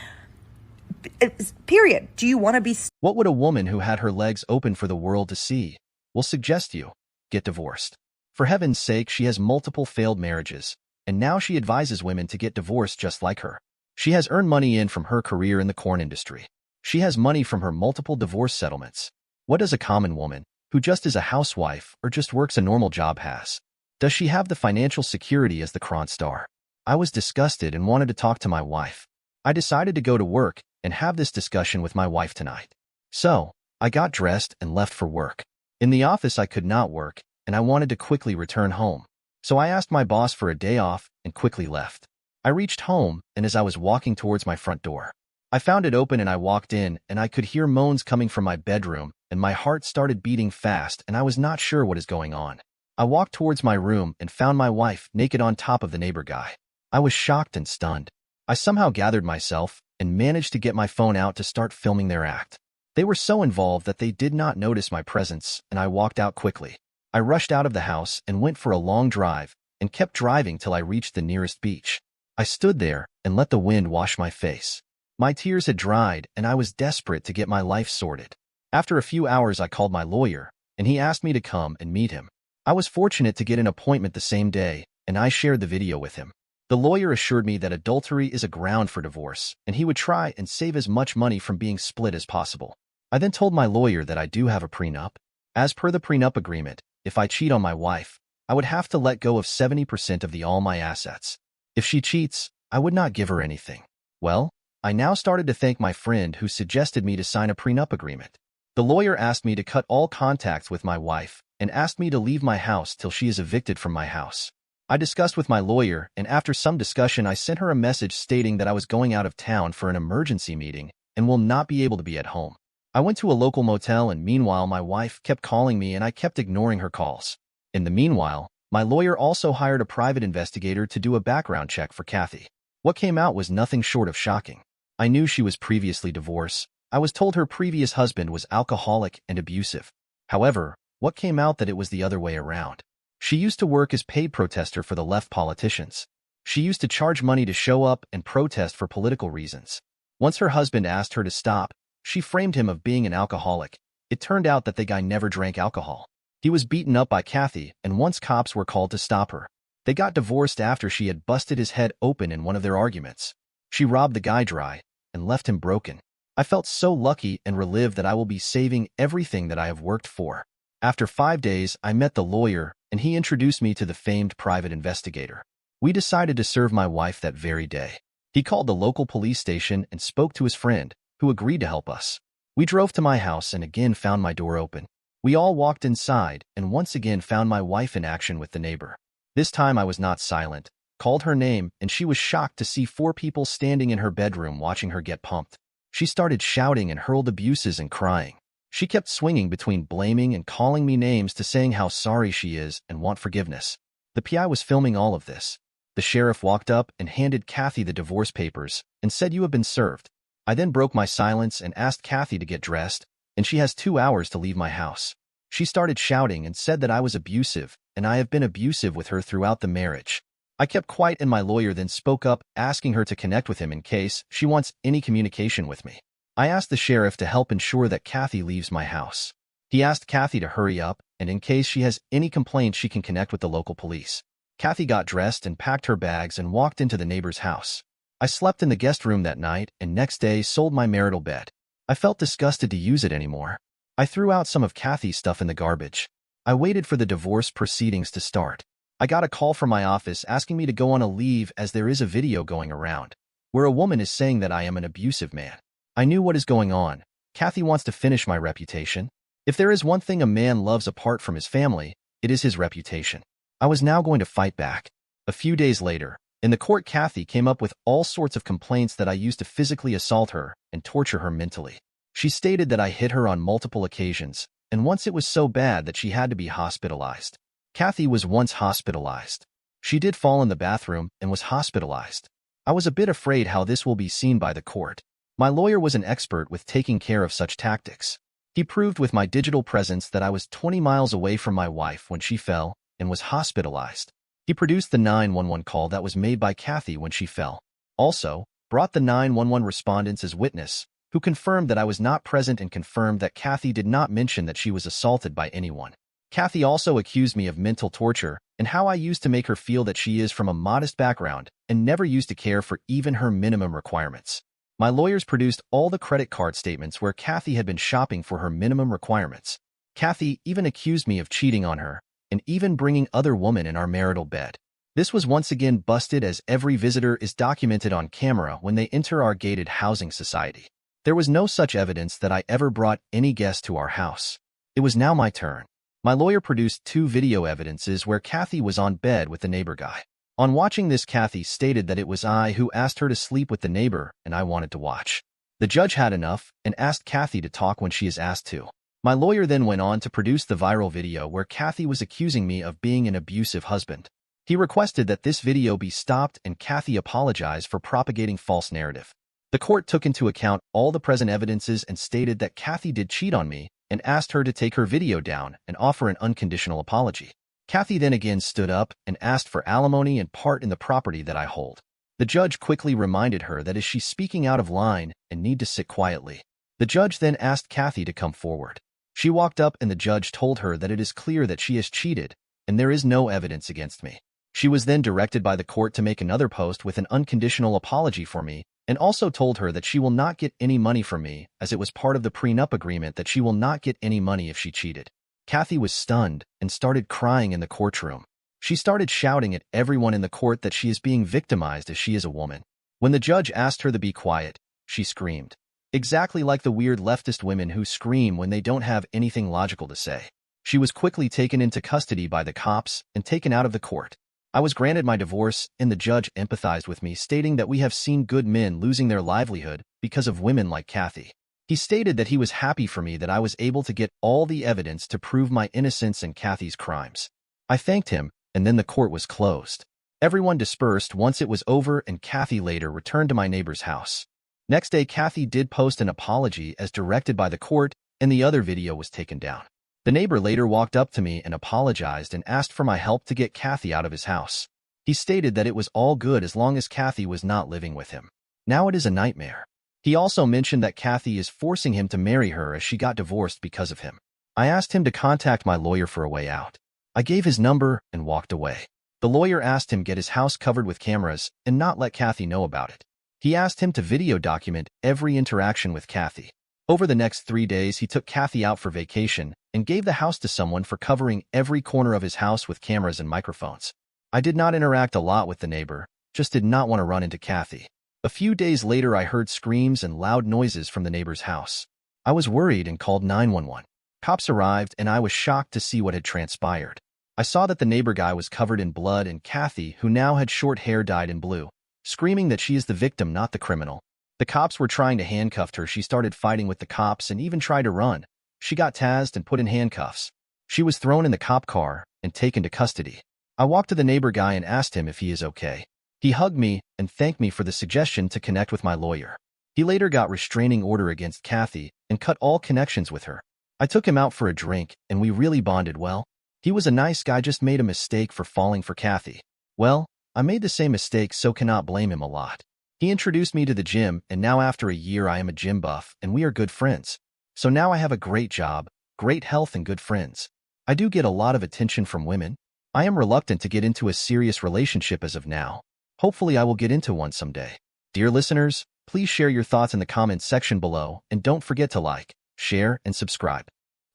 Period. Do you want to be... What would a woman who had her legs open for the world to see? Will suggest you get divorced. For heaven's sake, she has multiple failed marriages, and now she advises women to get divorced just like her. She has earned money in from her career in the corn industry. She has money from her multiple divorce settlements. What does a common woman, who just is a housewife or just works a normal job, has? Does she have the financial security as the Kron star? I was disgusted and wanted to talk to my wife. I decided to go to work and have this discussion with my wife tonight. So, I got dressed and left for work. In the office I could not work, and I wanted to quickly return home. So I asked my boss for a day off and quickly left. I reached home, and as I was walking towards my front door, I found it open and I walked in, and I could hear moans coming from my bedroom, and my heart started beating fast, and I was not sure what is going on. I walked towards my room and found my wife naked on top of the neighbor guy. I was shocked and stunned. I somehow gathered myself and managed to get my phone out to start filming their act. They were so involved that they did not notice my presence, and I walked out quickly. I rushed out of the house and went for a long drive and kept driving till I reached the nearest beach. I stood there and let the wind wash my face. My tears had dried, and I was desperate to get my life sorted. After a few hours, I called my lawyer, and he asked me to come and meet him. I was fortunate to get an appointment the same day, and I shared the video with him. The lawyer assured me that adultery is a ground for divorce, and he would try and save as much money from being split as possible. I then told my lawyer that I do have a prenup. As per the prenup agreement, if I cheat on my wife, I would have to let go of 70% of all my assets. If she cheats, I would not give her anything. Well, I now started to thank my friend who suggested me to sign a prenup agreement. The lawyer asked me to cut all contacts with my wife and asked me to leave my house till she is evicted from my house. I discussed with my lawyer, and after some discussion I sent her a message stating that I was going out of town for an emergency meeting and will not be able to be at home. I went to a local motel, and meanwhile my wife kept calling me and I kept ignoring her calls. In the meanwhile, my lawyer also hired a private investigator to do a background check for Kathy. What came out was nothing short of shocking. I knew she was previously divorced. I was told her previous husband was alcoholic and abusive. However, what came out that it was the other way around. She used to work as paid protester for the left politicians. She used to charge money to show up and protest for political reasons. Once her husband asked her to stop, she framed him of being an alcoholic. It turned out that the guy never drank alcohol. He was beaten up by Kathy, and once cops were called to stop her. They got divorced after she had busted his head open in one of their arguments. She robbed the guy dry and left him broken. I felt so lucky and relieved that I will be saving everything that I have worked for. After 5 days, I met the lawyer, and he introduced me to the famed private investigator. We decided to serve my wife that very day. He called the local police station and spoke to his friend, who agreed to help us. We drove to my house and again found my door open. We all walked inside and once again found my wife in action with the neighbor. This time I was not silent, called her name, and she was shocked to see 4 people standing in her bedroom watching her get pumped. She started shouting and hurled abuses and crying. She kept swinging between blaming and calling me names to saying how sorry she is and want forgiveness. The PI was filming all of this. The sheriff walked up and handed Kathy the divorce papers and said, "You have been served." I then broke my silence and asked Kathy to get dressed, and she has 2 hours to leave my house. She started shouting and said that I was abusive, and I have been abusive with her throughout the marriage. I kept quiet, and my lawyer then spoke up, asking her to connect with him in case she wants any communication with me. I asked the sheriff to help ensure that Kathy leaves my house. He asked Kathy to hurry up, and in case she has any complaints she can connect with the local police. Kathy got dressed and packed her bags and walked into the neighbor's house. I slept in the guest room that night and next day sold my marital bed. I felt disgusted to use it anymore. I threw out some of Kathy's stuff in the garbage. I waited for the divorce proceedings to start. I got a call from my office asking me to go on a leave as there is a video going around where a woman is saying that I am an abusive man. I knew what is going on. Kathy wants to finish my reputation. If there is one thing a man loves apart from his family, it is his reputation. I was now going to fight back. A few days later, in the court, Kathy came up with all sorts of complaints that I used to physically assault her and torture her mentally. She stated that I hit her on multiple occasions, and once it was so bad that she had to be hospitalized. Kathy was once hospitalized. She did fall in the bathroom and was hospitalized. I was a bit afraid how this will be seen by the court. My lawyer was an expert with taking care of such tactics. He proved with my digital presence that I was 20 miles away from my wife when she fell and was hospitalized. He produced the 911 call that was made by Kathy when she fell. Also, brought the 911 respondents as witness, who confirmed that I was not present and confirmed that Kathy did not mention that she was assaulted by anyone. Kathy also accused me of mental torture and how I used to make her feel that she is from a modest background and never used to care for even her minimum requirements. My lawyers produced all the credit card statements where Kathy had been shopping for her minimum requirements. Kathy even accused me of cheating on her and even bringing other women in our marital bed. This was once again busted as every visitor is documented on camera when they enter our gated housing society. There was no such evidence that I ever brought any guest to our house. It was now my turn. My lawyer produced 2 video evidences where Kathy was on bed with the neighbor guy. On watching this, Kathy stated that it was I who asked her to sleep with the neighbor and I wanted to watch. The judge had enough and asked Kathy to talk when she is asked to. My lawyer then went on to produce the viral video where Kathy was accusing me of being an abusive husband. He requested that this video be stopped and Kathy apologized for propagating false narrative. The court took into account all the present evidences and stated that Kathy did cheat on me and asked her to take her video down and offer an unconditional apology. Kathy then again stood up and asked for alimony and part in the property that I hold. The judge quickly reminded her that is she speaking out of line and need to sit quietly. The judge then asked Kathy to come forward. She walked up and the judge told her that it is clear that she has cheated and there is no evidence against me. She was then directed by the court to make another post with an unconditional apology for me and also told her that she will not get any money from me as it was part of the prenup agreement that she will not get any money if she cheated. Kathy was stunned and started crying in the courtroom. She started shouting at everyone in the court that she is being victimized as she is a woman. When the judge asked her to be quiet, she screamed. Exactly like the weird leftist women who scream when they don't have anything logical to say. She was quickly taken into custody by the cops and taken out of the court. I was granted my divorce, and the judge empathized with me, stating that we have seen good men losing their livelihood because of women like Kathy. He stated that he was happy for me that I was able to get all the evidence to prove my innocence in Kathy's crimes. I thanked him, and then the court was closed. Everyone dispersed once it was over, and Kathy later returned to my neighbor's house. Next day, Kathy did post an apology as directed by the court, and the other video was taken down. The neighbor later walked up to me and apologized and asked for my help to get Kathy out of his house. He stated that it was all good as long as Kathy was not living with him. Now it is a nightmare. He also mentioned that Kathy is forcing him to marry her as she got divorced because of him. I asked him to contact my lawyer for a way out. I gave his number and walked away. The lawyer asked him to get his house covered with cameras and not let Kathy know about it. He asked him to video document every interaction with Kathy. Over the next 3 days, he took Kathy out for vacation and gave the house to someone for covering every corner of his house with cameras and microphones. I did not interact a lot with the neighbor, just did not want to run into Kathy. A few days later, I heard screams and loud noises from the neighbor's house. I was worried and called 911. Cops arrived, and I was shocked to see what had transpired. I saw that the neighbor guy was covered in blood, and Kathy, who now had short hair, dyed in blue, screaming that she is the victim, not the criminal. The cops were trying to handcuff her. She started fighting with the cops and even tried to run. She got tased and put in handcuffs. She was thrown in the cop car and taken to custody. I walked to the neighbor guy and asked him if he is okay. He hugged me and thanked me for the suggestion to connect with my lawyer. He later got restraining order against Kathy and cut all connections with her. I took him out for a drink, and we really bonded well. He was a nice guy, just made a mistake for falling for Kathy. Well, I made the same mistake, so cannot blame him a lot. He introduced me to the gym, and now after a year I am a gym buff, and we are good friends. So now I have a great job, great health, and good friends. I do get a lot of attention from women. I am reluctant to get into a serious relationship as of now. Hopefully I will get into one someday. Dear listeners, please share your thoughts in the comments section below, and don't forget to like, share, and subscribe.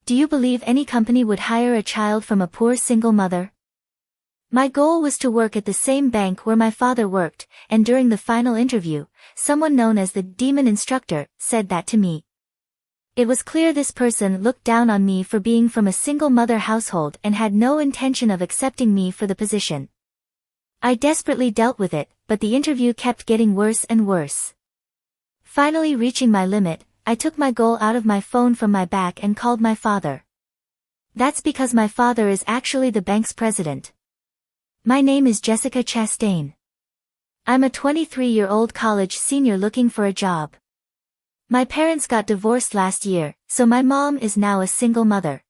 Do you believe any company would hire a child from a poor single mother? My goal was to work at the same bank where my father worked, and during the final interview, someone known as the demon instructor said that to me. It was clear this person looked down on me for being from a single mother household and had no intention of accepting me for the position. I desperately dealt with it, but the interview kept getting worse and worse. Finally reaching my limit, I took my goal out of my phone from my back and called my father. That's because my father is actually the bank's president. My name is Jessica Chastain. I'm a 23-year-old college senior looking for a job. My parents got divorced last year, so my mom is now a single mother.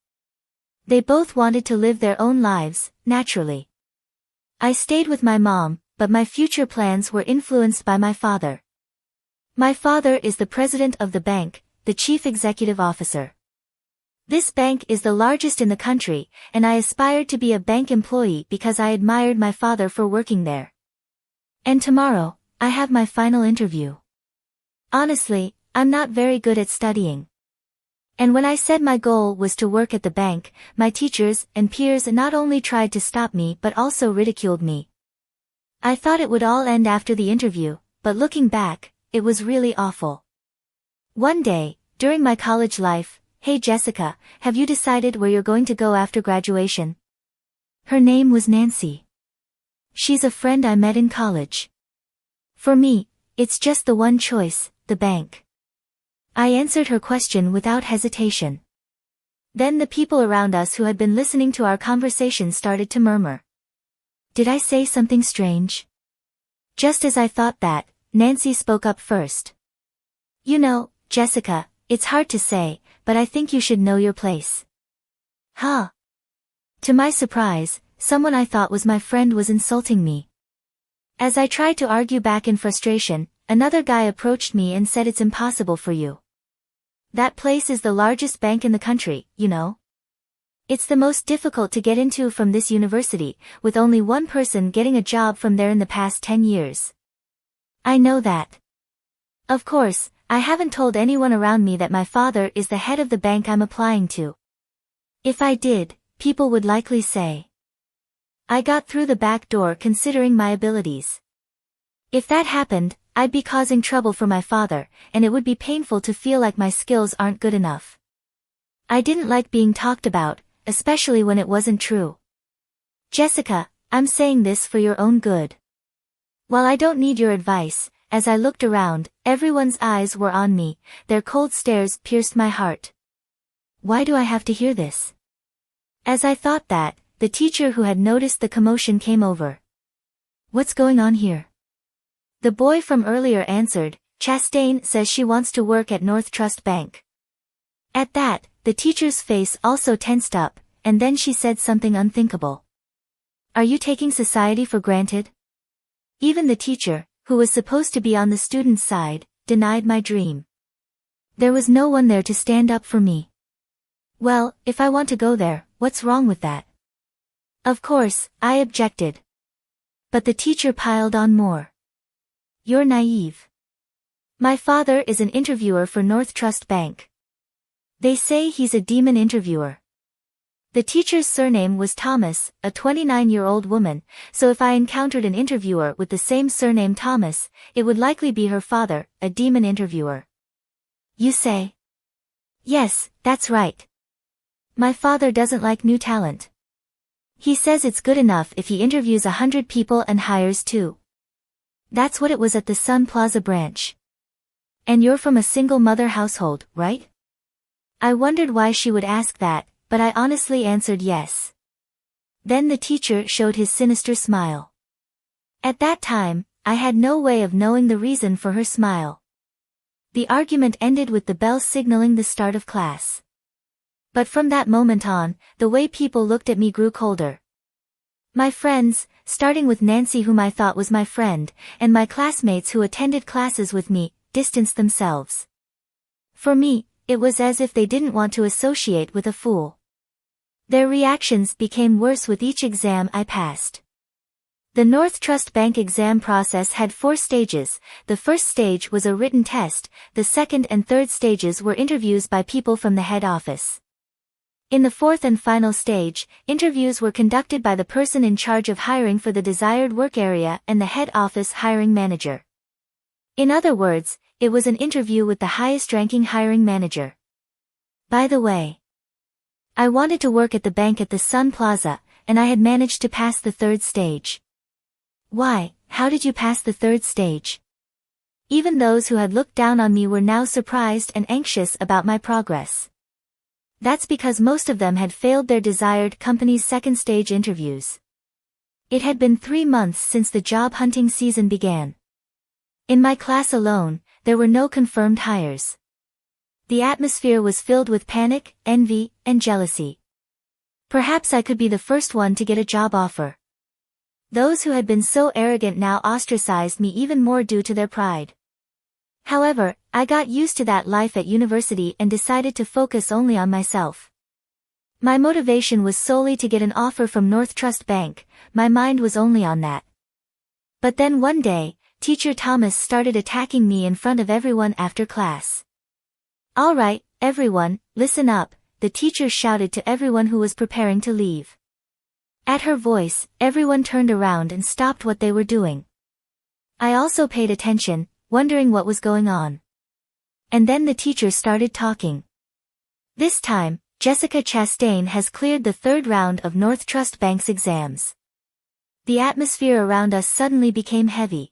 They both wanted to live their own lives, naturally. I stayed with my mom, but my future plans were influenced by my father. My father is the president of the bank, the chief executive officer. This bank is the largest in the country, and I aspired to be a bank employee because I admired my father for working there. And tomorrow, I have my final interview. Honestly, I'm not very good at studying. And when I said my goal was to work at the bank, my teachers and peers not only tried to stop me but also ridiculed me. I thought it would all end after the interview, but looking back, it was really awful. One day, during my college life, "Hey Jessica, have you decided where you're going to go after graduation?" Her name was Nancy. She's a friend I met in college. For me, it's just the one choice, the bank. I answered her question without hesitation. Then the people around us who had been listening to our conversation started to murmur. Did I say something strange? Just as I thought that, Nancy spoke up first. You know, Jessica, it's hard to say, but I think you should know your place. Huh? To my surprise, someone I thought was my friend was insulting me. As I tried to argue back in frustration, another guy approached me and said it's impossible for you. That place is the largest bank in the country, you know? It's the most difficult to get into from this university, with only one person getting a job from there in the past 10 years. I know that. Of course, I haven't told anyone around me that my father is the head of the bank I'm applying to. If I did, people would likely say I got through the back door considering my abilities. If that happened, I'd be causing trouble for my father, and it would be painful to feel like my skills aren't good enough. I didn't like being talked about, especially when it wasn't true. Jessica, I'm saying this for your own good. While I don't need your advice, as I looked around, everyone's eyes were on me, their cold stares pierced my heart. Why do I have to hear this? As I thought that, the teacher who had noticed the commotion came over. What's going on here? The boy from earlier answered, Chastain says she wants to work at North Trust Bank. At that, the teacher's face also tensed up, and then she said something unthinkable. Are you taking society for granted? Even the teacher, who was supposed to be on the student's side, denied my dream. There was no one there to stand up for me. Well, if I want to go there, what's wrong with that? Of course, I objected. But the teacher piled on more. You're naive. My father is an interviewer for North Trust Bank. They say he's a demon interviewer. The teacher's surname was Thomas, a 29-year-old woman, so if I encountered an interviewer with the same surname Thomas, it would likely be her father, a demon interviewer. You say? Yes, that's right. My father doesn't like new talent. He says it's good enough if he interviews 100 people and hires 2. That's what it was at the Sun Plaza branch. And you're from a single-mother household, right? I wondered why she would ask that, but I honestly answered yes. Then the teacher showed his sinister smile. At that time, I had no way of knowing the reason for her smile. The argument ended with the bell signaling the start of class. But from that moment on, the way people looked at me grew colder. My friends, starting with Nancy whom I thought was my friend, and my classmates who attended classes with me, distanced themselves. For me, it was as if they didn't want to associate with a fool. Their reactions became worse with each exam I passed. The North Trust Bank exam process had 4 stages. The first stage was a written test, the second and third stages were interviews by people from the head office. In the fourth and final stage, interviews were conducted by the person in charge of hiring for the desired work area and the head office hiring manager. In other words, it was an interview with the highest-ranking hiring manager. By the way, I wanted to work at the bank at the Sun Plaza, and I had managed to pass the third stage. Why, how did you pass the third stage? Even those who had looked down on me were now surprised and anxious about my progress. That's because most of them had failed their desired company's second stage interviews. It had been 3 months since the job hunting season began. In my class alone, there were no confirmed hires. The atmosphere was filled with panic, envy, and jealousy. Perhaps I could be the first one to get a job offer. Those who had been so arrogant now ostracized me even more due to their pride. However, I got used to that life at university and decided to focus only on myself. My motivation was solely to get an offer from North Trust Bank, my mind was only on that. But then one day, Teacher Thomas started attacking me in front of everyone after class. All right, everyone, listen up, the teacher shouted to everyone who was preparing to leave. At her voice, everyone turned around and stopped what they were doing. I also paid attention, wondering what was going on. And then the teacher started talking. This time, Jessica Chastain has cleared the 3rd round of North Trust Bank's exams. The atmosphere around us suddenly became heavy.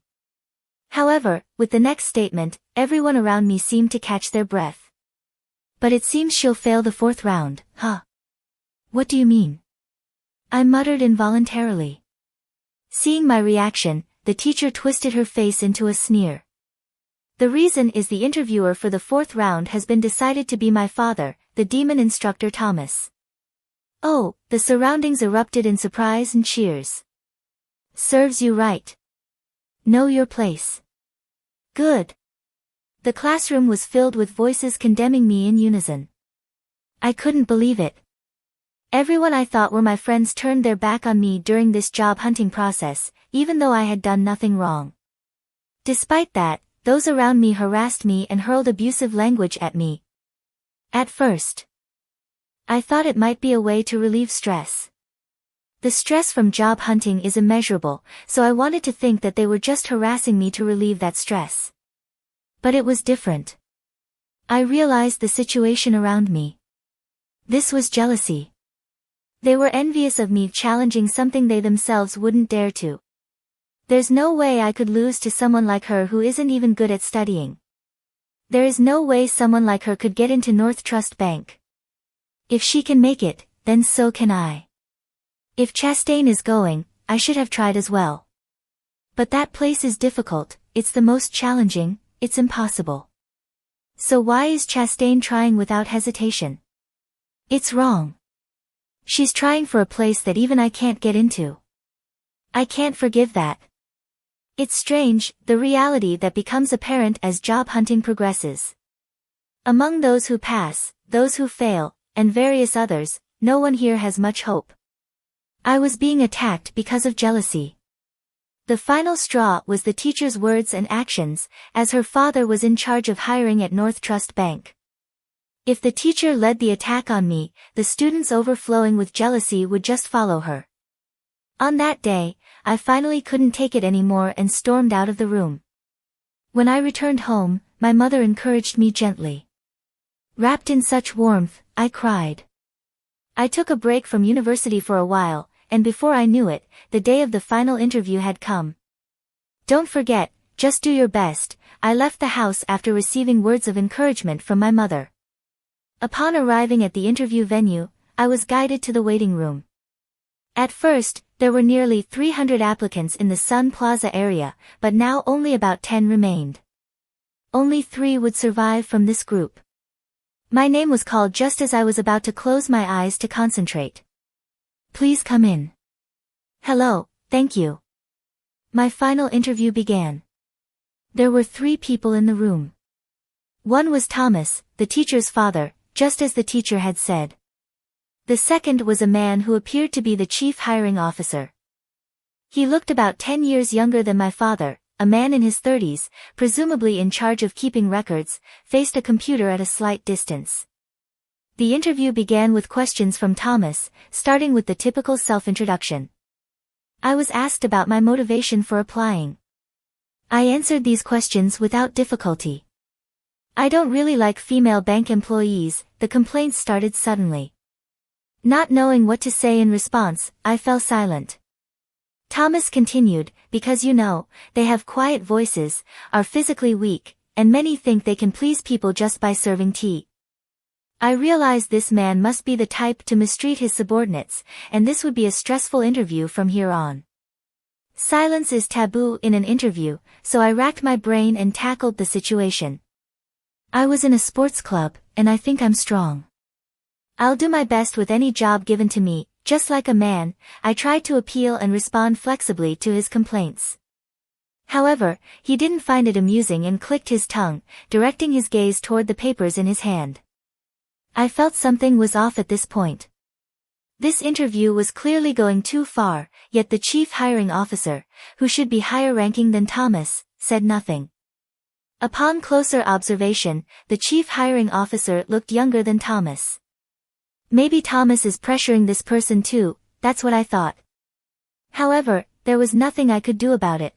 However, with the next statement, everyone around me seemed to catch their breath. But it seems she'll fail the 4th round, huh? What do you mean? I muttered involuntarily. Seeing my reaction, the teacher twisted her face into a sneer. The reason is the interviewer for the 4th round has been decided to be my father, the demon instructor Thomas. Oh, the surroundings erupted in surprise and cheers. Serves you right. Know your place. Good. The classroom was filled with voices condemning me in unison. I couldn't believe it. Everyone I thought were my friends turned their back on me during this job hunting process, even though I had done nothing wrong. Despite that, those around me harassed me and hurled abusive language at me. At first, I thought it might be a way to relieve stress. The stress from job hunting is immeasurable, so I wanted to think that they were just harassing me to relieve that stress. But it was different. I realized the situation around me. This was jealousy. They were envious of me challenging something they themselves wouldn't dare to. There's no way I could lose to someone like her who isn't even good at studying. There is no way someone like her could get into North Trust Bank. If she can make it, then so can I. If Chastain is going, I should have tried as well. But that place is difficult, it's the most challenging, it's impossible. So why is Chastain trying without hesitation? It's wrong. She's trying for a place that even I can't get into. I can't forgive that. It's strange, the reality that becomes apparent as job hunting progresses. Among those who pass, those who fail, and various others, no one here has much hope. I was being attacked because of jealousy. The final straw was the teacher's words and actions, as her father was in charge of hiring at North Trust Bank. If the teacher led the attack on me, the students overflowing with jealousy would just follow her. On that day, I finally couldn't take it anymore and stormed out of the room. When I returned home, my mother encouraged me gently. Wrapped in such warmth, I cried. I took a break from university for a while, and before I knew it, the day of the final interview had come. Don't forget, just do your best. I left the house after receiving words of encouragement from my mother. Upon arriving at the interview venue, I was guided to the waiting room. At first, there were nearly 300 applicants in the Sun Plaza area, but now only about 10 remained. Only 3 would survive from this group. My name was called just as I was about to close my eyes to concentrate. Please come in. Hello, thank you. My final interview began. There were 3 people in the room. One was Thomas, the teacher's father, just as the teacher had said. The second was a man who appeared to be the chief hiring officer. He looked about 10 years younger than my father, a man in his 30s, presumably in charge of keeping records, faced a computer at a slight distance. The interview began with questions from Thomas, starting with the typical self-introduction. I was asked about my motivation for applying. I answered these questions without difficulty. I don't really like female bank employees, the complaints started suddenly. Not knowing what to say in response, I fell silent. Thomas continued, because you know, they have quiet voices, are physically weak, and many think they can please people just by serving tea. I realized this man must be the type to mistreat his subordinates, and this would be a stressful interview from here on. Silence is taboo in an interview, so I racked my brain and tackled the situation. I was in a sports club, and I think I'm strong. I'll do my best with any job given to me, just like a man. I tried to appeal and respond flexibly to his complaints. However, he didn't find it amusing and clicked his tongue, directing his gaze toward the papers in his hand. I felt something was off at this point. This interview was clearly going too far, yet the chief hiring officer, who should be higher ranking than Thomas, said nothing. Upon closer observation, the chief hiring officer looked younger than Thomas. Maybe Thomas is pressuring this person too, that's what I thought. However, there was nothing I could do about it.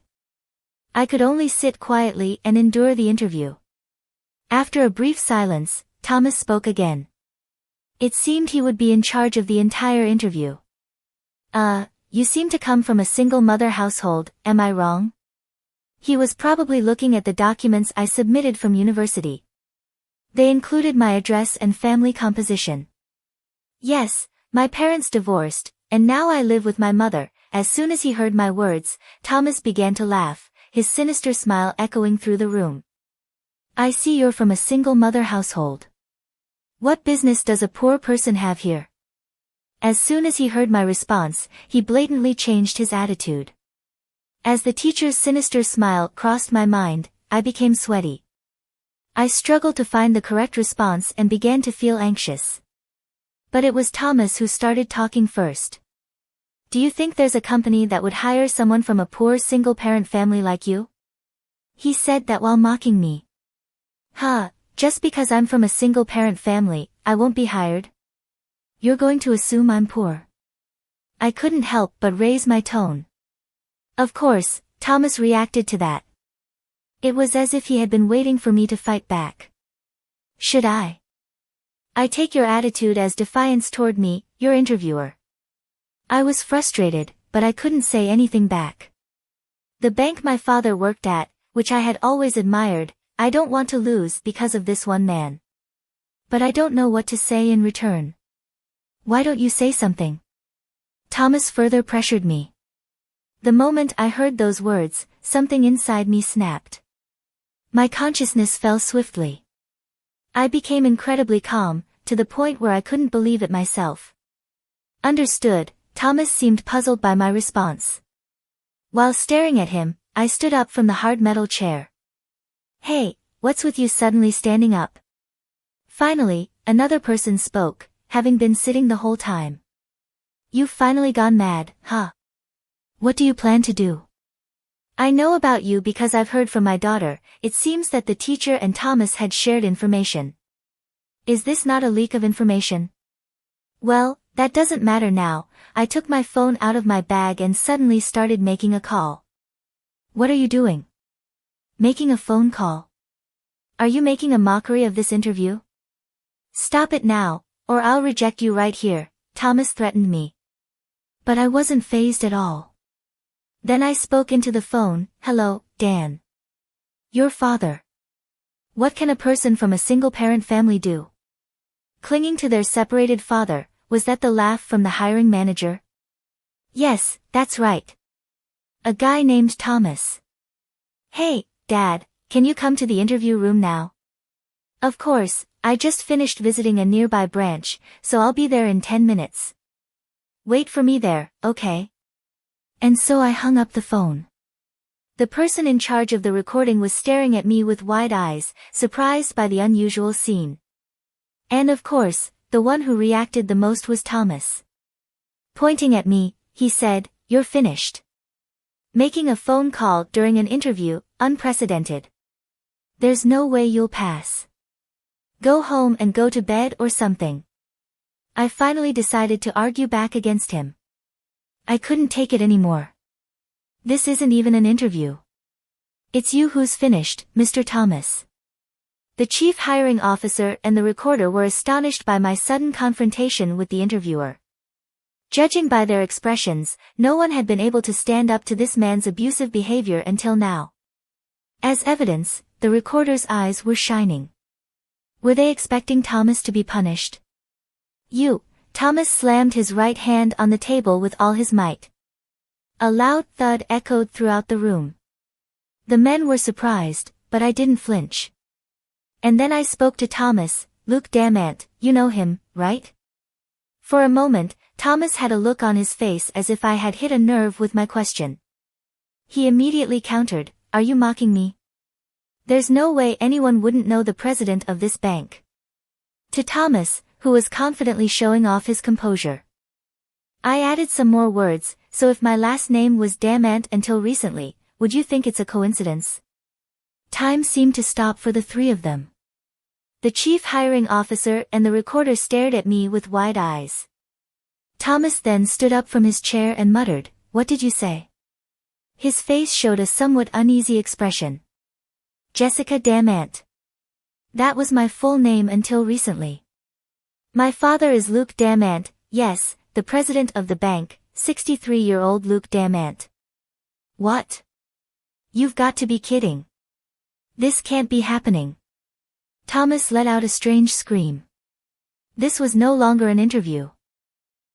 I could only sit quietly and endure the interview. After a brief silence, Thomas spoke again. It seemed he would be in charge of the entire interview. You seem to come from a single-mother household, am I wrong? He was probably looking at the documents I submitted from university. They included my address and family composition. Yes, my parents divorced, and now I live with my mother. As soon as he heard my words, Thomas began to laugh, his sinister smile echoing through the room. I see you're from a single-mother household. What business does a poor person have here? As soon as he heard my response, he blatantly changed his attitude. As the teacher's sinister smile crossed my mind, I became sweaty. I struggled to find the correct response and began to feel anxious. But it was Thomas who started talking first. Do you think there's a company that would hire someone from a poor single-parent family like you? He said that while mocking me. Just because I'm from a single-parent family, I won't be hired? You're going to assume I'm poor. I couldn't help but raise my tone. Of course, Thomas reacted to that. It was as if he had been waiting for me to fight back. Should I take your attitude as defiance toward me, your interviewer? I was frustrated, but I couldn't say anything back. The bank my father worked at, which I had always admired, I don't want to lose because of this one man. But I don't know what to say in return. Why don't you say something? Thomas further pressured me. The moment I heard those words, something inside me snapped. My consciousness fell swiftly. I became incredibly calm, to the point where I couldn't believe it myself. Understood, Thomas seemed puzzled by my response. While staring at him, I stood up from the hard metal chair. Hey, what's with you suddenly standing up? Finally, another person spoke, having been sitting the whole time. You've finally gone mad, huh? What do you plan to do? I know about you because I've heard from my daughter. It seems that the teacher and Thomas had shared information. Is this not a leak of information? Well, that doesn't matter now. I took my phone out of my bag and suddenly started making a call. What are you doing? Making a phone call? Are you making a mockery of this interview? Stop it now, or I'll reject you right here, Thomas threatened me. But I wasn't fazed at all. Then I spoke into the phone. Hello, Dan. Your father. What can a person from a single-parent family do? Clinging to their separated father, was that the laugh from the hiring manager? Yes, that's right. A guy named Thomas. Hey, Dad, can you come to the interview room now? Of course, I just finished visiting a nearby branch, so I'll be there in 10 minutes. Wait for me there, okay? And so I hung up the phone. The person in charge of the recording was staring at me with wide eyes, surprised by the unusual scene. And of course, the one who reacted the most was Thomas. Pointing at me, he said, "You're finished." Making a phone call during an interview, unprecedented. There's no way you'll pass. Go home and go to bed or something. I finally decided to argue back against him. I couldn't take it anymore. This isn't even an interview. It's you who's finished, Mr. Thomas. The chief hiring officer and the recorder were astonished by my sudden confrontation with the interviewer. Judging by their expressions, no one had been able to stand up to this man's abusive behavior until now. As evidence, the recorder's eyes were shining. Were they expecting Thomas to be punished? Thomas slammed his right hand on the table with all his might. A loud thud echoed throughout the room. The men were surprised, but I didn't flinch. And then I spoke to Thomas. Luke Damant, you know him, right? For a moment, Thomas had a look on his face as if I had hit a nerve with my question. He immediately countered, "Are you mocking me? There's no way anyone wouldn't know the president of this bank." To Thomas, who was confidently showing off his composure, I added some more words. So if my last name was Damant until recently, would you think it's a coincidence? Time seemed to stop for the three of them. The chief hiring officer and the recorder stared at me with wide eyes. Thomas then stood up from his chair and muttered, "What did you say?" His face showed a somewhat uneasy expression. Jessica Damant. That was my full name until recently. My father is Luke Damant, yes, the president of the bank, 63-year-old Luke Damant. What? You've got to be kidding. This can't be happening. Thomas let out a strange scream. This was no longer an interview.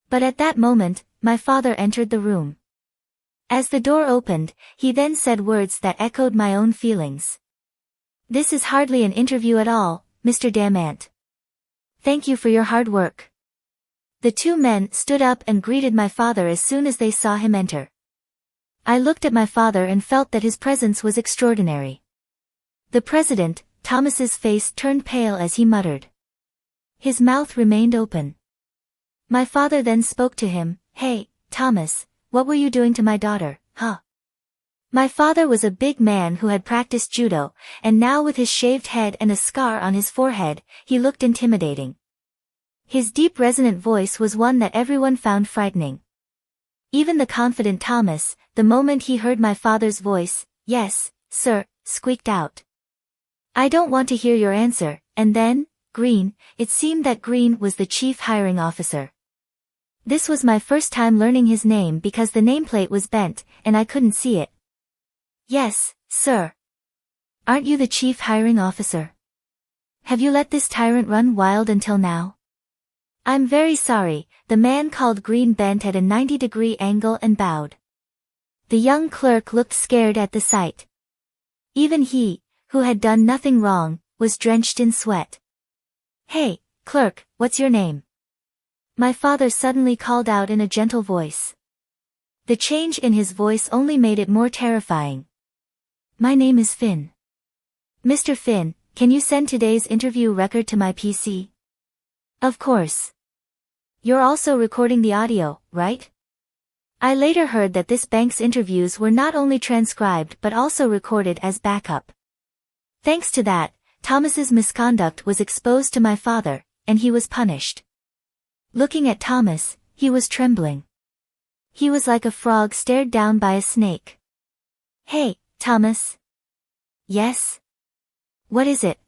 But at that moment, my father entered the room. As the door opened, he then said words that echoed my own feelings. "This is hardly an interview at all, Mr. Damant. Thank you for your hard work." The two men stood up and greeted my father as soon as they saw him enter. I looked at my father and felt that his presence was extraordinary. The president, Thomas's face turned pale as he muttered. His mouth remained open. My father then spoke to him, "Hey, Thomas, what were you doing to my daughter, huh?" My father was a big man who had practiced judo, and now with his shaved head and a scar on his forehead, he looked intimidating. His deep resonant voice was one that everyone found frightening. Even the confident Thomas, the moment he heard my father's voice, "Yes, sir," squeaked out. "I don't want to hear your answer." And then, Green, it seemed that Green was the chief hiring officer. This was my first time learning his name because the nameplate was bent, and I couldn't see it. "Yes, sir." "Aren't you the chief hiring officer? Have you let this tyrant run wild until now?" "I'm very sorry," the man called Green bent at a 90-degree angle and bowed. The young clerk looked scared at the sight. Even he, who had done nothing wrong, was drenched in sweat. "Hey, clerk, what's your name?" My father suddenly called out in a gentle voice. The change in his voice only made it more terrifying. "My name is Finn." "Mr. Finn, can you send today's interview record to my PC?" "Of course." "You're also recording the audio, right?" I later heard that this bank's interviews were not only transcribed but also recorded as backup. Thanks to that, Thomas's misconduct was exposed to my father, and he was punished. Looking at Thomas, he was trembling. He was like a frog stared down by a snake. "Hey, Thomas." "Yes?" "What is it?"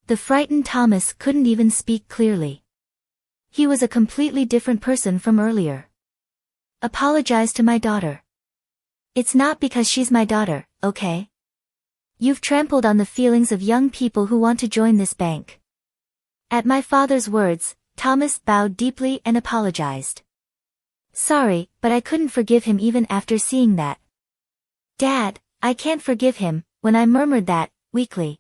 The frightened Thomas couldn't even speak clearly. He was a completely different person from earlier. "Apologize to my daughter." "It's not because she's my daughter, okay? You've trampled on the feelings of young people who want to join this bank." At my father's words, Thomas bowed deeply and apologized. "Sorry, but I couldn't forgive him even after seeing that." "Dad, I can't forgive him," when I murmured that, weakly.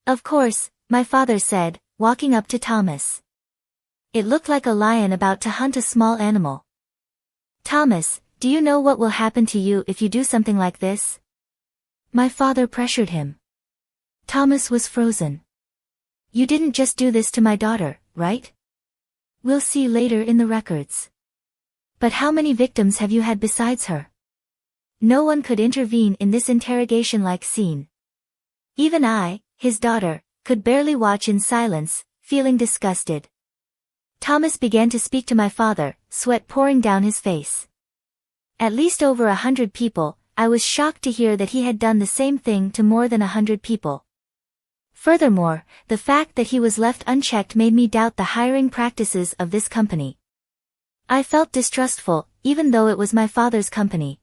"Of course," my father said, walking up to Thomas. It looked like a lion about to hunt a small animal. "Thomas, do you know what will happen to you if you do something like this?" My father pressured him. Thomas was frozen. "You didn't just do this to my daughter, right? We'll see later in the records." "But how many victims have you had besides her?" No one could intervene in this interrogation-like scene. Even I, his daughter, could barely watch in silence, feeling disgusted. Thomas began to speak to my father, sweat pouring down his face. "At least over 100 people," I was shocked to hear that he had done the same thing to more than 100 people. Furthermore, the fact that he was left unchecked made me doubt the hiring practices of this company. I felt distrustful, even though it was my father's company.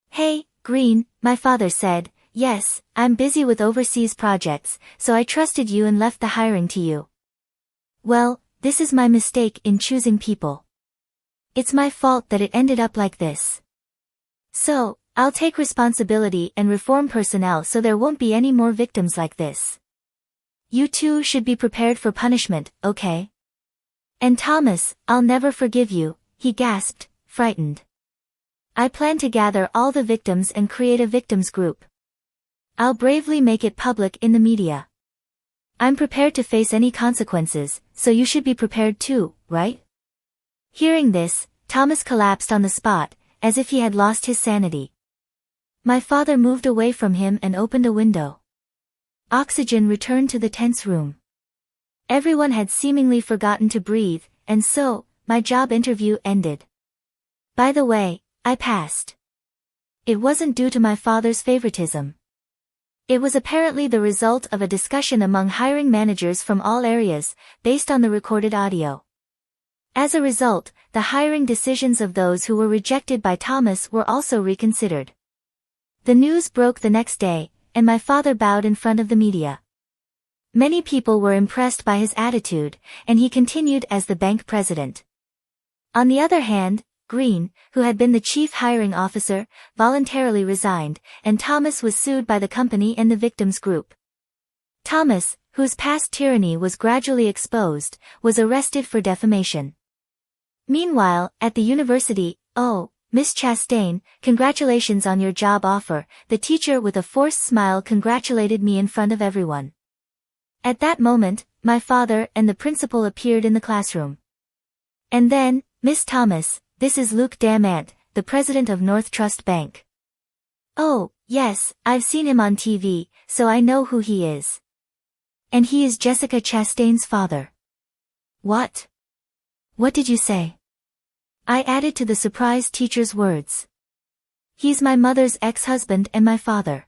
"Hey, Green," my father said, "yes, I'm busy with overseas projects, so I trusted you and left the hiring to you." "Well, this is my mistake in choosing people. It's my fault that it ended up like this. So, I'll take responsibility and reform personnel so there won't be any more victims like this. You two should be prepared for punishment, okay? And Thomas, I'll never forgive you," he gasped, frightened. "I plan to gather all the victims and create a victims group. I'll bravely make it public in the media. I'm prepared to face any consequences, so you should be prepared too, right?" Hearing this, Thomas collapsed on the spot, as if he had lost his sanity. My father moved away from him and opened a window. Oxygen returned to the tense room. Everyone had seemingly forgotten to breathe, and so, my job interview ended. By the way, I passed. It wasn't due to my father's favoritism. It was apparently the result of a discussion among hiring managers from all areas, based on the recorded audio. As a result, the hiring decisions of those who were rejected by Thomas were also reconsidered. The news broke the next day, and my father bowed in front of the media. Many people were impressed by his attitude, and he continued as the bank president. On the other hand, Green, who had been the chief hiring officer, voluntarily resigned, and Thomas was sued by the company and the victims group. Thomas, whose past tyranny was gradually exposed, was arrested for defamation. Meanwhile, at the university, "Oh, Miss Chastain, congratulations on your job offer," the teacher with a forced smile congratulated me in front of everyone. At that moment, my father and the principal appeared in the classroom. "And then, Miss Thomas, this is Luke Damant, the president of North Trust Bank." "Oh, yes, I've seen him on TV, so I know who he is." "And he is Jessica Chastain's father." "What? What did you say?" I added to the surprised teacher's words. He's my mother's ex-husband and my father.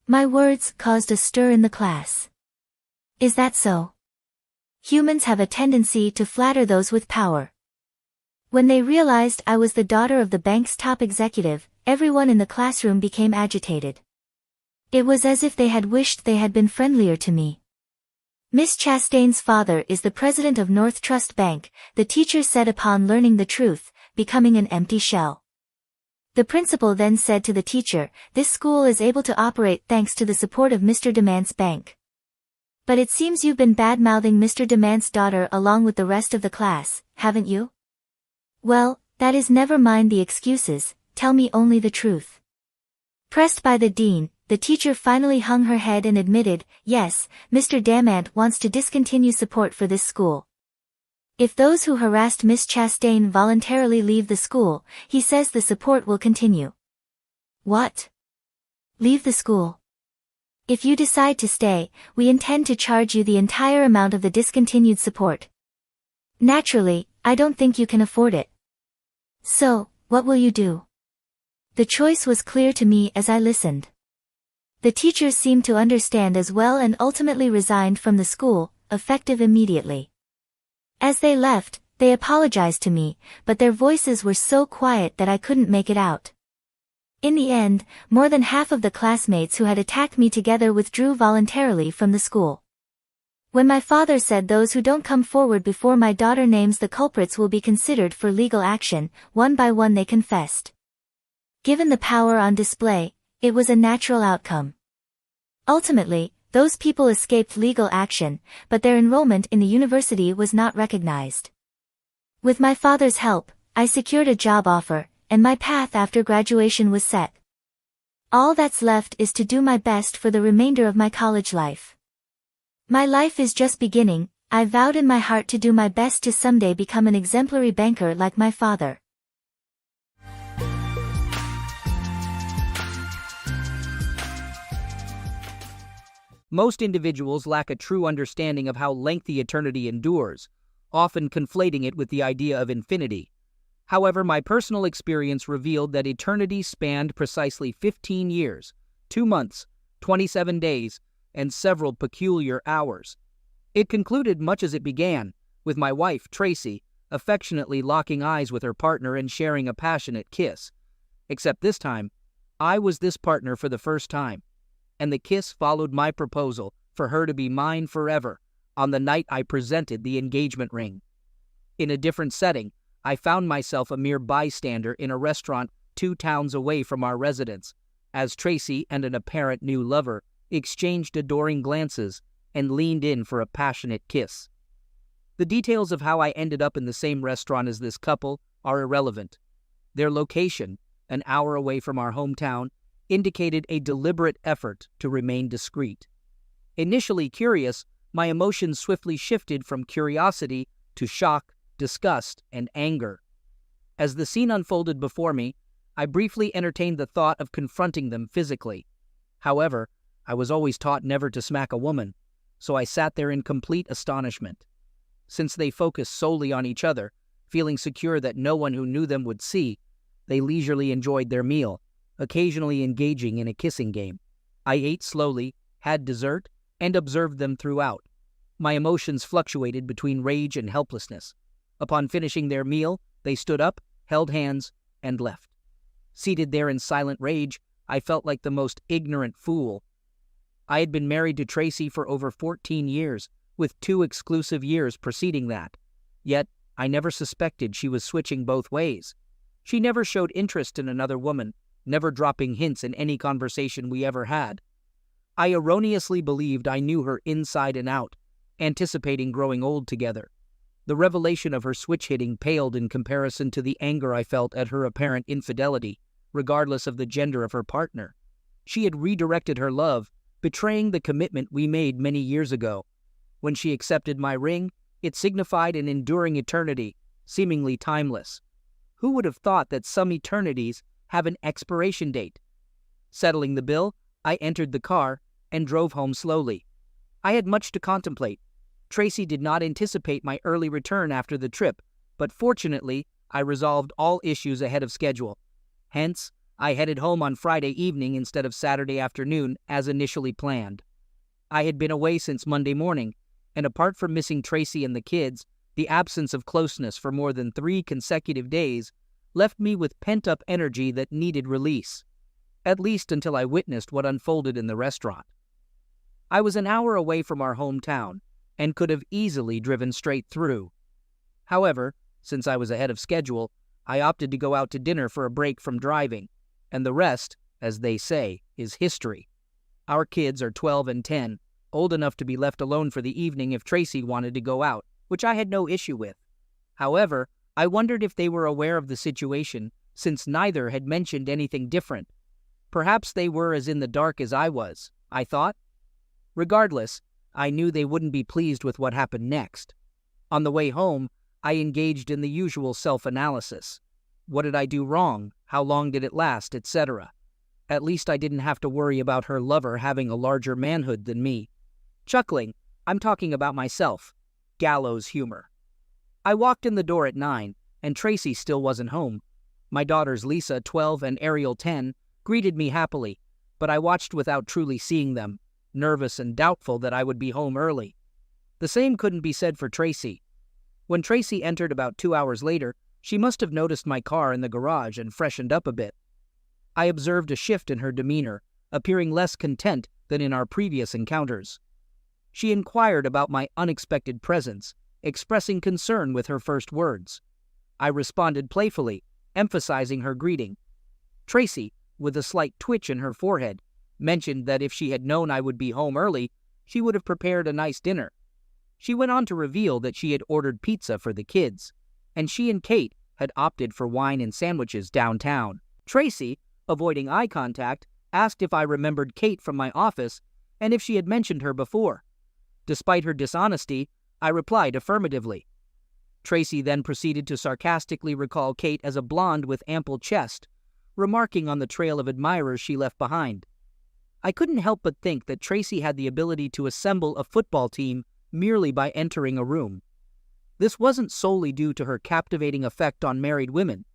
My words caused a stir in the class. Is that so? Humans have a tendency to flatter those with power. When they realized I was the daughter of the bank's top executive, everyone in the classroom became agitated. It was as if they had wished they had been friendlier to me. Miss Chastain's father is the president of North Trust Bank, the teacher said upon learning the truth, becoming an empty shell. The principal then said to the teacher, "This school is able to operate thanks to the support of Mr. Demant's bank. But it seems you've been bad-mouthing Mr. Demant's daughter along with the rest of the class, haven't you?" "Well, that is never mind the excuses, tell me only the truth." Pressed by the dean, the teacher finally hung her head and admitted, "Yes, Mr. Demant wants to discontinue support for this school. If those who harassed Miss Chastain voluntarily leave the school, he says the support will continue." "What? Leave the school? If you decide to stay, we intend to charge you the entire amount of the discontinued support. Naturally, I don't think you can afford it. So, what will you do?" The choice was clear to me as I listened. The teachers seemed to understand as well and ultimately resigned from the school, effective immediately. As they left, they apologized to me, but their voices were so quiet that I couldn't make it out. In the end, more than half of the classmates who had attacked me together withdrew voluntarily from the school. When my father said those who don't come forward before my daughter names the culprits will be considered for legal action, one by one they confessed. Given the power on display, it was a natural outcome. Ultimately, those people escaped legal action, but their enrollment in the university was not recognized. With my father's help, I secured a job offer, and my path after graduation was set. All that's left is to do my best for the remainder of my college life. My life is just beginning. I vowed in my heart to do my best to someday become an exemplary banker like my father. Most individuals lack a true understanding of how lengthy eternity endures, often conflating it with the idea of infinity. However, my personal experience revealed that eternity spanned precisely 15 years, 2 months, 27 days, and several peculiar hours. It concluded much as it began, with my wife, Tracy, affectionately locking eyes with her partner and sharing a passionate kiss. Except this time, I was this partner for the first time, and the kiss followed my proposal for her to be mine forever on the night I presented the engagement ring. In a different setting, I found myself a mere bystander in a restaurant 2 towns away from our residence, as Tracy and an apparent new lover exchanged adoring glances and leaned in for a passionate kiss. The details of how I ended up in the same restaurant as this couple are irrelevant. Their location, an hour away from our hometown, indicated a deliberate effort to remain discreet. Initially curious, my emotions swiftly shifted from curiosity to shock, disgust, and anger. As the scene unfolded before me, I briefly entertained the thought of confronting them physically. However, I was always taught never to smack a woman, so I sat there in complete astonishment. Since they focused solely on each other, feeling secure that no one who knew them would see, they leisurely enjoyed their meal, occasionally engaging in a kissing game. I ate slowly, had dessert, and observed them throughout. My emotions fluctuated between rage and helplessness. Upon finishing their meal, they stood up, held hands, and left. Seated there in silent rage, I felt like the most ignorant fool. I had been married to Tracy for over 14 years, with 2 exclusive years preceding that. Yet, I never suspected she was switching both ways. She never showed interest in another woman, never dropping hints in any conversation we ever had. I erroneously believed I knew her inside and out, anticipating growing old together. The revelation of her switch-hitting paled in comparison to the anger I felt at her apparent infidelity, regardless of the gender of her partner. She had redirected her love, betraying the commitment we made many years ago. When she accepted my ring, it signified an enduring eternity, seemingly timeless. Who would have thought that some eternities have an expiration date? Settling the bill, I entered the car and drove home slowly. I had much to contemplate. Tracy did not anticipate my early return after the trip, but fortunately, I resolved all issues ahead of schedule. Hence, I headed home on Friday evening instead of Saturday afternoon as initially planned. I had been away since Monday morning, and apart from missing Tracy and the kids, the absence of closeness for more than 3 consecutive days left me with pent-up energy that needed release, at least until I witnessed what unfolded in the restaurant. I was an hour away from our hometown and could have easily driven straight through. However, since I was ahead of schedule, I opted to go out to dinner for a break from driving, and the rest, as they say, is history. Our kids are 12 and 10, old enough to be left alone for the evening if Tracy wanted to go out, which I had no issue with. However, I wondered if they were aware of the situation, since neither had mentioned anything different. Perhaps they were as in the dark as I was, I thought. Regardless, I knew they wouldn't be pleased with what happened next. On the way home, I engaged in the usual self-analysis. What did I do wrong? How long did it last? Etc. At least I didn't have to worry about her lover having a larger manhood than me. Chuckling, I'm talking about myself. Gallows humor. I walked in the door at 9, and Tracy still wasn't home. My daughters Lisa, 12, and Ariel, 10, greeted me happily, but I watched without truly seeing them, nervous and doubtful that I would be home early. The same couldn't be said for Tracy. When Tracy entered about 2 hours later, she must have noticed my car in the garage and freshened up a bit. I observed a shift in her demeanor, appearing less content than in our previous encounters. She inquired about my unexpected presence, expressing concern with her first words. I responded playfully, emphasizing her greeting. Tracy, with a slight twitch in her forehead, mentioned that if she had known I would be home early, she would have prepared a nice dinner. She went on to reveal that she had ordered pizza for the kids, and she and Kate had opted for wine and sandwiches downtown. Tracy, avoiding eye contact, asked if I remembered Kate from my office and if she had mentioned her before. Despite her dishonesty, I replied affirmatively. Tracy then proceeded to sarcastically recall Kate as a blonde with ample chest, remarking on the trail of admirers she left behind. I couldn't help but think that Tracy had the ability to assemble a football team merely by entering a room. This wasn't solely due to her captivating effect on married women.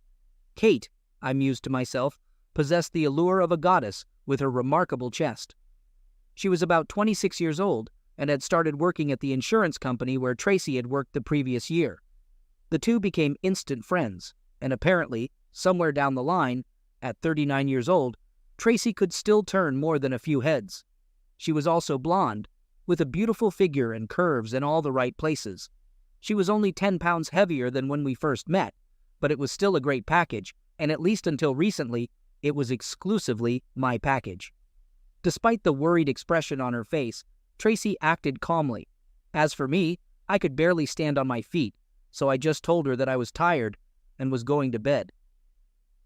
Kate, I mused to myself, possessed the allure of a goddess with her remarkable chest. She was about 26 years old and had started working at the insurance company where Tracy had worked the previous year. The two became instant friends, and apparently, somewhere down the line, at 39 years old, Tracy could still turn more than a few heads. She was also blonde, with a beautiful figure and curves in all the right places. She was only 10 pounds heavier than when we first met, but it was still a great package, and at least until recently, it was exclusively my package. Despite the worried expression on her face, Tracy acted calmly. As for me, I could barely stand on my feet, so I just told her that I was tired and was going to bed.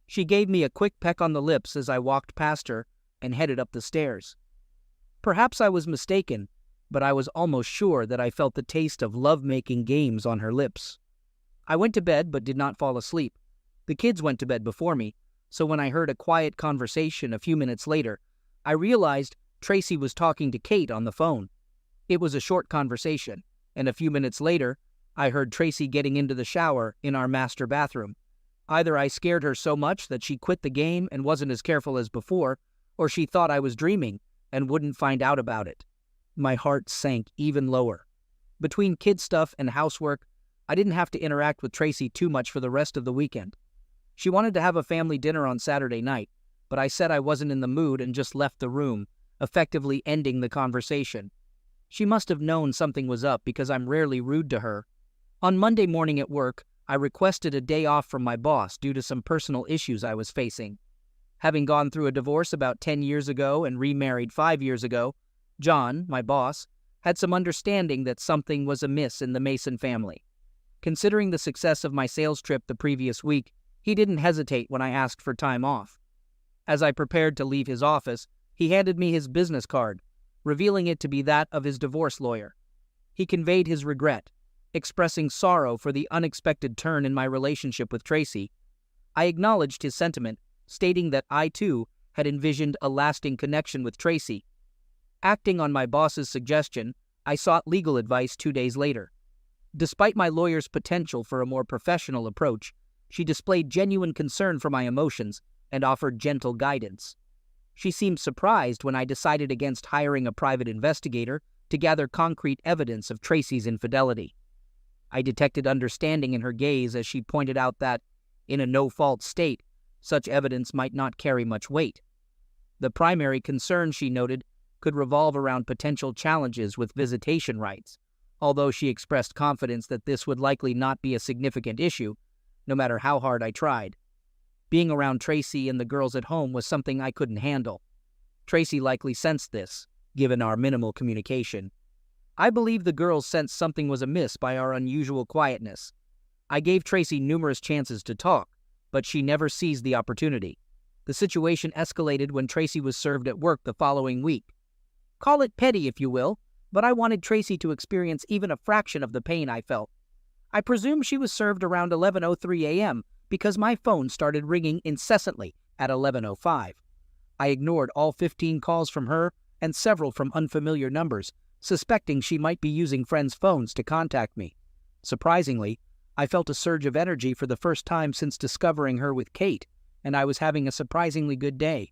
She gave me a quick peck on the lips as I walked past her and headed up the stairs. Perhaps I was mistaken, but I was almost sure that I felt the taste of love-making games on her lips. I went to bed but did not fall asleep. The kids went to bed before me, so when I heard a quiet conversation a few minutes later, I realized Tracy was talking to Kate on the phone. It was a short conversation, and a few minutes later, I heard Tracy getting into the shower in our master bathroom. Either I scared her so much that she quit the game and wasn't as careful as before, or she thought I was dreaming and wouldn't find out about it. My heart sank even lower. Between kid stuff and housework, I didn't have to interact with Tracy too much for the rest of the weekend. She wanted to have a family dinner on Saturday night, but I said I wasn't in the mood and just left the room, effectively ending the conversation. She must have known something was up because I'm rarely rude to her. On Monday morning at work, I requested a day off from my boss due to some personal issues I was facing. Having gone through a divorce about 10 years ago and remarried 5 years ago, John, my boss, had some understanding that something was amiss in the Mason family. Considering the success of my sales trip the previous week, he didn't hesitate when I asked for time off. As I prepared to leave his office, he handed me his business card, revealing it to be that of his divorce lawyer. He conveyed his regret, expressing sorrow for the unexpected turn in my relationship with Tracy. I acknowledged his sentiment, stating that I, too, had envisioned a lasting connection with Tracy. Acting on my boss's suggestion, I sought legal advice 2 days later. Despite my lawyer's potential for a more professional approach, She displayed genuine concern for my emotions and offered gentle guidance. She seemed surprised when I decided against hiring a private investigator to gather concrete evidence of Tracy's infidelity. I detected understanding in her gaze as she pointed out that, in a no-fault state, such evidence might not carry much weight. The primary concern, she noted, could revolve around potential challenges with visitation rights, although she expressed confidence that this would likely not be a significant issue, no matter how hard I tried. Being around Tracy and the girls at home was something I couldn't handle. Tracy likely sensed this, given our minimal communication. I believe the girls sensed something was amiss by our unusual quietness. I gave Tracy numerous chances to talk, but she never seized the opportunity. The situation escalated when Tracy was served at work the following week. Call it petty if you will, but I wanted Tracy to experience even a fraction of the pain I felt. I presume she was served around 11:03 a.m. because my phone started ringing incessantly at 11:05. I ignored all 15 calls from her and several from unfamiliar numbers, suspecting she might be using friends' phones to contact me. Surprisingly, I felt a surge of energy for the first time since discovering her with Kate, and I was having a surprisingly good day.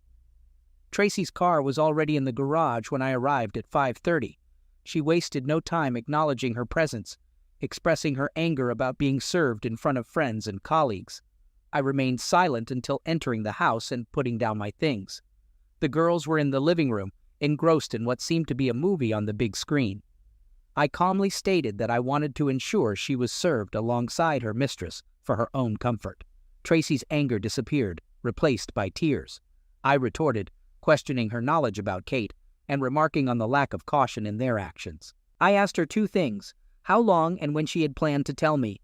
Tracy's car was already in the garage when I arrived at 5:30. She wasted no time acknowledging her presence, expressing her anger about being served in front of friends and colleagues. I remained silent until entering the house and putting down my things. The girls were in the living room, engrossed in what seemed to be a movie on the big screen. I calmly stated that I wanted to ensure she was served alongside her mistress for her own comfort. Tracy's anger disappeared, replaced by tears. I retorted, questioning her knowledge about Kate and remarking on the lack of caution in their actions. I asked her two things: how long and when she had planned to tell me.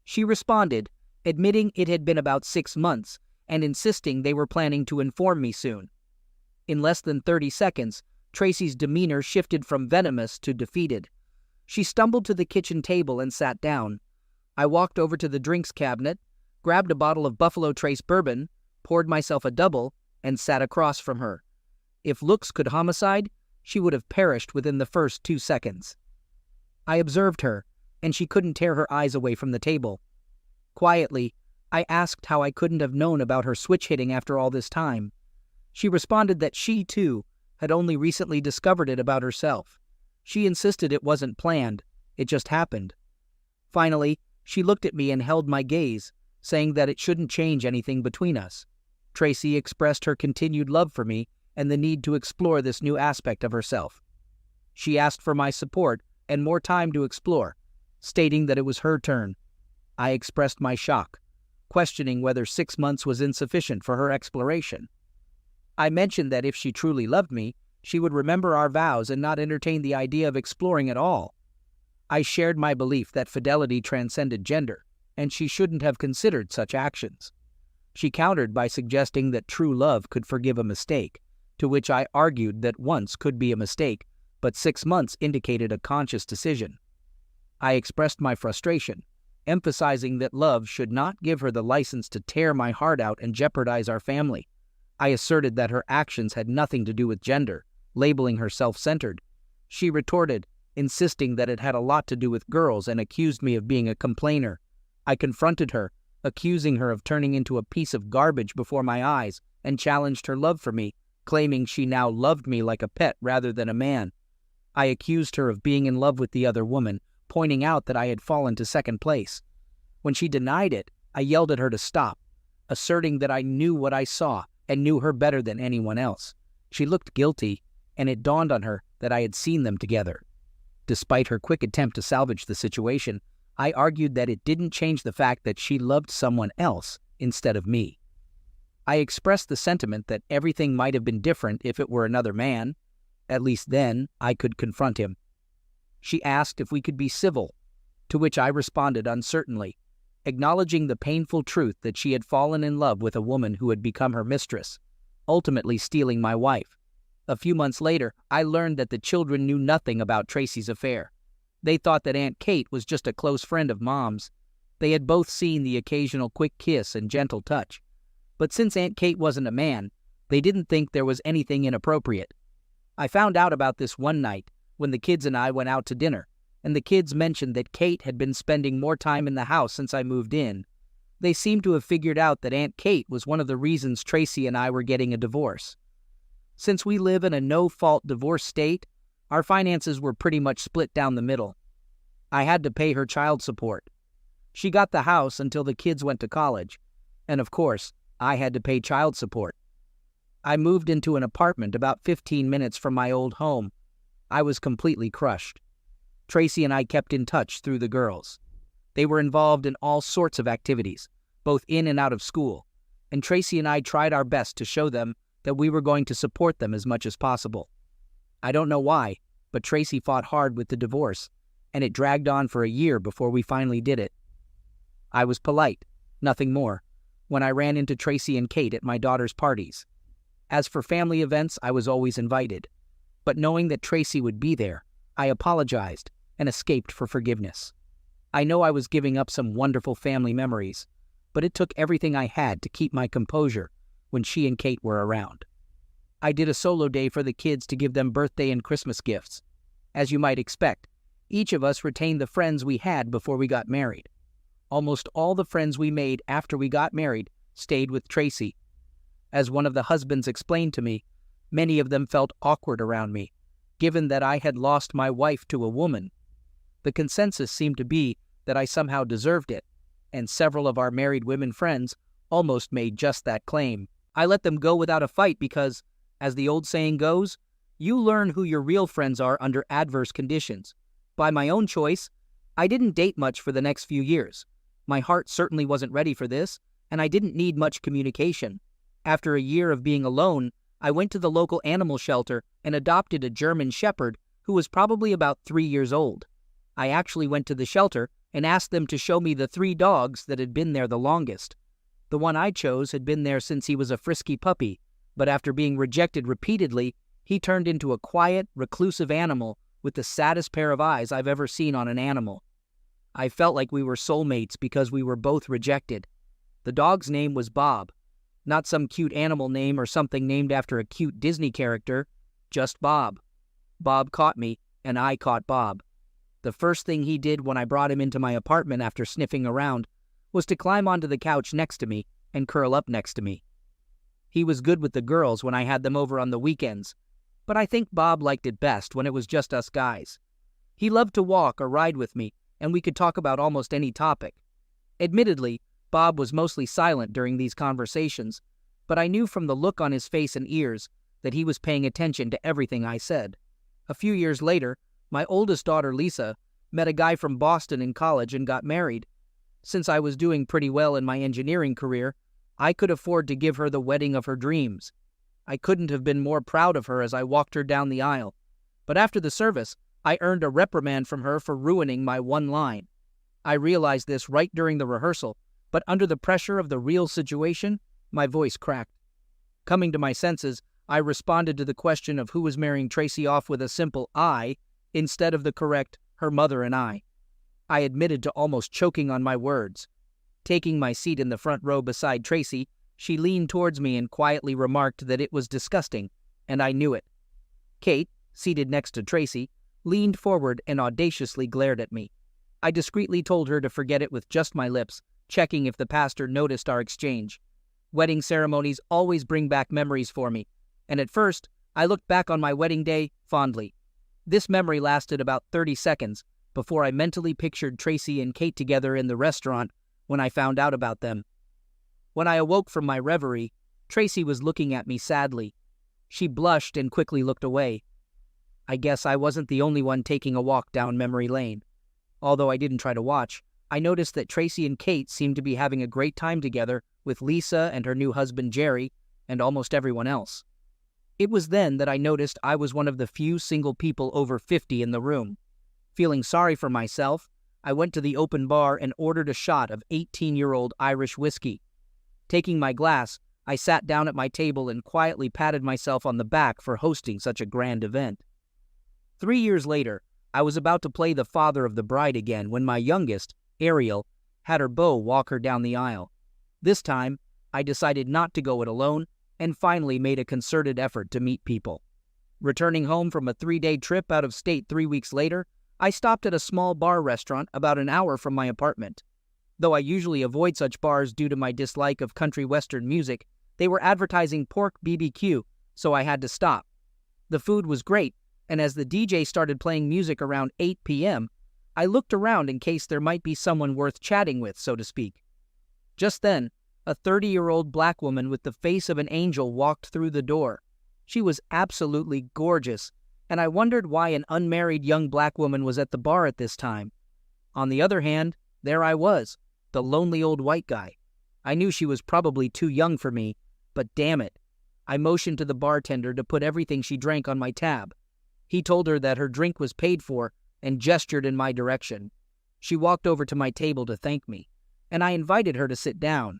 She responded, admitting it had been about 6 months and insisting they were planning to inform me soon. In less than 30 seconds, Tracy's demeanor shifted from venomous to defeated. She stumbled to the kitchen table and sat down. I walked over to the drinks cabinet, grabbed a bottle of Buffalo Trace bourbon, poured myself a double, and sat across from her. If looks could homicide, she would have perished within the first 2 seconds. I observed her, and she couldn't tear her eyes away from the table. Quietly, I asked how I couldn't have known about her switch hitting after all this time. She responded that she, too, had only recently discovered it about herself. She insisted it wasn't planned, it just happened. Finally, she looked at me and held my gaze, saying that it shouldn't change anything between us. Tracy expressed her continued love for me and the need to explore this new aspect of herself. She asked for my support and more time to explore, stating that it was her turn. I expressed my shock, questioning whether 6 months was insufficient for her exploration. I mentioned that if she truly loved me, she would remember our vows and not entertain the idea of exploring at all. I shared my belief that fidelity transcended gender, and she shouldn't have considered such actions. She countered by suggesting that true love could forgive a mistake, to which I argued that once could be a mistake, but 6 months indicated a conscious decision. I expressed my frustration, emphasizing that love should not give her the license to tear my heart out and jeopardize our family. I asserted that her actions had nothing to do with gender, labeling her self-centered. She retorted, insisting that it had a lot to do with girls, and accused me of being a complainer. I confronted her, accusing her of turning into a piece of garbage before my eyes, and challenged her love for me, claiming she now loved me like a pet rather than a man. I accused her of being in love with the other woman, pointing out that I had fallen to second place. When she denied it, I yelled at her to stop, asserting that I knew what I saw and knew her better than anyone else. She looked guilty, and it dawned on her that I had seen them together. Despite her quick attempt to salvage the situation, I argued that it didn't change the fact that she loved someone else instead of me. I expressed the sentiment that everything might have been different if it were another man. At least then, I could confront him. She asked if we could be civil, to which I responded uncertainly, acknowledging the painful truth that she had fallen in love with a woman who had become her mistress, ultimately stealing my wife. A few months later, I learned that the children knew nothing about Tracy's affair. They thought that Aunt Kate was just a close friend of Mom's. They had both seen the occasional quick kiss and gentle touch. But since Aunt Kate wasn't a man, they didn't think there was anything inappropriate. I found out about this one night when the kids and I went out to dinner, and the kids mentioned that Kate had been spending more time in the house since I moved in. They seemed to have figured out that Aunt Kate was one of the reasons Tracy and I were getting a divorce. Since we live in a no-fault divorce state, our finances were pretty much split down the middle. I had to pay her child support. She got the house until the kids went to college, and of course, I had to pay child support. I moved into an apartment about 15 minutes from my old home. I was completely crushed. Tracy and I kept in touch through the girls. They were involved in all sorts of activities, both in and out of school, and Tracy and I tried our best to show them that we were going to support them as much as possible. I don't know why, but Tracy fought hard with the divorce, and it dragged on for a year before we finally did it. I was polite, nothing more, when I ran into Tracy and Kate at my daughter's parties. As for family events, I was always invited, but knowing that Tracy would be there, I apologized and escaped for forgiveness. I know I was giving up some wonderful family memories, but it took everything I had to keep my composure when she and Kate were around. I did a solo day for the kids to give them birthday and Christmas gifts. As you might expect, each of us retained the friends we had before we got married. Almost all the friends we made after we got married stayed with Tracy. As one of the husbands explained to me, many of them felt awkward around me, given that I had lost my wife to a woman. The consensus seemed to be that I somehow deserved it, and several of our married women friends almost made just that claim. I let them go without a fight because, as the old saying goes, you learn who your real friends are under adverse conditions. By my own choice, I didn't date much for the next few years. My heart certainly wasn't ready for this, and I didn't need much communication. After a year of being alone, I went to the local animal shelter and adopted a German Shepherd who was probably about 3 years old. I actually went to the shelter and asked them to show me the 3 dogs that had been there the longest. The one I chose had been there since he was a frisky puppy, but after being rejected repeatedly, he turned into a quiet, reclusive animal with the saddest pair of eyes I've ever seen on an animal. I felt like we were soulmates because we were both rejected. The dog's name was Bob. Not some cute animal name or something named after a cute Disney character, just Bob. Bob caught me, and I caught Bob. The first thing he did when I brought him into my apartment after sniffing around was to climb onto the couch next to me and curl up next to me. He was good with the girls when I had them over on the weekends, but I think Bob liked it best when it was just us guys. He loved to walk or ride with me, and we could talk about almost any topic. Admittedly, Bob was mostly silent during these conversations, but I knew from the look on his face and ears that he was paying attention to everything I said. A few years later, my oldest daughter, Lisa, met a guy from Boston in college and got married. Since I was doing pretty well in my engineering career, I could afford to give her the wedding of her dreams. I couldn't have been more proud of her as I walked her down the aisle. But after the service, I earned a reprimand from her for ruining my one line. I realized this right during the rehearsal, but under the pressure of the real situation, my voice cracked. Coming to my senses, I responded to the question of who was marrying Tracy off with a simple I, instead of the correct, her mother and I. I admitted to almost choking on my words. Taking my seat in the front row beside Tracy, she leaned towards me and quietly remarked that it was disgusting, and I knew it. Kate, seated next to Tracy, leaned forward and audaciously glared at me. I discreetly told her to forget it with just my lips, checking if the pastor noticed our exchange. Wedding ceremonies always bring back memories for me, and at first, I looked back on my wedding day fondly. This memory lasted about 30 seconds before I mentally pictured Tracy and Kate together in the restaurant when I found out about them. When I awoke from my reverie, Tracy was looking at me sadly. She blushed and quickly looked away. I guess I wasn't the only one taking a walk down memory lane. Although I didn't try to watch, I noticed that Tracy and Kate seemed to be having a great time together with Lisa and her new husband Jerry and almost everyone else. It was then that I noticed I was one of the few single people over 50 in the room. Feeling sorry for myself, I went to the open bar and ordered a shot of 18-year-old Irish whiskey. Taking my glass, I sat down at my table and quietly patted myself on the back for hosting such a grand event. 3 years later, I was about to play the father of the bride again when my youngest, Ariel, had her beau walk her down the aisle. This time, I decided not to go it alone and finally made a concerted effort to meet people. Returning home from a 3-day trip out of state 3 weeks later, I stopped at a small bar restaurant about an hour from my apartment. Though I usually avoid such bars due to my dislike of country western music, they were advertising pork BBQ, so I had to stop. The food was great, and as the DJ started playing music around 8 p.m., I looked around in case there might be someone worth chatting with, so to speak. Just then, a 30-year-old black woman with the face of an angel walked through the door. She was absolutely gorgeous, and I wondered why an unmarried young black woman was at the bar at this time. On the other hand, there I was, the lonely old white guy. I knew she was probably too young for me, but damn it. I motioned to the bartender to put everything she drank on my tab. He told her that her drink was paid for and gestured in my direction. She walked over to my table to thank me, and I invited her to sit down.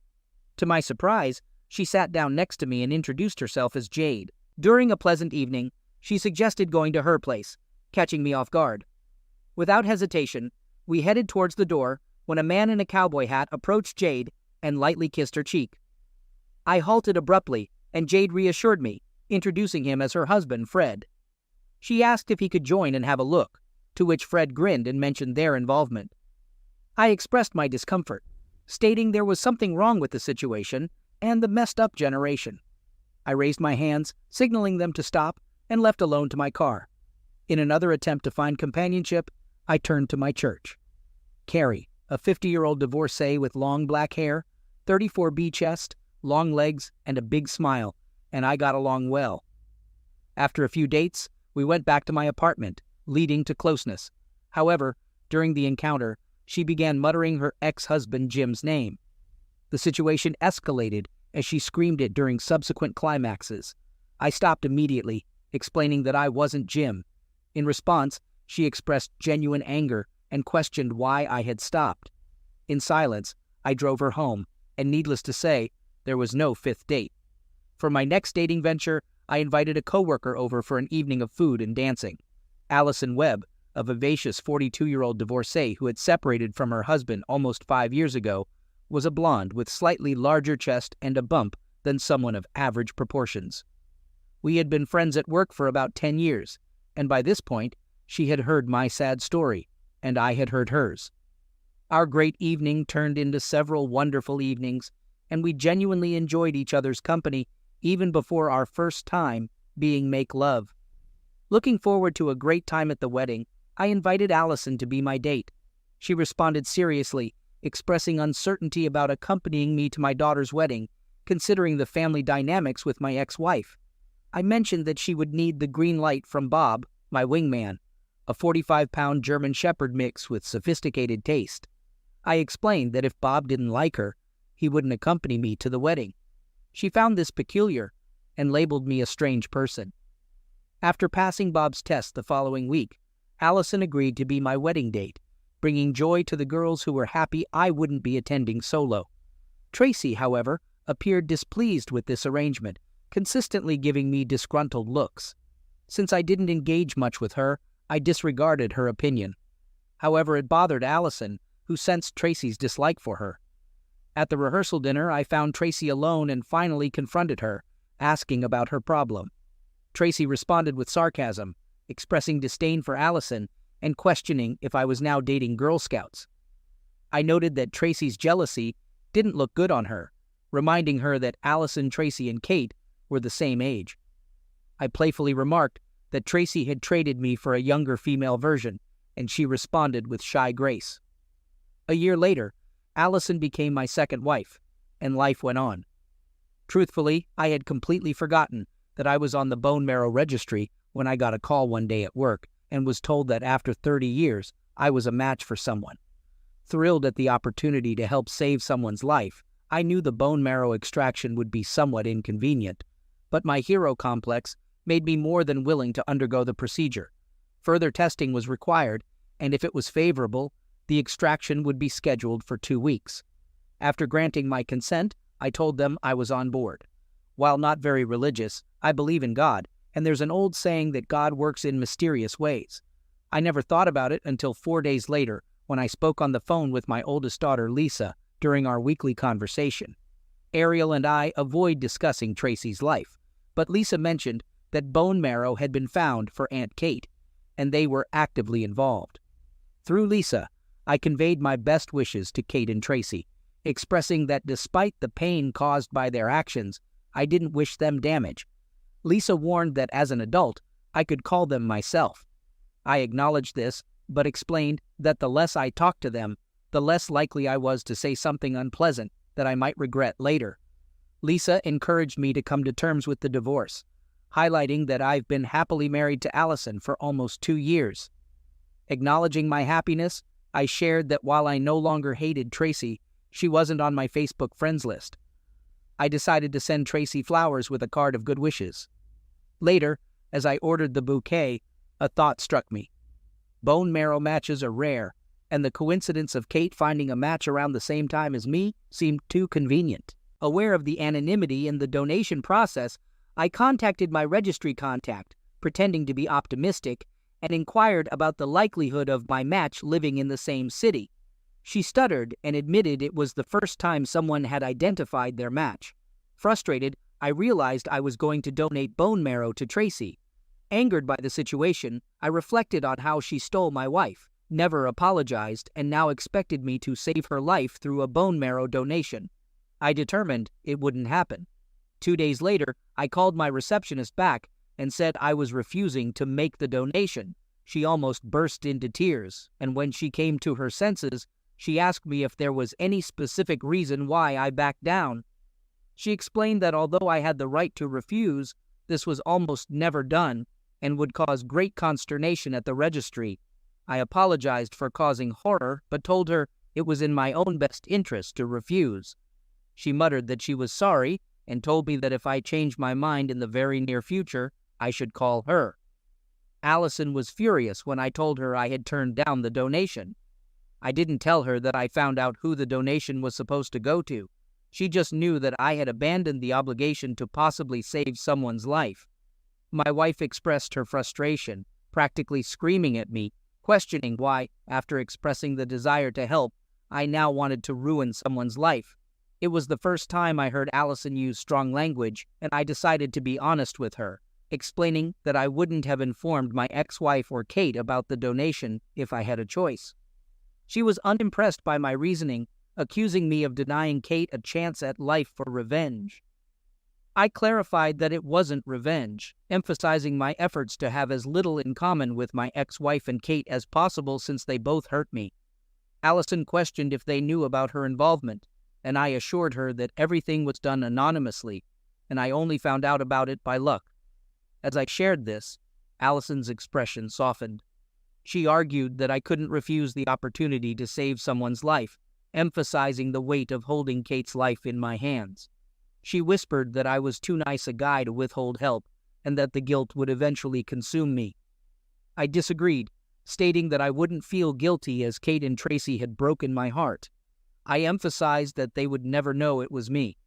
To my surprise, she sat down next to me and introduced herself as Jade. During a pleasant evening, she suggested going to her place, catching me off guard. Without hesitation, we headed towards the door when a man in a cowboy hat approached Jade and lightly kissed her cheek. I halted abruptly, and Jade reassured me, introducing him as her husband, Fred. She asked if he could join and have a look, to which Fred grinned and mentioned their involvement. I expressed my discomfort, stating there was something wrong with the situation and the messed-up generation. I raised my hands, signaling them to stop, and left alone to my car. In another attempt to find companionship, I turned to my church. Carrie, a 50-year-old divorcee with long black hair, 34B chest, long legs, and a big smile, and I got along well. After a few dates, we went back to my apartment, leading to closeness. However, during the encounter, she began muttering her ex-husband Jim's name. The situation escalated as she screamed it during subsequent climaxes. I stopped immediately, explaining that I wasn't Jim. In response, she expressed genuine anger and questioned why I had stopped. In silence, I drove her home, and needless to say, there was no fifth date. For my next dating venture, I invited a coworker over for an evening of food and dancing. Allison Webb, a vivacious 42-year-old divorcee who had separated from her husband almost 5 years ago, was a blonde with slightly larger chest and a bump than someone of average proportions. We had been friends at work for about 10 years, and by this point, she had heard my sad story, and I had heard hers. Our great evening turned into several wonderful evenings, and we genuinely enjoyed each other's company even before our first time being make love. Looking forward to a great time at the wedding, I invited Allison to be my date. She responded seriously, expressing uncertainty about accompanying me to my daughter's wedding, considering the family dynamics with my ex-wife. I mentioned that she would need the green light from Bob, my wingman, a 45-pound German Shepherd mix with sophisticated taste. I explained that if Bob didn't like her, he wouldn't accompany me to the wedding. She found this peculiar and labeled me a strange person. After passing Bob's test the following week, Allison agreed to be my wedding date, bringing joy to the girls who were happy I wouldn't be attending solo. Tracy, however, appeared displeased with this arrangement, consistently giving me disgruntled looks. Since I didn't engage much with her, I disregarded her opinion. However, it bothered Allison, who sensed Tracy's dislike for her. At the rehearsal dinner, I found Tracy alone and finally confronted her, asking about her problem. Tracy responded with sarcasm, expressing disdain for Allison and questioning if I was now dating Girl Scouts. I noted that Tracy's jealousy didn't look good on her, reminding her that Allison, Tracy, and Kate were the same age. I playfully remarked that Tracy had traded me for a younger female version, and she responded with shy grace. A year later, Allison became my second wife, and life went on. Truthfully, I had completely forgotten that I was on the bone marrow registry when I got a call one day at work and was told that after 30 years, I was a match for someone. Thrilled at the opportunity to help save someone's life, I knew the bone marrow extraction would be somewhat inconvenient, but my hero complex made me more than willing to undergo the procedure. Further testing was required, and if it was favorable, the extraction would be scheduled for 2 weeks. After granting my consent, I told them I was on board. While not very religious, I believe in God, and there's an old saying that God works in mysterious ways. I never thought about it until 4 days later when I spoke on the phone with my oldest daughter, Lisa, during our weekly conversation. Ariel and I avoid discussing Tracy's life, but Lisa mentioned that bone marrow had been found for Aunt Kate, and they were actively involved. Through Lisa, I conveyed my best wishes to Kate and Tracy, expressing that despite the pain caused by their actions, I didn't wish them damage. Lisa warned that as an adult, I could call them myself. I acknowledged this, but explained that the less I talked to them, the less likely I was to say something unpleasant that I might regret later. Lisa encouraged me to come to terms with the divorce, highlighting that I've been happily married to Allison for almost 2 years. Acknowledging my happiness, I shared that while I no longer hated Tracy, she wasn't on my Facebook friends list. I decided to send Tracy flowers with a card of good wishes. Later, as I ordered the bouquet, a thought struck me. Bone marrow matches are rare, and the coincidence of Kate finding a match around the same time as me seemed too convenient. Aware of the anonymity in the donation process, I contacted my registry contact, pretending to be optimistic, and inquired about the likelihood of my match living in the same city. She stuttered and admitted it was the first time someone had identified their match. Frustrated, I realized I was going to donate bone marrow to Tracy. Angered by the situation, I reflected on how she stole my wife, never apologized, and now expected me to save her life through a bone marrow donation. I determined it wouldn't happen. 2 days later, I called my receptionist back and said I was refusing to make the donation. She almost burst into tears, and when she came to her senses, she asked me if there was any specific reason why I backed down. She explained that although I had the right to refuse, this was almost never done and would cause great consternation at the registry. I apologized for causing horror, but told her it was in my own best interest to refuse. She muttered that she was sorry and told me that if I changed my mind in the very near future, I should call her. Allison was furious when I told her I had turned down the donation. I didn't tell her that I found out who the donation was supposed to go to. She just knew that I had abandoned the obligation to possibly save someone's life. My wife expressed her frustration, practically screaming at me, questioning why, after expressing the desire to help, I now wanted to ruin someone's life. It was the first time I heard Allison use strong language, and I decided to be honest with her, explaining that I wouldn't have informed my ex-wife or Kate about the donation if I had a choice. She was unimpressed by my reasoning, accusing me of denying Kate a chance at life for revenge. I clarified that it wasn't revenge, emphasizing my efforts to have as little in common with my ex-wife and Kate as possible since they both hurt me. Allison questioned if they knew about her involvement, and I assured her that everything was done anonymously, and I only found out about it by luck. As I shared this, Allison's expression softened. She argued that I couldn't refuse the opportunity to save someone's life, emphasizing the weight of holding Kate's life in my hands. She whispered that I was too nice a guy to withhold help, and that the guilt would eventually consume me. I disagreed, stating that I wouldn't feel guilty as Kate and Tracy had broken my heart. I emphasized that they would never know it was me.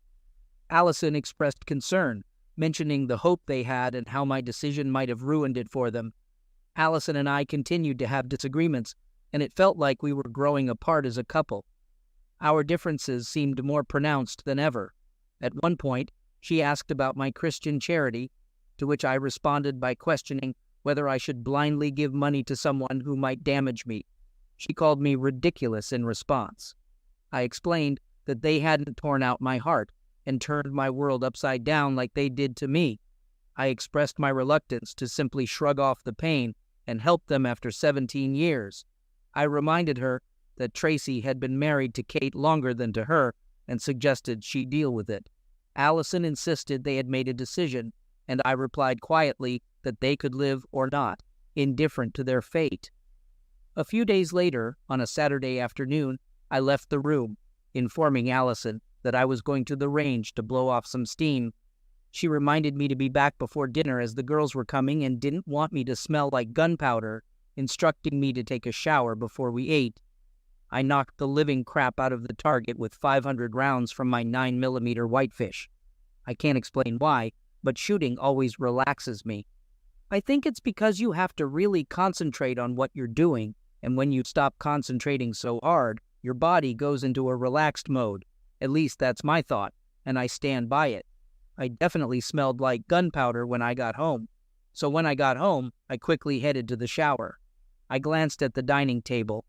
Allison expressed concern, mentioning the hope they had and how my decision might have ruined it for them. Allison and I continued to have disagreements, and it felt like we were growing apart as a couple. Our differences seemed more pronounced than ever. At one point, she asked about my Christian charity, to which I responded by questioning whether I should blindly give money to someone who might damage me. She called me ridiculous in response. I explained that they hadn't torn out my heart and turned my world upside down like they did to me. I expressed my reluctance to simply shrug off the pain and help them after 17 years. I reminded her that Tracy had been married to Kate longer than to her and suggested she deal with it. Allison insisted they had made a decision, and I replied quietly that they could live or not, indifferent to their fate. A few days later, on a Saturday afternoon, I left the room, informing Allison that I was going to the range to blow off some steam. She reminded me to be back before dinner as the girls were coming and didn't want me to smell like gunpowder, instructing me to take a shower before we ate. I knocked the living crap out of the target with 500 rounds from my 9mm Whitefish. I can't explain why, but shooting always relaxes me. I think it's because you have to really concentrate on what you're doing, and when you stop concentrating so hard, your body goes into a relaxed mode. At least that's my thought, and I stand by it. I definitely smelled like gunpowder when I got home. So when I got home, I quickly headed to the shower. I glanced at the dining table.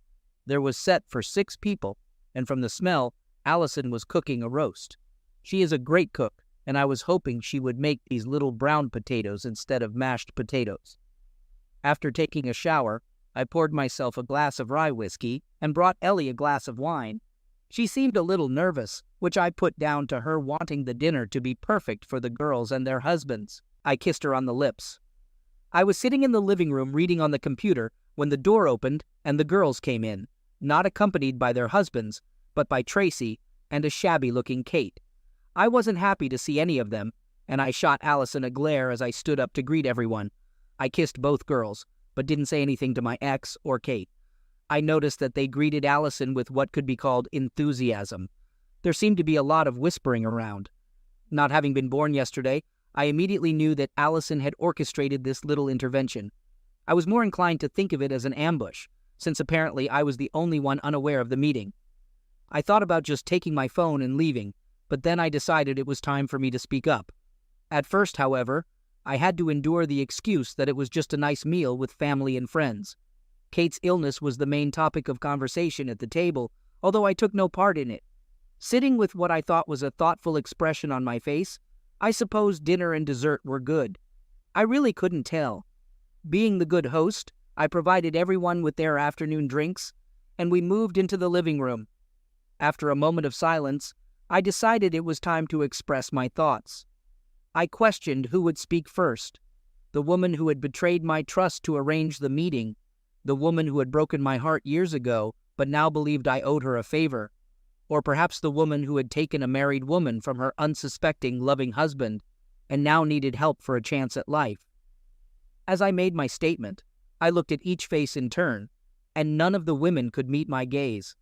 There was set for 6 people, and from the smell, Allison was cooking a roast. She is a great cook, and I was hoping she would make these little brown potatoes instead of mashed potatoes. After taking a shower, I poured myself a glass of rye whiskey and brought Ellie a glass of wine. She seemed a little nervous, which I put down to her wanting the dinner to be perfect for the girls and their husbands. I kissed her on the lips. I was sitting in the living room reading on the computer when the door opened and the girls came in, not accompanied by their husbands, but by Tracy and a shabby-looking Kate. I wasn't happy to see any of them, and I shot Allison a glare as I stood up to greet everyone. I kissed both girls, but didn't say anything to my ex or Kate. I noticed that they greeted Allison with what could be called enthusiasm. There seemed to be a lot of whispering around. Not having been born yesterday, I immediately knew that Allison had orchestrated this little intervention. I was more inclined to think of it as an ambush, since apparently I was the only one unaware of the meeting. I thought about just taking my phone and leaving, but then I decided it was time for me to speak up. At first, however, I had to endure the excuse that it was just a nice meal with family and friends. Kate's illness was the main topic of conversation at the table, although I took no part in it. Sitting with what I thought was a thoughtful expression on my face, I suppose dinner and dessert were good. I really couldn't tell. Being the good host, I provided everyone with their afternoon drinks, and we moved into the living room. After a moment of silence, I decided it was time to express my thoughts. I questioned who would speak first: the woman who had betrayed my trust to arrange the meeting, the woman who had broken my heart years ago but now believed I owed her a favor, or perhaps the woman who had taken a married woman from her unsuspecting, loving husband and now needed help for a chance at life. As I made my statement, I looked at each face in turn, and none of the women could meet my gaze.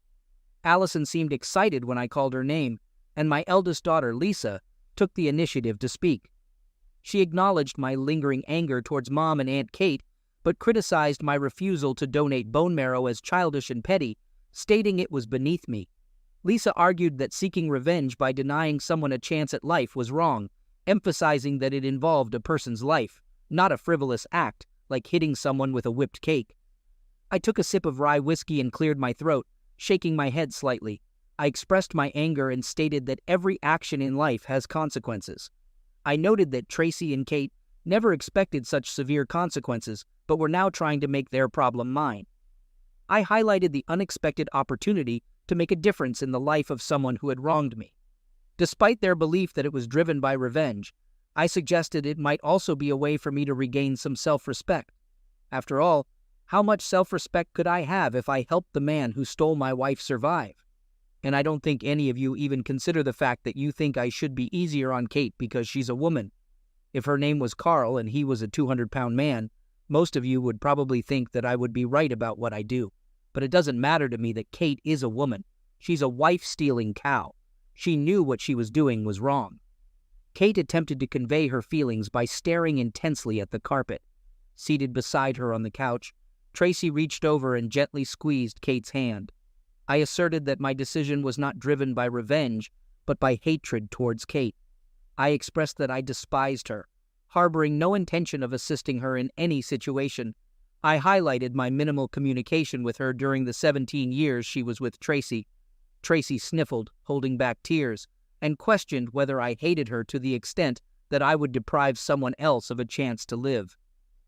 Allison seemed excited when I called her name, and my eldest daughter, Lisa, took the initiative to speak. She acknowledged my lingering anger towards Mom and Aunt Kate, but criticized my refusal to donate bone marrow as childish and petty, stating it was beneath me. Lisa argued that seeking revenge by denying someone a chance at life was wrong, emphasizing that it involved a person's life, not a frivolous act like hitting someone with a whipped cake. I took a sip of rye whiskey and cleared my throat, shaking my head slightly. I expressed my anger and stated that every action in life has consequences. I noted that Tracy and Kate never expected such severe consequences, but were now trying to make their problem mine. I highlighted the unexpected opportunity to make a difference in the life of someone who had wronged me. Despite their belief that it was driven by revenge, I suggested it might also be a way for me to regain some self-respect. After all, how much self-respect could I have if I helped the man who stole my wife survive? And I don't think any of you even consider the fact that you think I should be easier on Kate because she's a woman. If her name was Carl and he was a 200-pound man, most of you would probably think that I would be right about what I do. But it doesn't matter to me that Kate is a woman. She's a wife-stealing cow. She knew what she was doing was wrong. Kate attempted to convey her feelings by staring intensely at the carpet. Seated beside her on the couch, Tracy reached over and gently squeezed Kate's hand. I asserted that my decision was not driven by revenge, but by hatred towards Kate. I expressed that I despised her, harboring no intention of assisting her in any situation. I highlighted my minimal communication with her during the 17 years she was with Tracy. Tracy sniffled, holding back tears, and questioned whether I hated her to the extent that I would deprive someone else of a chance to live.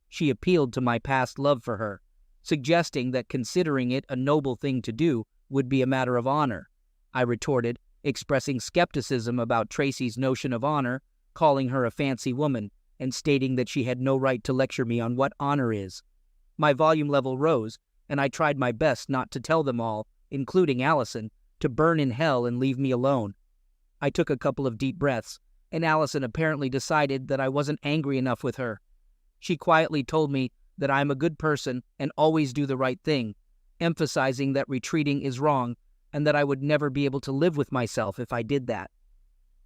She appealed to my past love for her, suggesting that considering it a noble thing to do would be a matter of honor. I retorted, expressing skepticism about Tracy's notion of honor, calling her a fancy woman, and stating that she had no right to lecture me on what honor is. My volume level rose, and I tried my best not to tell them all, including Allison, to burn in hell and leave me alone. I took a couple of deep breaths, and Allison apparently decided that I wasn't angry enough with her. She quietly told me that I'm a good person and always do the right thing, emphasizing that retreating is wrong and that I would never be able to live with myself if I did that.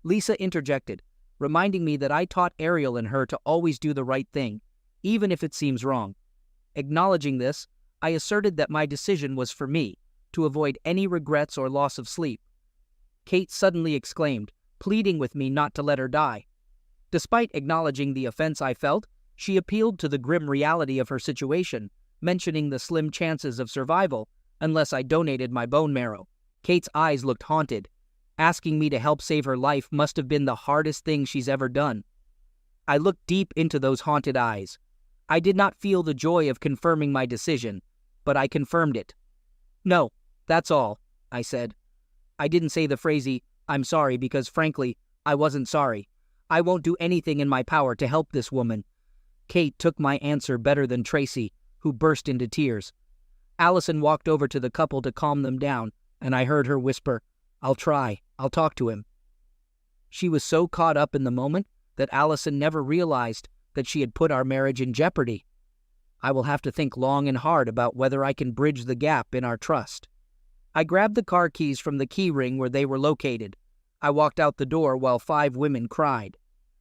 Lisa interjected, reminding me that I taught Ariel and her to always do the right thing, even if it seems wrong. Acknowledging this, I asserted that my decision was for me, to avoid any regrets or loss of sleep. Kate suddenly exclaimed, pleading with me not to let her die. Despite acknowledging the offense I felt, she appealed to the grim reality of her situation, mentioning the slim chances of survival, unless I donated my bone marrow. Kate's eyes looked haunted. Asking me to help save her life must have been the hardest thing she's ever done. I looked deep into those haunted eyes. I did not feel the joy of confirming my decision, but I confirmed it. "No, that's all," I said. I didn't say the phrasey, "I'm sorry," because frankly, I wasn't sorry. I won't do anything in my power to help this woman. Kate took my answer better than Tracy, who burst into tears. Allison walked over to the couple to calm them down, and I heard her whisper, "I'll try. I'll talk to him." She was so caught up in the moment that Allison never realized that she had put our marriage in jeopardy. I will have to think long and hard about whether I can bridge the gap in our trust. I grabbed the car keys from the key ring where they were located. I walked out the door while 5 women cried.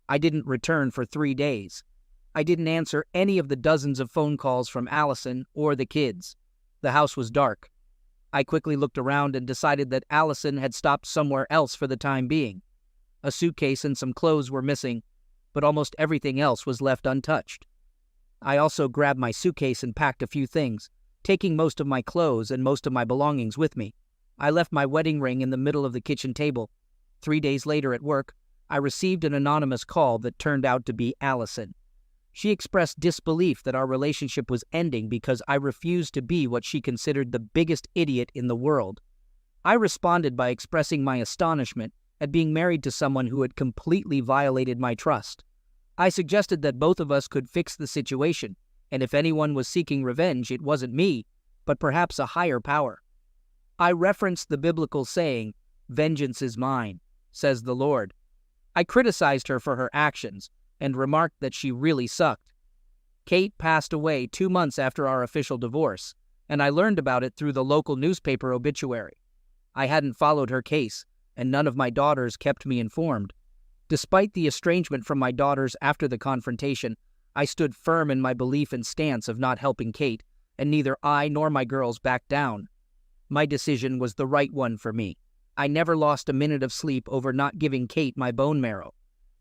I didn't return for 3 days. I didn't answer any of the dozens of phone calls from Allison or the kids. The house was dark. I quickly looked around and decided that Allison had stopped somewhere else for the time being. A suitcase and some clothes were missing, but almost everything else was left untouched. I also grabbed my suitcase and packed a few things, taking most of my clothes and most of my belongings with me. I left my wedding ring in the middle of the kitchen table. 3 days later at work, I received an anonymous call that turned out to be Allison. She expressed disbelief that our relationship was ending because I refused to be what she considered the biggest idiot in the world. I responded by expressing my astonishment at being married to someone who had completely violated my trust. I suggested that both of us could fix the situation, and if anyone was seeking revenge, it wasn't me, but perhaps a higher power. I referenced the biblical saying, "Vengeance is mine, says the Lord." I criticized her for her actions, and remarked that she really sucked. Kate passed away 2 months after our official divorce, and I learned about it through the local newspaper obituary. I hadn't followed her case, and none of my daughters kept me informed. Despite the estrangement from my daughters after the confrontation, I stood firm in my belief and stance of not helping Kate, and neither I nor my girls backed down. My decision was the right one for me. I never lost a minute of sleep over not giving Kate my bone marrow.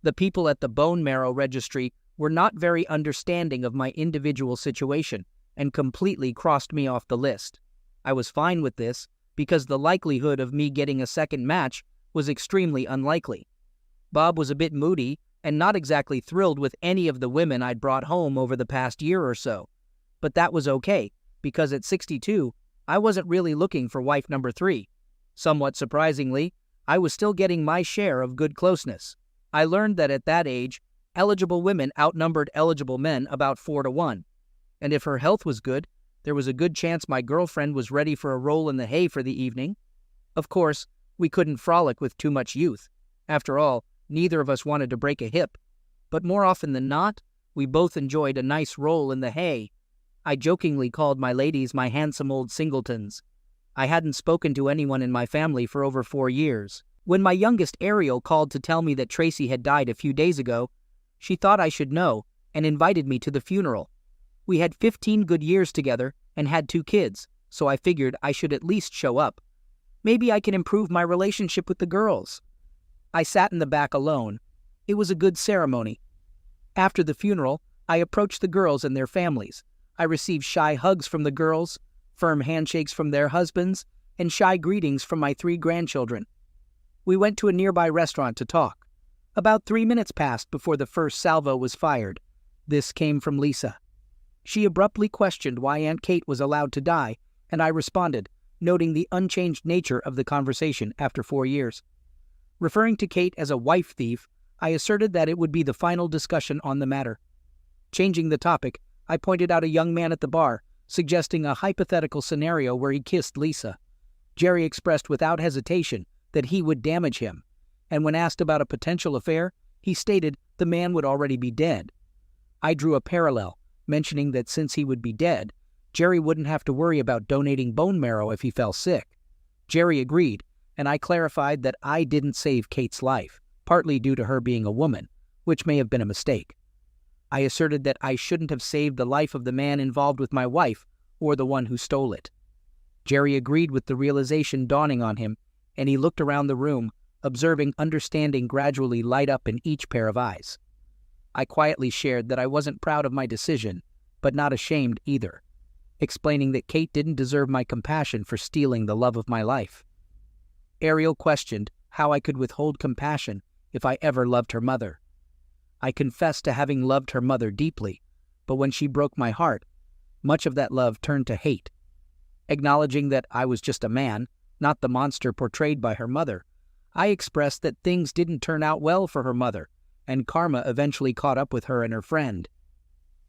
The people at the bone marrow registry were not very understanding of my individual situation and completely crossed me off the list. I was fine with this because the likelihood of me getting a second match was extremely unlikely. Bob was a bit moody and not exactly thrilled with any of the women I'd brought home over the past year or so. But that was okay, because at 62, I wasn't really looking for wife number 3. Somewhat surprisingly, I was still getting my share of good closeness. I learned that at that age, eligible women outnumbered eligible men about 4 to 1. And if her health was good, there was a good chance my girlfriend was ready for a roll in the hay for the evening. Of course, we couldn't frolic with too much youth. After all, neither of us wanted to break a hip. But more often than not, we both enjoyed a nice roll in the hay. I jokingly called my ladies my handsome old singletons. I hadn't spoken to anyone in my family for over 4 years. When my youngest Ariel called to tell me that Tracy had died a few days ago, she thought I should know and invited me to the funeral. We had 15 good years together and had 2 kids, so I figured I should at least show up. Maybe I can improve my relationship with the girls. I sat in the back alone. It was a good ceremony. After the funeral, I approached the girls and their families. I received shy hugs from the girls, firm handshakes from their husbands, and shy greetings from my 3 grandchildren. We went to a nearby restaurant to talk. About 3 minutes passed before the first salvo was fired. This came from Lisa. She abruptly questioned why Aunt Kate was allowed to die, and I responded, noting the unchanged nature of the conversation after 4 years. Referring to Kate as a wife thief, I asserted that it would be the final discussion on the matter. Changing the topic, I pointed out a young man at the bar, suggesting a hypothetical scenario where he kissed Lisa. Jerry expressed without hesitation that he would damage him, and when asked about a potential affair, he stated the man would already be dead. I drew a parallel, mentioning that since he would be dead, Jerry wouldn't have to worry about donating bone marrow if he fell sick. Jerry agreed, and I clarified that I didn't save Kate's life, partly due to her being a woman, which may have been a mistake. I asserted that I shouldn't have saved the life of the man involved with my wife or the one who stole it. Jerry agreed with the realization dawning on him, and he looked around the room, observing understanding gradually light up in each pair of eyes. I quietly shared that I wasn't proud of my decision, but not ashamed either. explaining that Kate didn't deserve my compassion for stealing the love of my life. Ariel questioned how I could withhold compassion if I ever loved her mother. I confessed to having loved her mother deeply, but when she broke my heart, much of that love turned to hate. Acknowledging that I was just a man, not the monster portrayed by her mother, I expressed that things didn't turn out well for her mother, and karma eventually caught up with her and her friend.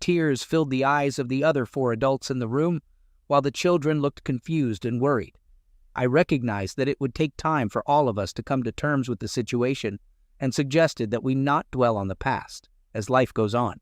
Tears filled the eyes of the other 4 adults in the room, while the children looked confused and worried. I recognized that it would take time for all of us to come to terms with the situation and suggested that we not dwell on the past as life goes on.